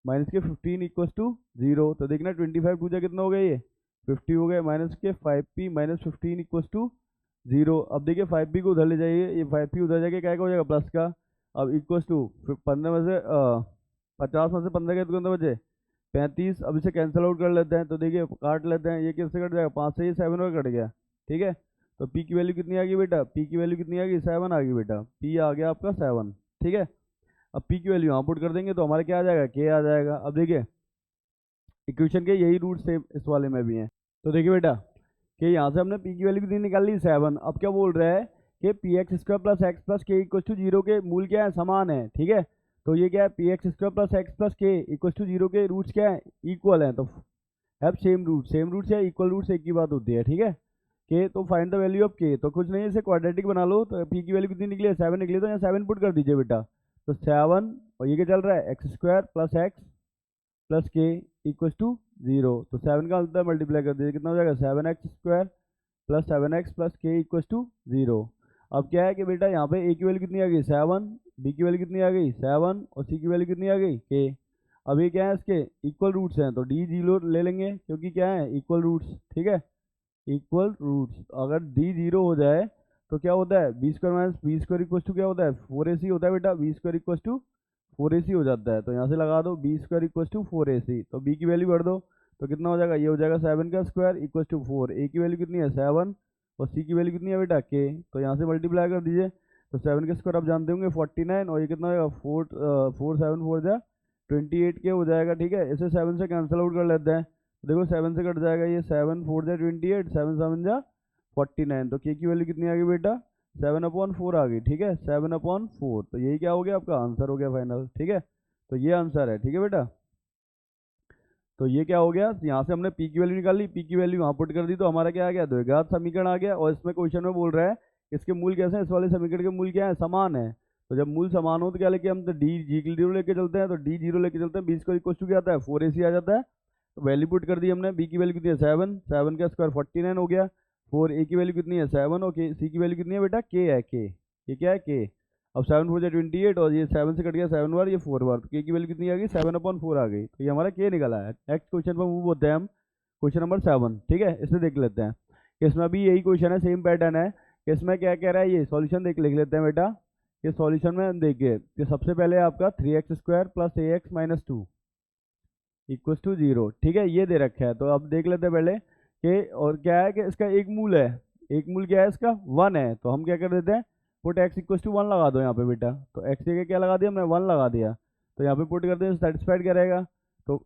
माइनस के 15 इक्वल्स टू 0। तो देखना 25 टू जा कितना हो गया, ये 50 हो गया, माइनस के 5p माइनस 15 इक्वल्स टू 0। अब देखिए 5p को उधर ले जाइए, ये 5p उधर जाके क्या हो जाएगा प्लस का, अब इक्वल्स टू 15 में से 50 में से 15 के तो कितने बचे 35। अब इसे कैंसिल आउट कर लेते हैं, तो देखिए काट लेते हैं, ये किससे कट जाएगा 5 से, ये 7 में कट गया। ठीक है, तो p की वैल्यू कितनी आ गई बेटा, p की वैल्यू कितनी आ गई 7 आ गई बेटा, p आ गया आपका 7। ठीक है, अब p की वैल्यू यहाँ पुट कर देंगे तो हमारे क्या आ जाएगा, k आ जाएगा। अब देखिए इक्वेशन के यही रूट सेम इस वाले में भी हैं। तो देखिए बेटा कि यहाँ से हमने p की वैल्यू कितनी निकाल ली 7। अब क्या बोल रहा है कि P X square plus X plus K equal to 0 के मूल क्या है, समान है। ठीक है, तो ये क्या है, P X square plus X plus K equal to 0 के रूट्स क्या है, इक्वल है। तो have same root, same roots या इक्वल रूट्स एक ही बात होती है। ठीक है, के तो find the value of K, तो कुछ नहीं इसे क्वाड्रेटिक बना लो। तो पी की वैल्यू कितनी निकली है 7 निकली, तो यहाँ 7 पुट कर दीजिए बेटा। तो 7 और ये क्या चल रहा है x square plus X plus K equal to 0। तो 7 का अंतर मल्टीप्लाई कर दीजिए, कितना हो जाएगा 7x square plus 7x plus K equal to 0। अब क्या है कि बेटा यहाँ पे ए की वैल्यू कितनी आ गई 7, बी की वैल्यू कितनी आ गई 7, और सी की वैल्यू कितनी आ गई के। अब ये क्या है, इसके इक्वल रूट्स हैं, तो डी 0 ले लेंगे क्योंकि क्या है इक्वल रूट्स। ठीक है, इक्वल रूट्स, अगर डी 0 हो जाए तो क्या होता है B square minus B square equal to क्या होता है 4ac होता है बेटा, B square equal to 4ac हो जाता है। तो यहाँ से लगा दो B square equal to 4ac, तो बी की वैल्यू भर दो, तो कितना हो जाएगा, ये हो जाएगा 7 का स्क्वायर इक्वल टू 4, ए की वैल्यू कितनी है 7, और सी की वैल्यू कितनी है बेटा के, तो यहाँ से मल्टीप्लाई कर दीजिए। तो 7 के स्क्वायर आप जानते होंगे 49, और ये कितना होगा 4 7 4 जा 28 के हो जाएगा। ठीक है, इसे 7 से कैंसिल आउट कर लेते हैं। तो देखो 7 से कट जाएगा, ये 7 4 जा 28, 7 7 जा 49, तो के की वैल्यू कितनी आ गई बेटा 7/4 आ गई। ठीक है, 7/4, तो यही क्या हो गया आपका आंसर हो गया फाइनल। ठीक है, तो ये आंसर है। ठीक है बेटा, तो ये क्या हो गया, यहाँ से हमने पी की वैल्यू निकाल ली, पी की वैल्यू वहाँ पुट कर दी, तो हमारा क्या आ गया द्विघात समीकरण आ गया। और इसमें क्वेश्चन में बोल रहा है इसके मूल कैसे हैं, इस वाले समीकरण के मूल क्या है, समान है। तो जब मूल समान हो तो क्या लेके हम तो डी जी जीरो लेके चलते हैं, तो डी जीरो लेके चलते हैं, बी स्क्वायर इक्वल टू क्या आता है 4ac आ जाता है। तो वैल्यू पुट कर दी हमने, बी की वैल्यू कितनी है 7, 7 का स्क्वायर 49 हो गया, 4a की वैल्यू कितनी है 7, और सी की वैल्यू कितनी है बेटा के है, के ये क्या है के। अब 7 4 28, और ये 7 से कट गया 7 बार, ये 4 बार, तो के की वैल्यू कितनी आ गई 7/4 आ गई। तो ये हमारा के निकला है। नेक्स्ट क्वेश्चन पर मूव होते हैं हम, क्वेश्चन नंबर 7। ठीक है, इसमें देख लेते हैं, इसमें भी यही क्वेश्चन है, सेम पैटर्न है। इसमें क्या कह रहा है, ये सॉल्यूशन लिख लेते हैं बेटा। ये सॉल्यूशन में देखिए कि सबसे पहले आपका 3x² plus ax minus 2 equal to 0। ठीक है, ये दे रखा है, तो अब देख लेते हैं पहले कि और क्या है कि इसका एक मूल है, एक मूल क्या है इसका 1 है। तो हम क्या कर देते हैं पुट x इक्वल टू 1 लगा दो यहाँ पे बेटा। तो x जगह क्या लगा दिया हमने 1 लगा दिया, तो यहाँ पे पुट कर दें सेटिस्फाइड क्या रहेगा, तो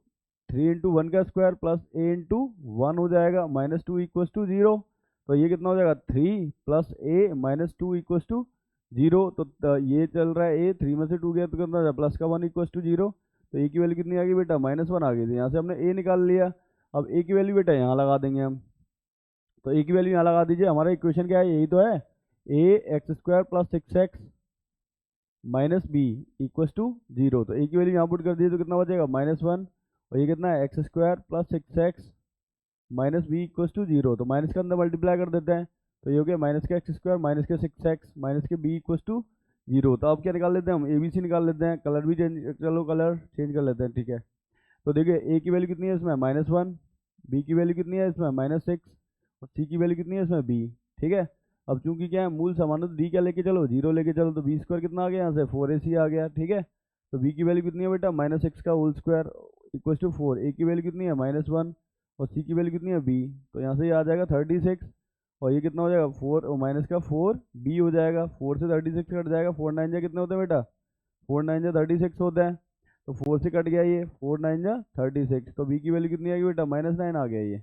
3 इंटू 1 का स्क्वायर प्लस a इंटू 1 हो जाएगा माइनस 2 इक्वल टू 0। तो ये कितना हो जाएगा 3 plus a minus 2 equal to 0। तो ये चल रहा है a, 3 में से 2 गया तो कितना प्लस का 1 इक्वल टू 0। तो a की वैल्यू कितनी आ गई बेटा -1 आ गई थी, यहाँ से हमने a निकाल लिया। अब a की वैल्यू बेटा यहाँ लगा देंगे हम, तो a की वैल्यू यहाँ लगा दीजिए। हमारा इक्वेशन क्या है, यही तो है, ax² plus 6x minus B equal to 0। तो a की वैल्यू यहाँ पुट कर दीजिए, तो कितना बचेगा -1, और ये कितना है x² plus 6x minus B equal to 0। तो माइनस के अंदर मल्टीप्लाई कर देते हैं, तो ये हो गया माइनस के x² माइनस के 6x माइनस के b इक्वल टू 0। तो अब क्या निकाल लेते हैं हम, ABC निकाल लेते हैं, कलर भी चेंज, चलो कलर चेंज कर लेते हैं। ठीक है, तो देखिए a की वैल्यू कितनी है इसमें -1, b की वैल्यू कितनी है इसमें -6, और c की वैल्यू कितनी है इसमें b। ठीक है, अब चूंकि क्या है मूल समान है, तो d क्या लेके चलो 0 लेके चलो, तो b स्क्वायर कितना आ गया यहाँ से 4ac आ गया। ठीक है, तो b की वैल्यू कितनी है बेटा -6 का whole square equal to 4, a की वैल्यू कितनी है -1, और c की वैल्यू कितनी है b। तो यहाँ से ये आ जाएगा 36, और ये कितना हो जाएगा 4 और माइनस का 4 b हो जाएगा, 4 से 36 कट जाएगा, 4 9 जा कितने होते हैं बेटा 4 9 जा 36 होते हैं। तो 4 से कट गया ये 4 9 जा 36, तो b की वैल्यू कितनी आएगी बेटा -9 आ गया ये।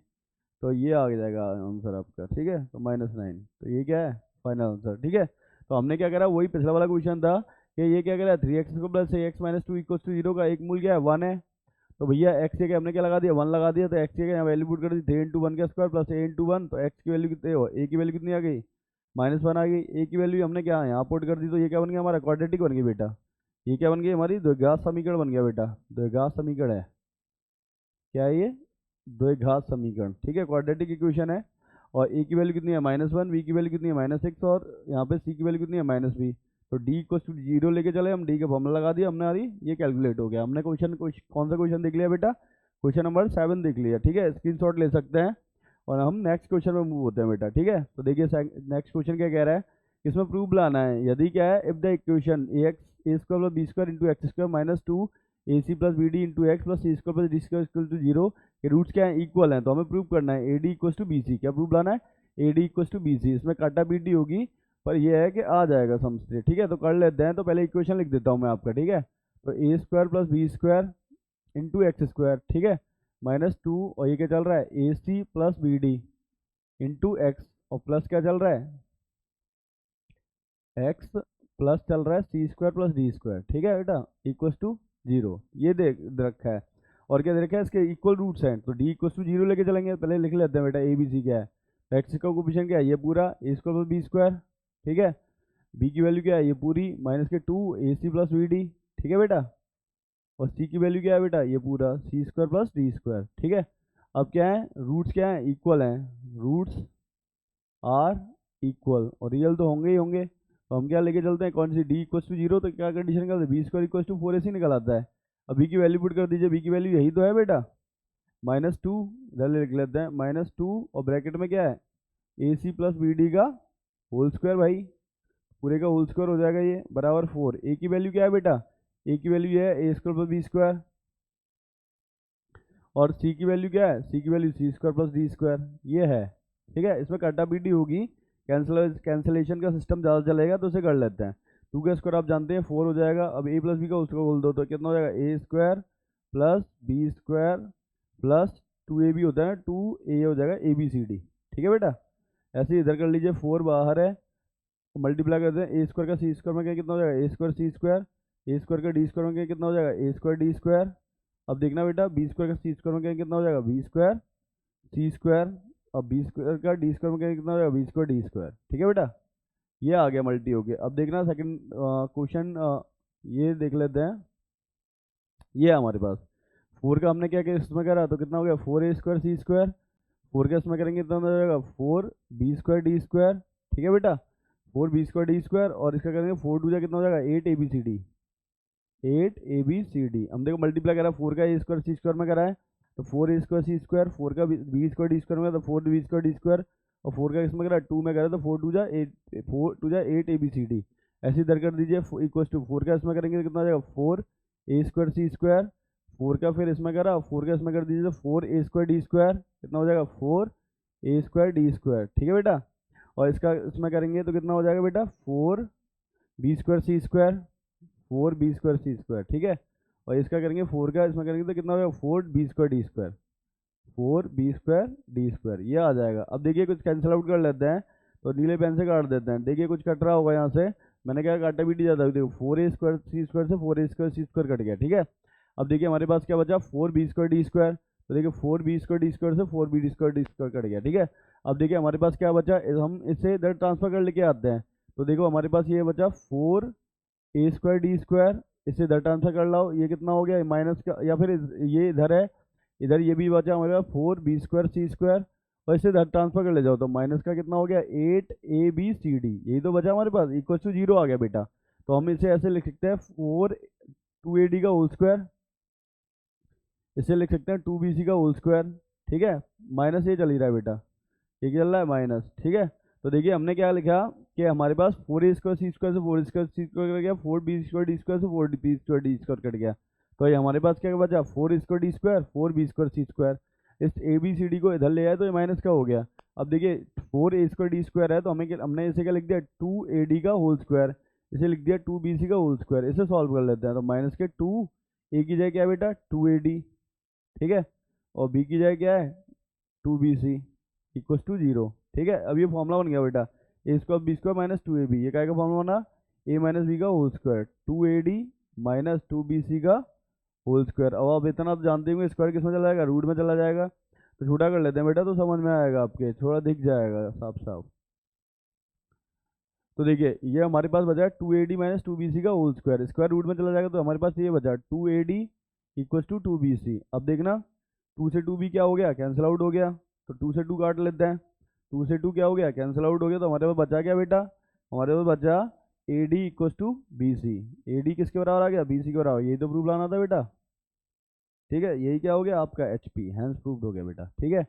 तो ये आ जाएगा आंसर आपका। ठीक है, तो -9, तो ये क्या है फाइनल आंसर। ठीक है, तो हमने क्या करा, वही पिछला वाला क्वेश्चन था कि ये क्या करा 3x plus ax minus 2 equal to 0 का एक मूल क्या है 1 है। तो भैया x के हमने क्या लगा दिया 1 लगा दिया, तो x के यहाँ वैल्यू पुट कर दी 3 इंटू 1 का स्क्वायर प्लस a इंटू 1, तो x की वैल्यू कितनी हो, a की वैल्यू कितनी आ गई -1 आ गई। a की वैल्यू हमने क्या यहाँ पुट कर दी, तो ये क्या बन गया हमारा क्वाड्रेटिक बन गई बेटा। ये क्या बन गई हमारी द्विघात समीकरण बन गया बेटा, द्विघात समीकरण है, क्या है ये द्विघात समीकरण। ठीक है, क्वाड्रेटिक इक्वेशन है, और a की वैल्यू कितनी है -1, b की वैल्यू कितनी है -6, और यहाँ पे c की वैल्यू कितनी है -b। तो d इक्वल टू 0 लेके चले हम, d का फॉर्मूला लगा दिया हमने, ये कैलकुलेट हो गया। हमने क्वेश्चन कौन सा क्वेश्चन देख लिया बेटा, क्वेश्चन नंबर 7 देख लिया। ठीक है, स्क्रीनशॉट ले सकते हैं, और हम नेक्स्ट क्वेश्चन में मूव होते हैं बेटा। ठीक है, तो देखिए नेक्स्ट क्वेश्चन क्या कह रहा है, इसमें प्रूफ लाना है। यदि क्या है, if the equation a² plus b² into x² minus 2 ac plus bd into x plus c square plus d square equal to 0 के रूट्स क्या है इक्वल हैं, तो हमें प्रूव करना है ad इक्वल टू bc। क्या प्रूफ लाना है, ad इक्वल टू bc। इसमें काटा bd होगी, पर यह है कि आ जाएगा समझते। ठीक है, तो कर लेते हैं। तो पहले इक्वेशन लिख देता हूँ मैं आपका। ठीक है, तो a² plus b² into x², ठीक है, -2, और ये क्या चल रहा है ac plus bd into x, और प्लस क्या चल रहा है x प्लस चल रहा है c² प्लस d²। ठीक है बेटा, इक्वल टू 0, ये दे रखा है। और क्या दे रखा है, इसके इक्वल रूट्स हैं, तो d इक्वल टू 0 लेके चलेंगे। पहले लिख लेते हैं बेटा a b c क्या है, तो x का कोएफिशिएंट क्या है ये पूरा a² प्लस b²। ठीक है, b की वैल्यू क्या है ये पूरी -2 ac प्लस bd। ठीक है बेटा, और c की वैल्यू क्या है बेटा ये पूरा c² प्लस d²। ठीक है, अब क्या है रूट्स क्या है इक्वल हैं, रूट्स आर इक्वल, और रियल तो होंगे ही होंगे। तो हम क्या लेके चलते हैं, कौन सी d इक्वल टू 0, तो क्या कंडीशन निकलती है b² इक्वल टू 4ac निकल आता है। अब b की वैल्यू पुट कर दीजिए, b की वैल्यू यही तो है बेटा -2, इधर लिख लेते हैं -2, और ब्रैकेट में क्या है ac प्लस bd का होल स्क्वायर, भाई पूरे का होल स्क्वायर हो जाएगा ये बराबर 4। a की वैल्यू क्या है बेटा, a की वैल्यू है a² प्लस b², और c की वैल्यू क्या है, c की वैल्यू c² प्लस d², ये है। ठीक है, इसमें काटा bd होगी, कैंसिलेशन का सिस्टम ज़्यादा चलेगा तो उसे कर लेते हैं। 2 का स्क्वायर आप जानते हैं 4 हो जाएगा। अब a प्लस बी का उसको बोल दो तो कितना हो जाएगा a square plus B square plus 2ab होता है 2a हो जाएगा ABCD। ठीक है बेटा, ऐसे ही इधर कर लीजिए। 4 बाहर है तो मल्टीप्लाई करते हैं। a स्क्वायर का c स्क्वायर में क्या कितना हो जाएगा a square c square, a square का d स्क्वायर में क्या कितना हो जाएगा a स्क्वायर d स्क्वायर। अब देखना बेटा b स्क्वायर का c स्क्वायर में क्या कितना हो जाएगा b स्क्वायर c स्क्वायर, अब b स्क्वायर का d स्क्वायर में क्या कितना हो जाएगा b स्क्वायर d स्क्वायर। ठीक है बेटा, ये आ गया मल्टी हो गया। अब देखना सेकंड क्वेश्चन ये देख लेते हैं। ये है हमारे पास 4 का हमने क्या किया इसमें करा तो कितना हो गया 4a स्क्वायर c स्क्वायर। 4 का इसमें करेंगे कितना हो जाएगा 4b स्क्वायर d स्क्वायर। ठीक है बेटा, 4b स्क्वायर d स्क्वायर और इसका करेंगे 4 टू जा कितना हो जाएगा 8abcd। 8abcd हम देखो मल्टीप्लाई करा 4 का a स्क्वायर c स्क्वायर में करा है तो 4a स्क्वायर c स्क्वायर, 4 का b स्क्वायर d स्क्वायर में तो 4b स्क्वायर d स्क्वायर और 4 का इसमें करा 2 में करा तो 4 टू जा 8abcd। ऐसे इधर कर दीजिए इक्वल टू 4 का इसमें करेंगे तो कितना हो जाएगा 4a स्क्वायर c स्क्वायर। 4 का फिर इसमें करा 4 का इसमें कर दीजिए तो 4a स्क्वायर d स्क्वायर कितना हो जाएगा 4a स्क्वायर d स्क्वायर। ठीक है बेटा, और इसका इसमें करेंगे तो कितना हो जाएगा बेटा 4b square c square, 4b square c square. ठीक है, और इसका करेंगे 4 का इसमें करेंगे तो कितना हो जाएगा 4b square d square, 4b square d square. ये आ जाएगा। अब देखिए कुछ कैंसिल आउट कर लेते हैं तो नीले पेन से काट देते हैं। देखिए कुछ कट रहा होगा यहाँ से, मैंने क्या काटा भी नहीं जाता। देखो 4a स्क्वायर c स्क्वायर से 4a square c square cut गया। ठीक है, अब देखिए हमारे पास क्या बचा 4b स्क्वायर d स्क्वायर, तो देखिए 4b स्क्वायर d स्क्वायर से 4b square d square cut गया। ठीक है, अब देखिए हमारे पास क्या बचा, हम इसे इधर ट्रांसफर कर लेके आते हैं तो देखो हमारे पास ये बचा 4a स्क्वायर d स्क्वायर, इसे इधर ट्रांसफर कर लाओ ये कितना हो गया माइनस का, या फिर ये इधर है इधर ये भी बचा हमारे पास 4b स्क्वायर c स्क्वायर और इसे इधर ट्रांसफर कर ले जाओ तो माइनस का कितना हो गया 8abcd। यही तो बचा हमारे पास, इक्वल टू 0 आ गया बेटा। तो हम इसे ऐसे लिख सकते हैं 2ad का होल स्क्वायर, इसे लिख सकते हैं 2bc का होल स्क्वायर। ठीक है, माइनस ये चल ही रहा है बेटा, ये चल रहा है माइनस। ठीक है, तो देखिए हमने क्या लिखा कि हमारे पास 4a स्क्वायर c स्क्वायर से 4 स्क्वायर c स्क्वायर कट गया, 4b स्क्वायर d स्क्वायर से 4b square d square cut गया। तो ये हमारे पास क्या बचा 4 square d square 4b square c square. इस ABCD को इधर ले आए तो ये माइनस का हो गया। अब देखिए 4a स्क्वायर d स्क्वायर है तो हमने इसे क्या लिख दिया 2ad का होल स्क्वायर, इसे लिख दिया 2bc का होल स्क्वायर। इसे सॉल्व कर लेते हैं तो माइनस के 2a की जगह क्या है बेटा 2ad। ठीक है, और b की जगह क्या है 2bc इक्वल टू 0। ठीक है, अब ये फॉर्मूला बन गया बेटा a square b square minus 2ab। ये क्या का फॉर्मूला बना a माइनस b का whole square 2ad minus 2bc का होल स्क्वायर। अब आप इतना तो जानते होंगे स्क्वायर किस में चला जाएगा रूट में चला जाएगा, तो छोटा कर लेते हैं बेटा तो समझ में आएगा आपके, थोड़ा दिख जाएगा साफ साफ। तो देखिए ये हमारे पास बचा 2ad माइनस 2bc का होल स्क्वायर, स्क्वायर रूट में चला जाएगा तो हमारे पास ये बचा 2ad इक्वल टू 2bc। अब देखना 2 से 2b क्या हो गया कैंसिल आउट हो गया, तो 2 से 2 काट लेते हैं। 2 से 2 क्या हो गया कैंसिल आउट हो गया, तो हमारे पास बचा क्या बेटा हमारे पास बचा ad equal to bc। ad किसके बराबर आ गया bc के बराबर, यही तो प्रूफ लाना था बेटा। ठीक है, यही क्या हो गया आपका HP, हैंस प्रूव्ड हो गया बेटा। ठीक है,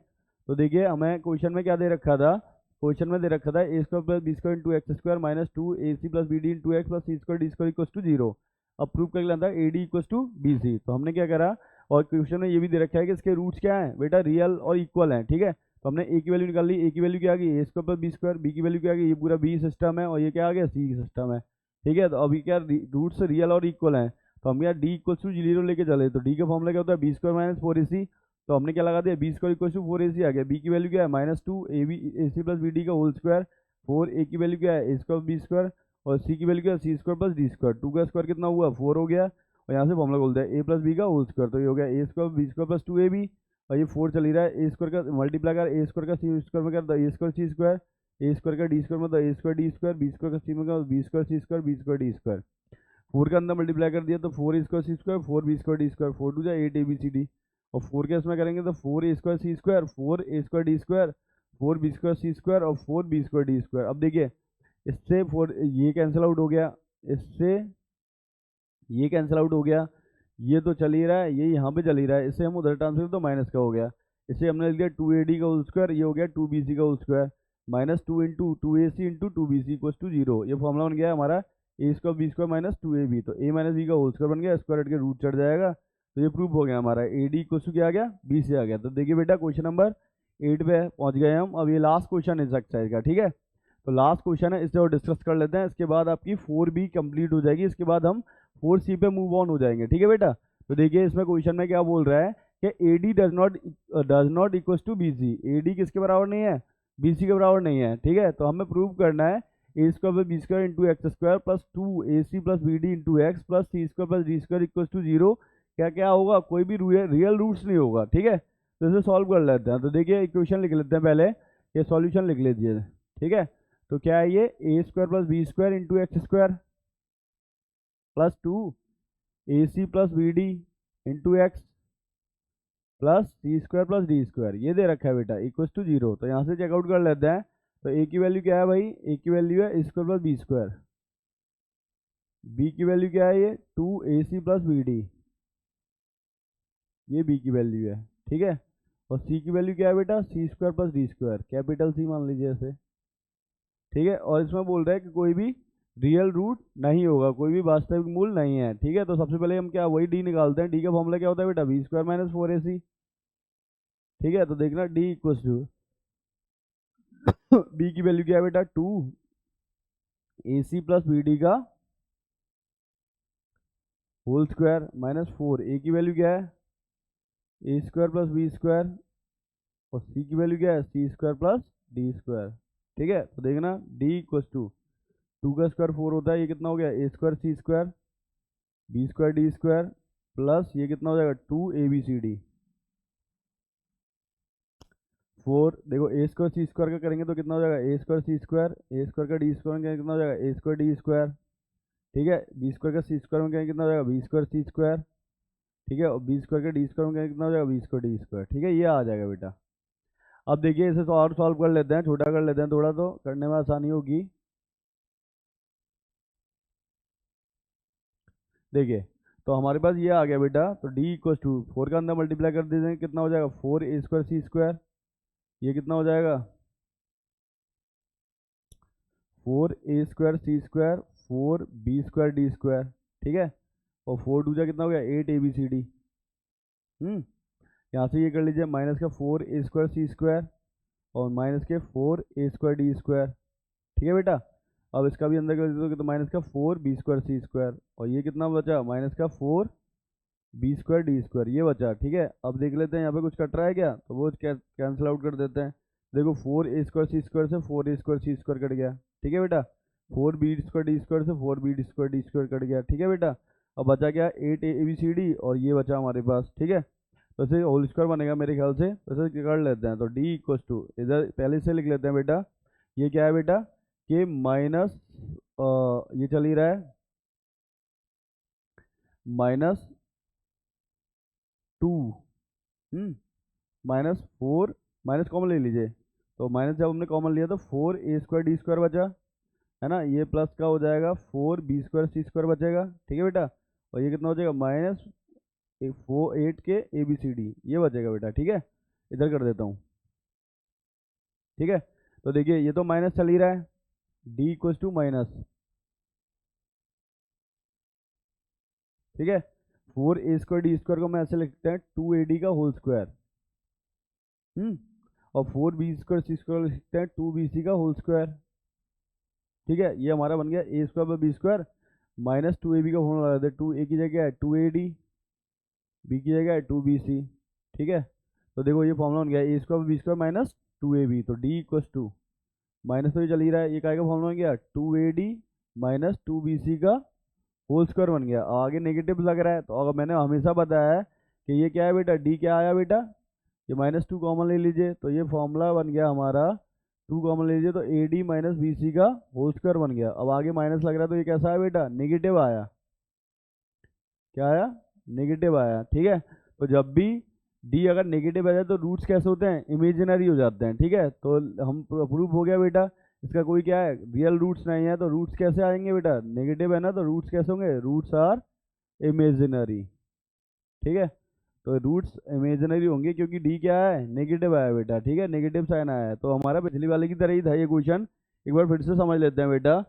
तो देखिए हमें क्वेश्चन में क्या दे रखा था, क्वेश्चन में दे रखा था a square plus b square into X square minus 2ac plus bd into x plus c square d square equal to 0। अब प्रूव कर लेना था ad इक्वल टू bc। तो हमने क्या करा, और क्वेश्चन में ये भी दे रखा है कि इसके रूट्स क्या हैं बेटा रियल और इक्वल हैं। ठीक है, तो हमने a की वैल्यू निकाल ली, a की वैल्यू क्या आ गई a square plus b square, b की वैल्यू क्या आ गई ये पूरा b सिस्टम है और ये क्या आ गया c सिस्टम है। ठीक है, तो अभी क्या रूट्स रियल और इक्वल हैं तो हम यहाँ d इक्वल टू 0 लेके चले, तो d का फॉर्मूला क्या होता है b स्क्वायर माइनस 4ac। तो हमने क्या लगा दिया b square equal to 4ac आ गया, b की वैल्यू क्या है माइनस 2ac प्लस bd का होल स्क्वायर, 4a की वैल्यू क्या है a स्क्वायर b स्क्वायर और c की वैल्यू क्या है c square plus d square. 2 का स्क्वायर कितना हुआ 4 हो गया और यहाँ से फॉर्मूला बोलते हैं a प्लस b का होल स्क्वायर, तो ये हो गया a square b square plus 2ab और ये 4 चल ही रहा है a स्क्वायर का मल्टीप्लाई कर a स्क्वायर का c स्क्वायर में कर a square c square, a square का d स्क्वायर में a square d square, b square का c में b square c square b square d square. 4 का अंदर मल्टीप्लाई कर दिया तो 4 square C square 4b square D square 4 two जा 8abcd और 4 के इसमें करेंगे तो 4a square C square 4a square D square 4b square C square और 4b स्क्वायर डी स्क्वायर। अब देखिए इससे 4 ये कैंसिल आउट हो गया, इससे ये कैंसिल आउट हो गया, ये तो चल ही रहा है, ये यहाँ पे चल ही रहा है, इससे हम उधर ट्रांसफर तो माइनस का हो गया। इसे हमने लिख दिया 2ad का होल स्क्वायर, ये हो गया 2bc का whole square minus 2 into 2ac into 2bc equal to 0। ये फॉर्मूला बन गया हमारा a square b square minus 2ab, तो a माइनस b का होल स्क्वायर बन गया, स्क्वायर हट के रूट चढ़ जाएगा, तो ये प्रूफ हो गया हमारा ad इक्वल टू क्या आ गया b से आ गया। तो देखिए बेटा क्वेश्चन नंबर 8 पे पहुंच गए हम। अब ये लास्ट क्वेश्चन इस एक्सरसाइज का, ठीक है। तो लास्ट क्वेश्चन है, इसे और डिस्कस कर लेते हैं, इसके बाद आपकी 4B कंप्लीट हो जाएगी, इसके बाद हम 4C पे मूव ऑन हो जाएंगे। ठीक है बेटा, तो देखिए इसमें क्वेश्चन में क्या बोल रहा है कि AD does not equal to BC। AD किसके बराबर नहीं है, BC के बराबर नहीं है। ठीक है, तो हमें प्रूव करना है A square plus B square into X square plus 2AC plus BD into x plus C square plus D square equal to 0 क्या क्या होगा, कोई भी रियल रूट्स नहीं होगा। ठीक है, तो इसे सॉल्व कर लेते हैं। तो देखिए इक्वेशन लिख लेते हैं, पहले ये सॉल्यूशन लिख लीजिए। ठीक है, तो क्या है ये A square plus B square into X square plus 2AC plus BD into x plus C square plus D square, ये दे रखा है बेटा इक्वल टू 0। तो यहाँ से चेकआउट कर लेते हैं। तो ए की वैल्यू क्या है भाई, ए की वैल्यू है A square plus B square, B की वैल्यू क्या है ये 2AC प्लस BD, ये बी की वैल्यू है। ठीक है, और सी की वैल्यू क्या है बेटा C square plus D square, capital C मान लीजिए इसे। ठीक है, और इसमें बोल रहा है कि कोई भी रियल रूट नहीं होगा, कोई भी वास्तविक मूल नहीं है। ठीक है, तो सबसे पहले हम क्या वही डी निकालते हैं। डी का फॉर्मूला क्या होता है बेटा, बी स्क्वायर माइनस 4AC। ठीक है, तो देखना डी इक्वल टू बी की वैल्यू क्या है बेटा 2AC प्लस BD का होल स्क्वायर माइनस 4, ए की वैल्यू क्या है A square plus B square, और सी की वैल्यू क्या है C square plus D square. ठीक है, तो देखना डी इक्वल टू 2 का स्क्वायर 4 होता है, ये कितना हो गया A square C square B square D square plus ये कितना हो जाएगा 2ABCD 4। देखो ए स्क्वायर C स्क्वायर का करेंगे तो कितना हो जाएगा ए square C square, A square का D स्क्वायर में कितना हो जाएगा ए स्क्वायर D स्क्वायर। ठीक है, बी स्क्वायर का C स्क्वायर में कितना हो जाएगा बी स्क्वायर C स्क्वायर। ठीक है, और बी स्क्वायर का D स्क्वायर में कितना हो जाएगा बी स्क्वायर D स्क्वायर। ठीक है, ये आ जाएगा बेटा। अब देखिए इसे और सॉल्व कर लेते हैं, छोटा कर लेते हैं थोड़ा, तो करने में आसानी होगी। देखिए तो हमारे पास ये आ गया बेटा, तो डी इक्वल टू 4 का अंदर मल्टीप्लाई कर देते कितना हो जाएगा 4A स्क्वायर C स्क्वायर, ये कितना हो जाएगा 4A square C square 4B square D square. ठीक है, और 4 2 जा कितना हो गया 8ABCD। यहाँ से ये कर लीजिए माइनस का 4A स्क्वायर C स्क्वायर और माइनस के 4A स्क्वायर D स्क्वायर। ठीक है बेटा, अब इसका भी अंदर कर देते तो माइनस का 4B स्क्वायर C स्क्वायर, और ये कितना बचा माइनस का 4B स्क्वायर D स्क्वायर, ये बचा। ठीक है, अब देख लेते हैं यहाँ पे कुछ कट रहा है क्या, तो वो कैंसिल आउट कर देते हैं। देखो 4A स्क्वायर C स्क्वायर से 4A square C square cut गया। ठीक है बेटा, 4B स्क्वायर D स्क्वायर से 4B square D square cut गया। ठीक है बेटा, अब बचा क्या 8ABCD और ये बचा हमारे पास। ठीक है, तो इसे होल स्क्वायर बनेगा मेरे ख्याल से, तो इसे कर लेते हैं। तो डी इक्वल टू इधर पहले से लिख लेते हैं बेटा, ये क्या है बेटा कि माइनस ये चल ही रहा है -2 -4 माइनस कॉमन ले लीजिए, तो माइनस जब हमने कॉमन लिया तो 4A स्क्वायर D स्क्वायर बचा है ना, ये प्लस का हो जाएगा 4B स्क्वायर C स्क्वायर बचेगा। ठीक है बेटा, और ये कितना हो जाएगा माइनस 8 के ABCD, ये बचेगा बेटा। ठीक है, इधर कर देता हूँ। ठीक है, तो देखिए ये तो माइनस चल ही रहा है, D इक्वल टू माइनस। ठीक है, 4A स्क्वायर D स्क्वायर को मैं ऐसे लिखते हैं 2AD का होल स्क्वायर, और 4B स्क्वायर C स्क्वायर लिखते हैं 2BC का होल स्क्वायर। ठीक है, ये हमारा बन गया A square by B square minus 2AB का फॉर्मूला लगा देते, 2A की जगह है 2AD, B की जगह है 2BC। ठीक है, तो देखो ये फॉर्मूला बन गया A square by B square minus 2AB, तो D इक्वल टू माइनस तो ये चल ही रहा है, ये क्या का फॉर्मूला बन गया 2AD माइनस 2BC का होल स्क्वायर बन गया। आगे नेगेटिव लग रहा है, तो अगर मैंने हमेशा बताया है कि ये क्या है बेटा D क्या आया बेटा, ये -2 कॉमन ले लीजिए, तो ये फॉर्मूला बन गया हमारा 2 कॉमन ले लीजिए तो AD माइनस BC का होल स्क्वायर बन गया। अब आगे माइनस लग रहा है तो ये कैसा है बेटा नेगेटिव आया, क्या आया नेगेटिव आया। ठीक है, तो जब भी D अगर नेगेटिव आ जाए तो रूट्स कैसे होते हैं इमेजिनरी हो जाते हैं। ठीक है, तो हम प्रूव हो गया बेटा, इसका कोई क्या है रियल रूट्स नहीं है, तो रूट्स कैसे आएंगे बेटा नेगेटिव है ना, तो रूट्स कैसे होंगे रूट्स आर इमेजिनरी। ठीक है, तो रूट्स इमेजिनरी होंगे क्योंकि D क्या है नेगेटिव आया बेटा। ठीक है, नेगेटिव साइन आया है, तो हमारा पिछली वाले की तरह ही था ये क्वेश्चन। एक बार फिर से समझ लेते हैं बेटा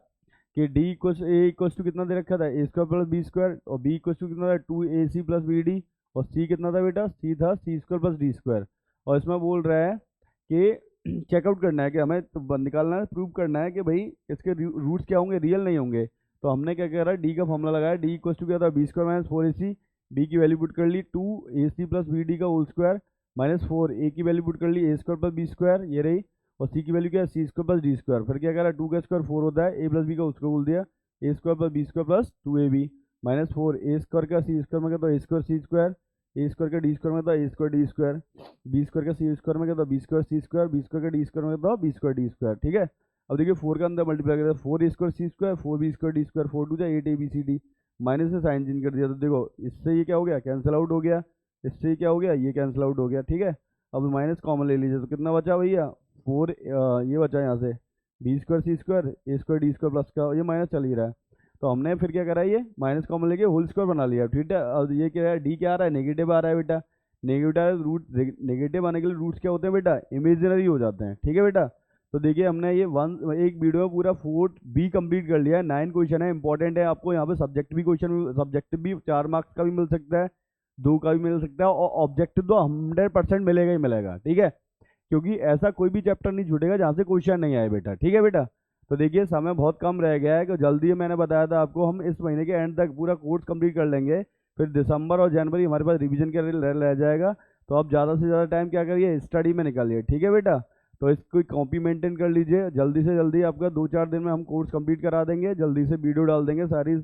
कि D इक्वल्स टू कितना दे रखा था A square plus B square, और B इक्वल्स टू कितना था 2AC प्लस BD, और C कितना था बेटा C था C square plus D square. और इसमें बोल रहा है कि चेकआउट करना है कि हमें तो निकालना है, प्रूव करना है कि भाई इसके रूट्स क्या होंगे, रियल नहीं होंगे। तो हमने क्या करा, डी का फॉर्मूला लगाया, डी इक्वल टू क्या था, B square minus 4ac। B की वैल्यू पुट कर ली 2ac प्लस बी डी का होल स्क्वायर माइनस 4। ए की वैल्यू पुट कर ली a square plus B square, ये रही। और सी की वैल्यू क्या है, C square plus D square. फिर क्या करा, 2 का स्क्वायर 4 होता है, ए प्लस बी का उसको बोल दिया A square plus B square plus 2ab minus 4। A square का सी स्क्वायर में क्या था, A square C square. A square का डी स्क्वायर में था A square D square. B square का सी स्क्वायर में क्या था, B square C square. B square का डी स्क्वायर में था बी स्क्वायर डी स्क्वायर। ठीक है। अब देखिए 4 का अंदर मल्टीप्लाई करता है, 4 square C square 4 B square D square 4 two जा 8 A B C D. Minus से साइन चेंज कर दिया, तो देखो इससे ये क्या हो गया, कैंसिल आउट हो गया। इससे ये क्या हो गया, ये कैंसिल आउट हो गया। ठीक है। अब माइनस कॉमन ले लीजिए, तो कितना बचा भैया, 4 ये बचा यहाँ से B square C square A square D square plus का ये माइनस चल ही रहा है। तो हमने फिर क्या करा, ये माइनस कॉमन लेके होल स्क्वायर बना लिया। ठीक है। अब ये क्या है, डी क्या आ रहा है, नेगेटिव आ रहा है बेटा। नेगेटिव रूट, नेगेटिव आने के लिए रूट्स क्या होते हैं बेटा, इमेजिनरी हो जाते हैं। ठीक है बेटा। तो देखिए हमने ये एक वीडियो में पूरा 4B कंप्लीट कर लिया है। 9 क्वेश्चन है, इंपॉर्टेंट है। आपको यहाँ पे सब्जेक्ट भी क्वेश्चन, सब्जेक्टिव भी 4 मार्क्स का भी मिल सकता है, 2 का भी मिल सकता है, और ऑब्जेक्टिव तो 100% मिलेगा ही मिलेगा। ठीक है। क्योंकि ऐसा कोई भी चैप्टर नहीं छूटेगा जहाँ से क्वेश्चन नहीं आए बेटा। ठीक है बेटा। तो देखिए समय बहुत कम रह गया है, कि जल्दी मैंने बताया था आपको, हम इस महीने के एंड तक पूरा कोर्स कंप्लीट कर लेंगे। फिर दिसंबर और जनवरी हमारे पास रिवीजन के लिए रह जाएगा। तो आप ज़्यादा से ज़्यादा टाइम क्या करिए, स्टडी में निकालिए। ठीक है बेटा। तो इसको कॉपी मेंटेन कर लीजिए, जल्दी से जल्दी आपका 2-4 दिन में हम कोर्स कंप्लीट करा देंगे। जल्दी से वीडियो डाल देंगे सारी।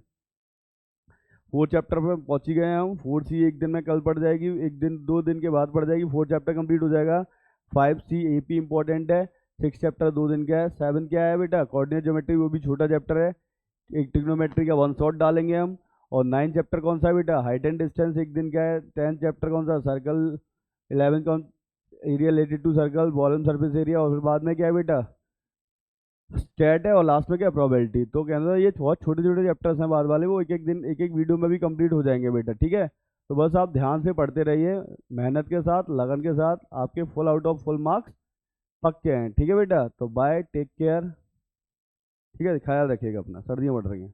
4 चैप्टर पे पहुंच ही गए हैं हम। 4C एक दिन में कल पढ़ जाएगी, एक दिन 2 दिन के बाद पढ़ जाएगी, 4 चैप्टर कंप्लीट हो जाएगा। 5C AP इंपॉर्टेंट है, 6 चैप्टर 2 दिन का है। 7 क्या है बेटा, कोऑर्डिनेट ज्योमेट्री, वो भी छोटा चैप्टर है, एक ट्रिग्नोमेट्री का 1 शॉट डालेंगे हम। और 9 चैप्टर कौन सा है बेटा, हाइट एंड डिस्टेंस, एक दिन का है। 10 चैप्टर कौन सा, सर्कल। 11 कौन, area related to circle, volume surface area. और फिर बाद में क्या है बेटा, स्टैट है। और लास्ट में क्या, प्रोबेबिलिटी। तो कहना ये बहुत छोटे छोटे चैप्टर्स हैं बाद वाले, वो एक एक दिन एक एक वीडियो में भी कंप्लीट हो जाएंगे बेटा। ठीक है। तो बस आप ध्यान से पढ़ते रहिए, मेहनत के साथ, लगन के साथ, आपके full out of full marks पक्के हैं। ठीक है बेटा। तो बाय, टेक केयर। ठीक है, ख्याल रखिएगा अपना, सर्दियाँ बढ़ रही हैं।